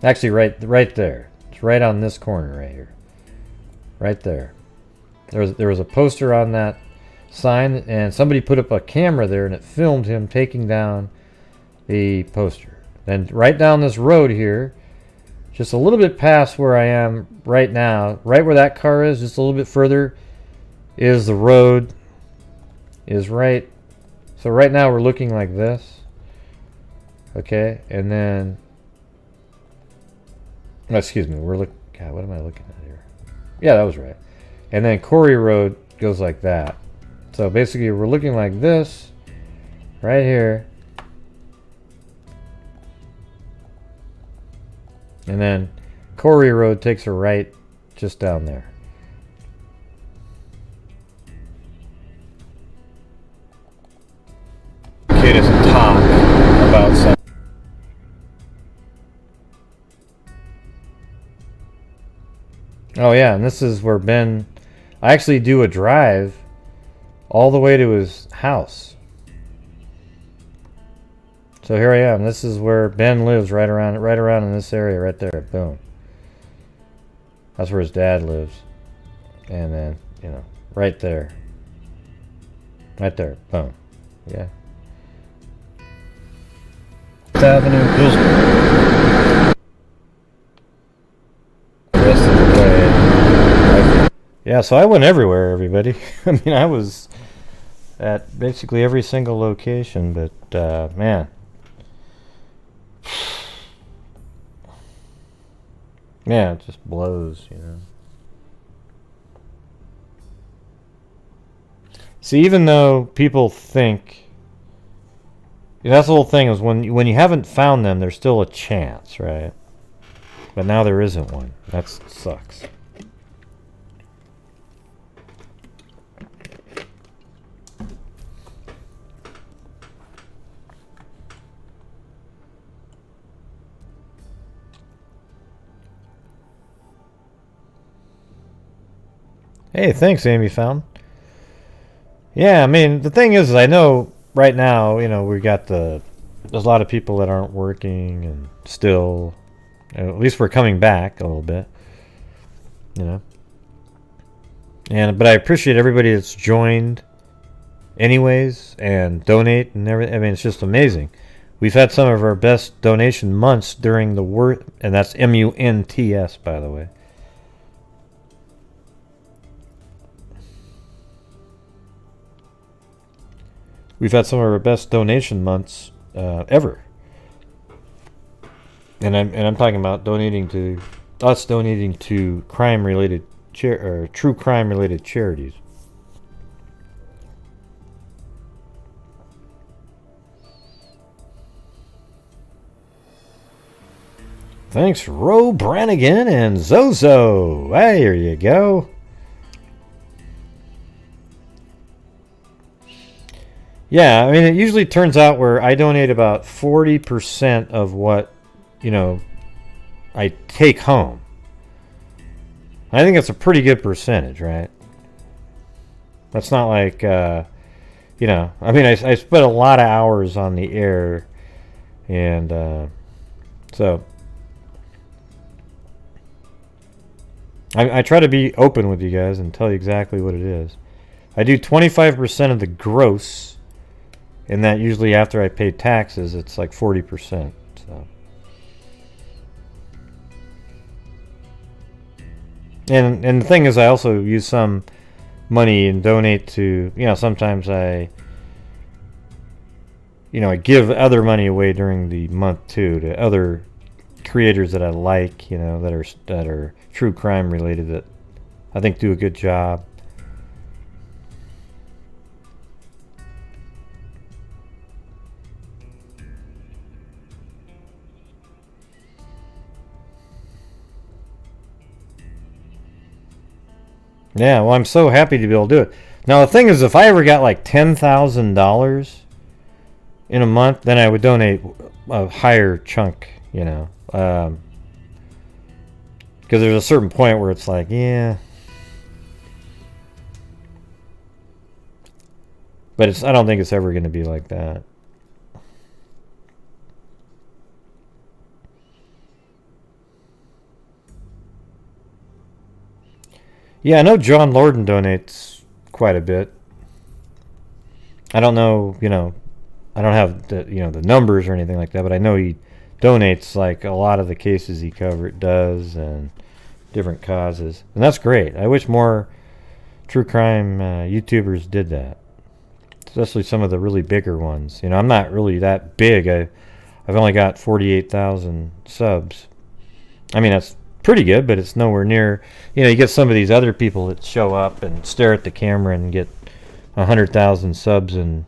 Actually, right there. It's right on this corner right here. Right there. There was a poster on that sign, and somebody put up a camera there, and it filmed him taking down the poster. Then right down this road here, just a little bit past where I am right now, right where that car is, just a little bit further, is the road. Is right. So right now we're looking like this. Okay, and then, excuse me, God, what am I looking at here? Yeah, that was right. And then Corey Road goes like that. So basically we're looking like this, right here. And then Corey Road takes a right just down there. Okay, doesn't talk about something. Oh yeah, and this is where Ben... I actually do a drive all the way to his house. So here I am. This is where Ben lives, right around in this area right there. Boom. That's where his dad lives. And then, you know, right there. Right there. Boom. Yeah. Avenue, Hillsborough. The rest of the way. Yeah, so I went everywhere, everybody. I mean, I was at basically every single location, but man. Yeah, it just blows, you know. See, even though people think, you know, that's the whole thing, is when you haven't found them, there's still a chance, right? But now there isn't one. That sucks. Hey, thanks, Amy Fountain. Yeah, I mean, the thing is, I know right now, you know, there's a lot of people that aren't working, and still, at least we're coming back a little bit, you know. But I appreciate everybody that's joined anyways and donate and everything. I mean, it's just amazing. We've had some of our best donation months during the work, and that's MUNTS, by the way. We've had some of our best donation months ever, and I'm talking about donating to crime-related true crime-related charities. Thanks, Ro Brannigan and Zozo. Hey, there you go. Yeah, I mean, it usually turns out where I donate about 40% of what, you know, I take home. I think that's a pretty good percentage, right? That's not like, you know, I mean, I spent a lot of hours on the air, and so I try to be open with you guys and tell you exactly what it is. I do 25% of the gross. And that usually after I pay taxes, it's like 40%. So, and the thing is, I also use some money and donate to, you know, sometimes I give other money away during the month too to other creators that I like, you know, that are true crime related, that I think do a good job. Yeah, well, I'm so happy to be able to do it. Now, the thing is, if I ever got like $10,000 in a month, then I would donate a higher chunk, you know. Because there's a certain point where it's like, yeah. But I don't think it's ever going to be like that. Yeah, I know John Lorden donates quite a bit. I don't know, you know, I don't have the, you know, the numbers or anything like that, but I know he donates like a lot of the cases he does, and different causes. And that's great. I wish more true crime YouTubers did that. Especially some of the really bigger ones. You know, I'm not really that big. I've only got 48,000 subs. I mean, that's pretty good, but it's nowhere near, you know, you get some of these other people that show up and stare at the camera and get 100,000 subs in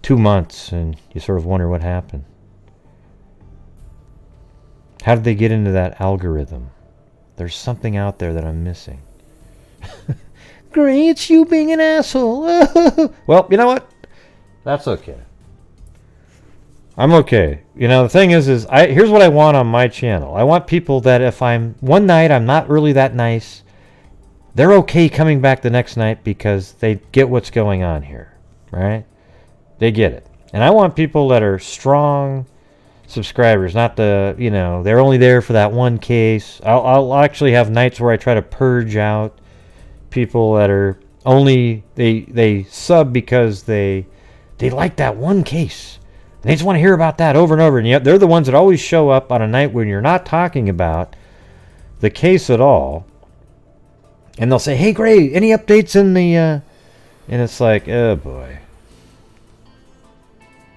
2 months, and you sort of wonder what happened. How did they get into that algorithm? There's something out there that I'm missing. Great, it's you being an asshole. Well, you know what? That's okay. I'm okay. You know, the thing is here's what I want on my channel. I want people that if one night I'm not really that nice, they're okay coming back the next night because they get what's going on here, right? They get it. And I want people that are strong subscribers, not the, you know, they're only there for that one case. I'll actually have nights where I try to purge out people that are only, they sub because they like that one case. And they just want to hear about that over and over. And yet they're the ones that always show up on a night when you're not talking about the case at all. And they'll say, hey, Gray, any updates in the... And it's like, oh, boy.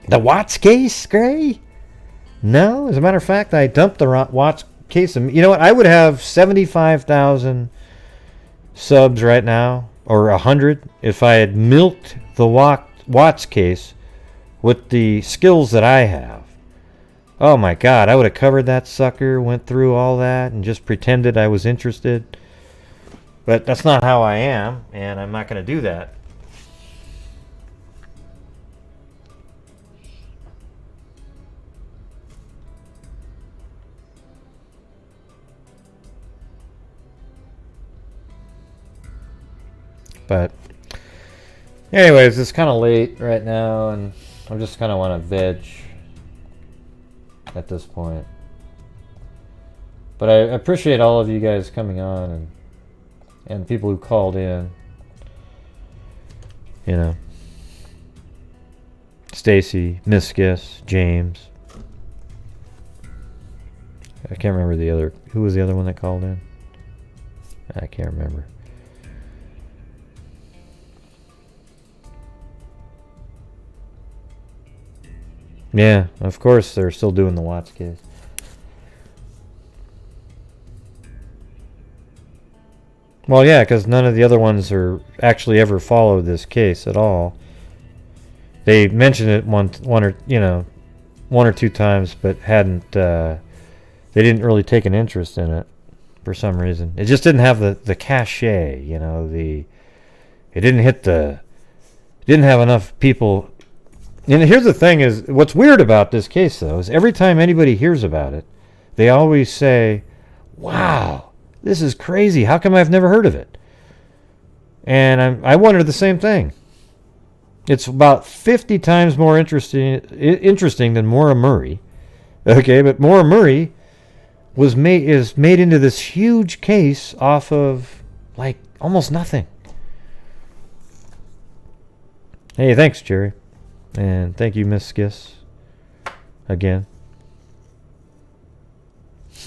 The Watts case, Gray? No. As a matter of fact, I dumped the Watts case. You know what? I would have 75,000 subs right now, or 100, if I had milked the Watts case with the skills that I have. Oh, my God. I would have covered that sucker, went through all that, and just pretended I was interested. But that's not how I am, and I'm not going to do that. But anyways, it's kind of late right now, and I just kind of want to veg at this point. But I appreciate all of you guys coming on and people who called in. You know, Stacy, Miscus, James. I can't remember the other. Who was the other one that called in? I can't remember. Yeah, of course they're still doing the Watts case. Well, yeah, because none of the other ones are actually ever followed this case at all. They mentioned it one or two times, but hadn't. They didn't really take an interest in it for some reason. It just didn't have the cachet, you know. It didn't hit the. It didn't have enough people. And here's the thing: is what's weird about this case, though, is every time anybody hears about it, they always say, "Wow, this is crazy. How come I've never heard of it?" And I wonder the same thing. It's about 50 times more interesting than Maura Murray. Okay, but Maura Murray is made into this huge case off of like almost nothing. Hey, thanks, Jerry. And thank you, Miss Skis. Again.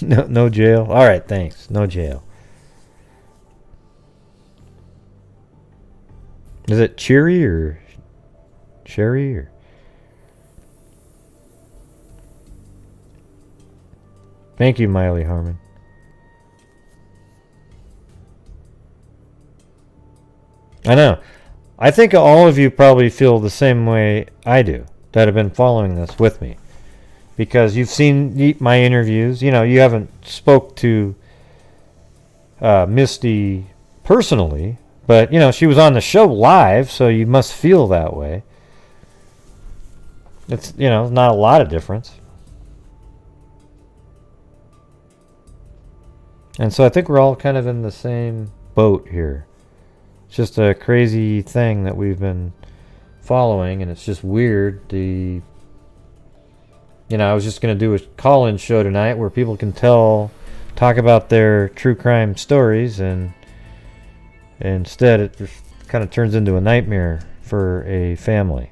No jail. All right, thanks. No jail. Is it Cheery or Sherry or? Thank you, Miley Harmon. I know. I think all of you probably feel the same way I do that have been following this with me. Because you've seen my interviews. You know, you haven't spoke to Misty personally. But, you know, she was on the show live, so you must feel that way. It's, you know, not a lot of difference. And so I think we're all kind of in the same boat here. It's just a crazy thing that we've been following, and it's just weird. I was just going to do a call-in show tonight where people can talk about their true crime stories, and instead it just kind of turns into a nightmare for a family.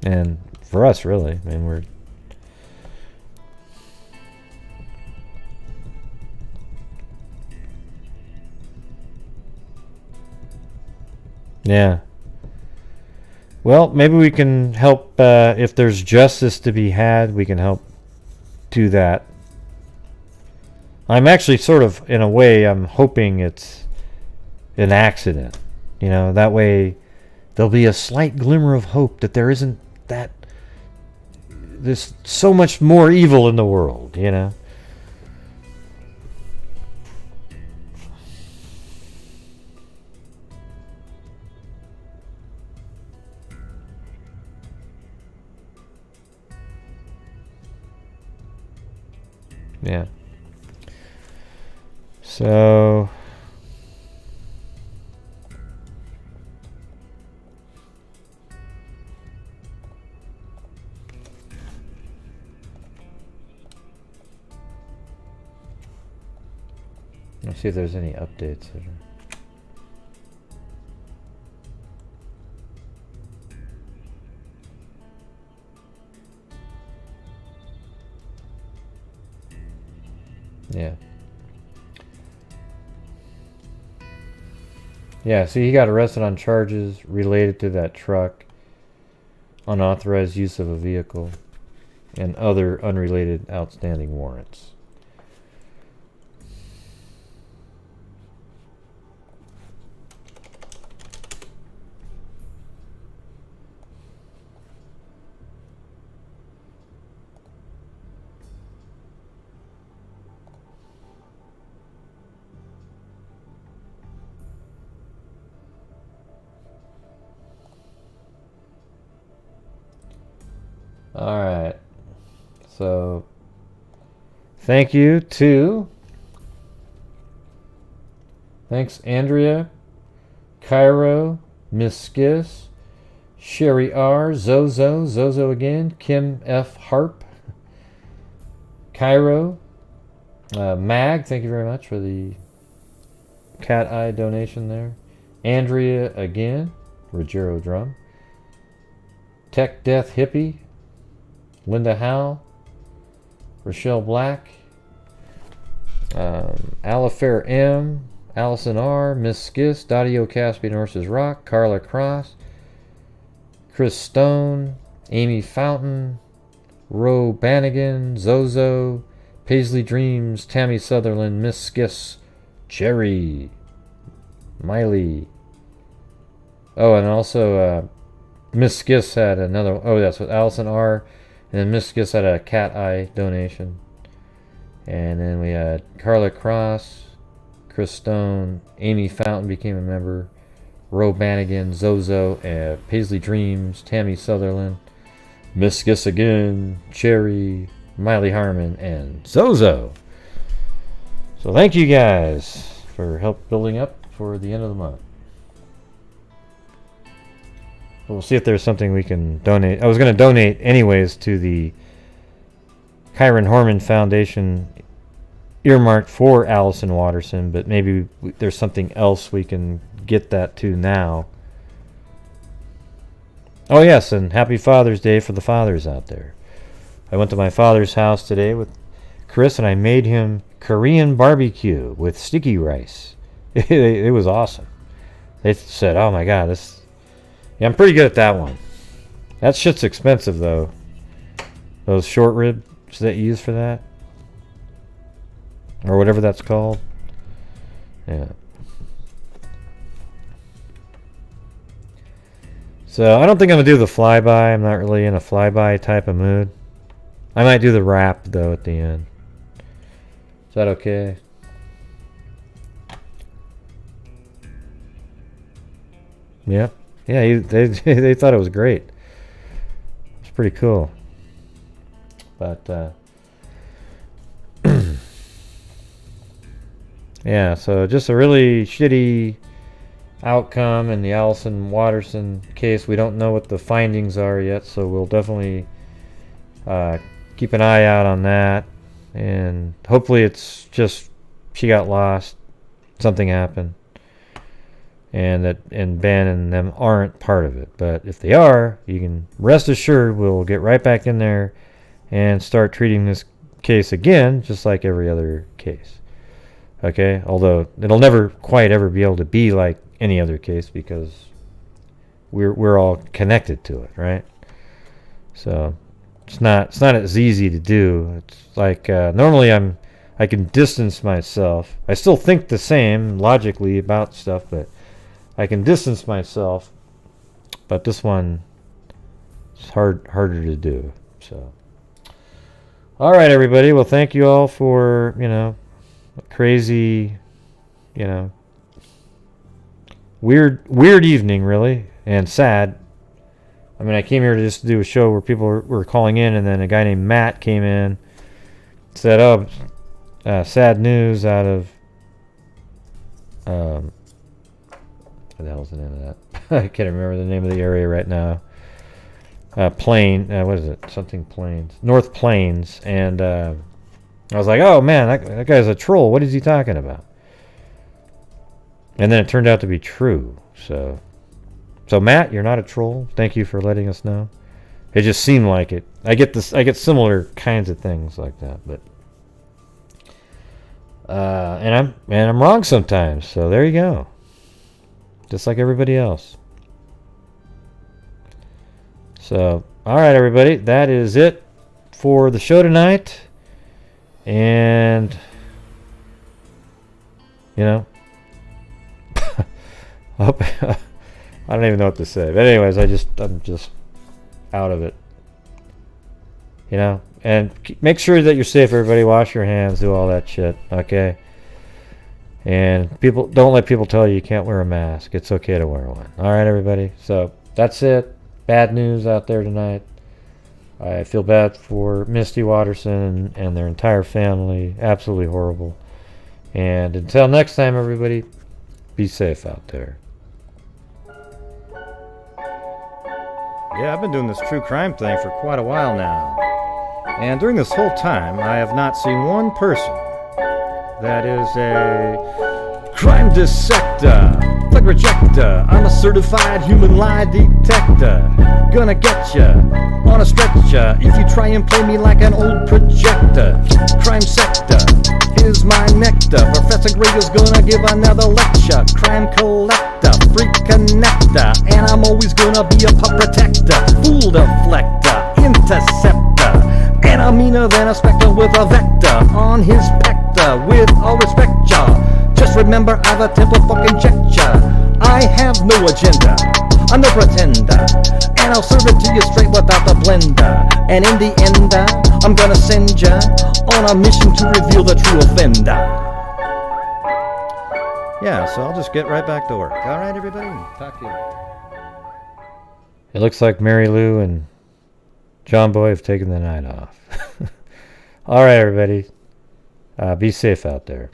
And for us, really. I mean, we're... Yeah. Well, maybe we can help, if there's justice to be had, we can help do that. I'm actually sort of, in a way, I'm hoping it's an accident. You know, that way there'll be a slight glimmer of hope that there isn't there's so much more evil in the world, you know? Yeah. So See if there's any updates. Yeah. Yeah, see, he got arrested on charges related to that truck, unauthorized use of a vehicle, and other unrelated outstanding warrants. Alright, so thanks Andrea, Cairo, Miss Skis, Sherry R, Zozo again, Kim F Harp, Cairo, Mag, thank you very much for the cat eye donation there, Andrea again, Rogero Drum, Tech Death Hippie, Linda Howe, Rochelle Black, Alifair M, Allison R, Miss Skis, Dadio Caspian Horses Rock, Carla Cross, Chris Stone, Amy Fountain, Ro Bannigan, Zozo, Paisley Dreams, Tammy Sutherland, Miss Skis, Jerry, Miley. Oh, and also Miss Skis had another. Oh, that's what Allison R. And then Miss Skis had a cat eye donation. And then we had Carla Cross, Chris Stone, Amy Fountain became a member, Ro Bannigan, Zozo, Paisley Dreams, Tammy Sutherland, Miss Skis again, Cherry, Miley Harmon, and Zozo. So thank you guys for help building up for the end of the month. We'll see if there's something we can donate. I was going to donate anyways to the Kyron Horman Foundation earmarked for Allyson Watterson, but maybe there's something else we can get that to now. Oh yes, and happy Father's Day for the fathers out there. I went to my father's house today with Chris and I made him Korean barbecue with sticky rice. It was awesome. They said, oh my god, this... Yeah, I'm pretty good at that one. That shit's expensive though. Those short ribs that you use for that. Or whatever that's called. Yeah. So I don't think I'm going to do the flyby. I'm not really in a flyby type of mood. I might do the wrap though at the end. Is that okay? Yep. Yeah, they thought it was great. It's pretty cool. But yeah, so just a really shitty outcome in the Allyson Watterson case. We don't know what the findings are yet, so we'll definitely keep an eye out on that. And hopefully it's just she got lost, something happened. And Ben and them aren't part of it. But if they are, you can rest assured we'll get right back in there and start treating this case again, just like every other case. Okay? Although it'll never quite ever be able to be like any other case because we're all connected to it, right? So it's not as easy to do. It's like normally I can distance myself. I still think the same logically about stuff, but I can distance myself, but this one is harder to do. So, all right, everybody. Well, thank you all for a crazy, weird evening, really, and sad. I mean, I came here to just do a show where people were calling in, and then a guy named Matt came in, said, "Oh, sad news out of." What the hell's the name of that? I can't remember the name of the area right now. What is it? Something Plains. North Plains. And I was like, oh man, that guy's a troll. What is he talking about? And then it turned out to be true. So Matt, you're not a troll. Thank you for letting us know. It just seemed like it. I get similar kinds of things like that, but and I'm wrong sometimes. So there you go. Just like everybody else. So, all right, everybody, that is it for the show tonight. And you know, I don't even know what to say. But anyways, I'm just out of it. You know, and make sure that you're safe, everybody. Wash your hands, do all that shit, okay? And don't let people tell you can't wear a mask. It's okay to wear one. All right, everybody. So that's it. Bad news out there tonight. I feel bad for Misty Watterson and their entire family. Absolutely horrible. And until next time, everybody, be safe out there. Yeah, I've been doing this true crime thing for quite a while now. And during this whole time, I have not seen one person that is a crime dissector, thug rejector. I'm a certified human lie detector. Gonna get ya on a stretcher if you try and play me like an old projector. Crime sector, here's my nectar. Professor Greg is gonna give another lecture. Crime collector, freak connector, and I'm always gonna be a pup protector. Fool deflector, interceptor, and I'm meaner than a spectre with a vector on his pector. With all respect, y'all, just remember I've a temple fucking check ya. I have no agenda, I'm no pretender, and I'll serve it to you straight without the blender. And in the end, I'm gonna send ya on a mission to reveal the true offender. Yeah, so I'll just get right back to work. All right, everybody, talk to you later. It looks like Mary Lou and John Boy have taken the night off. All right, everybody. Be safe out there.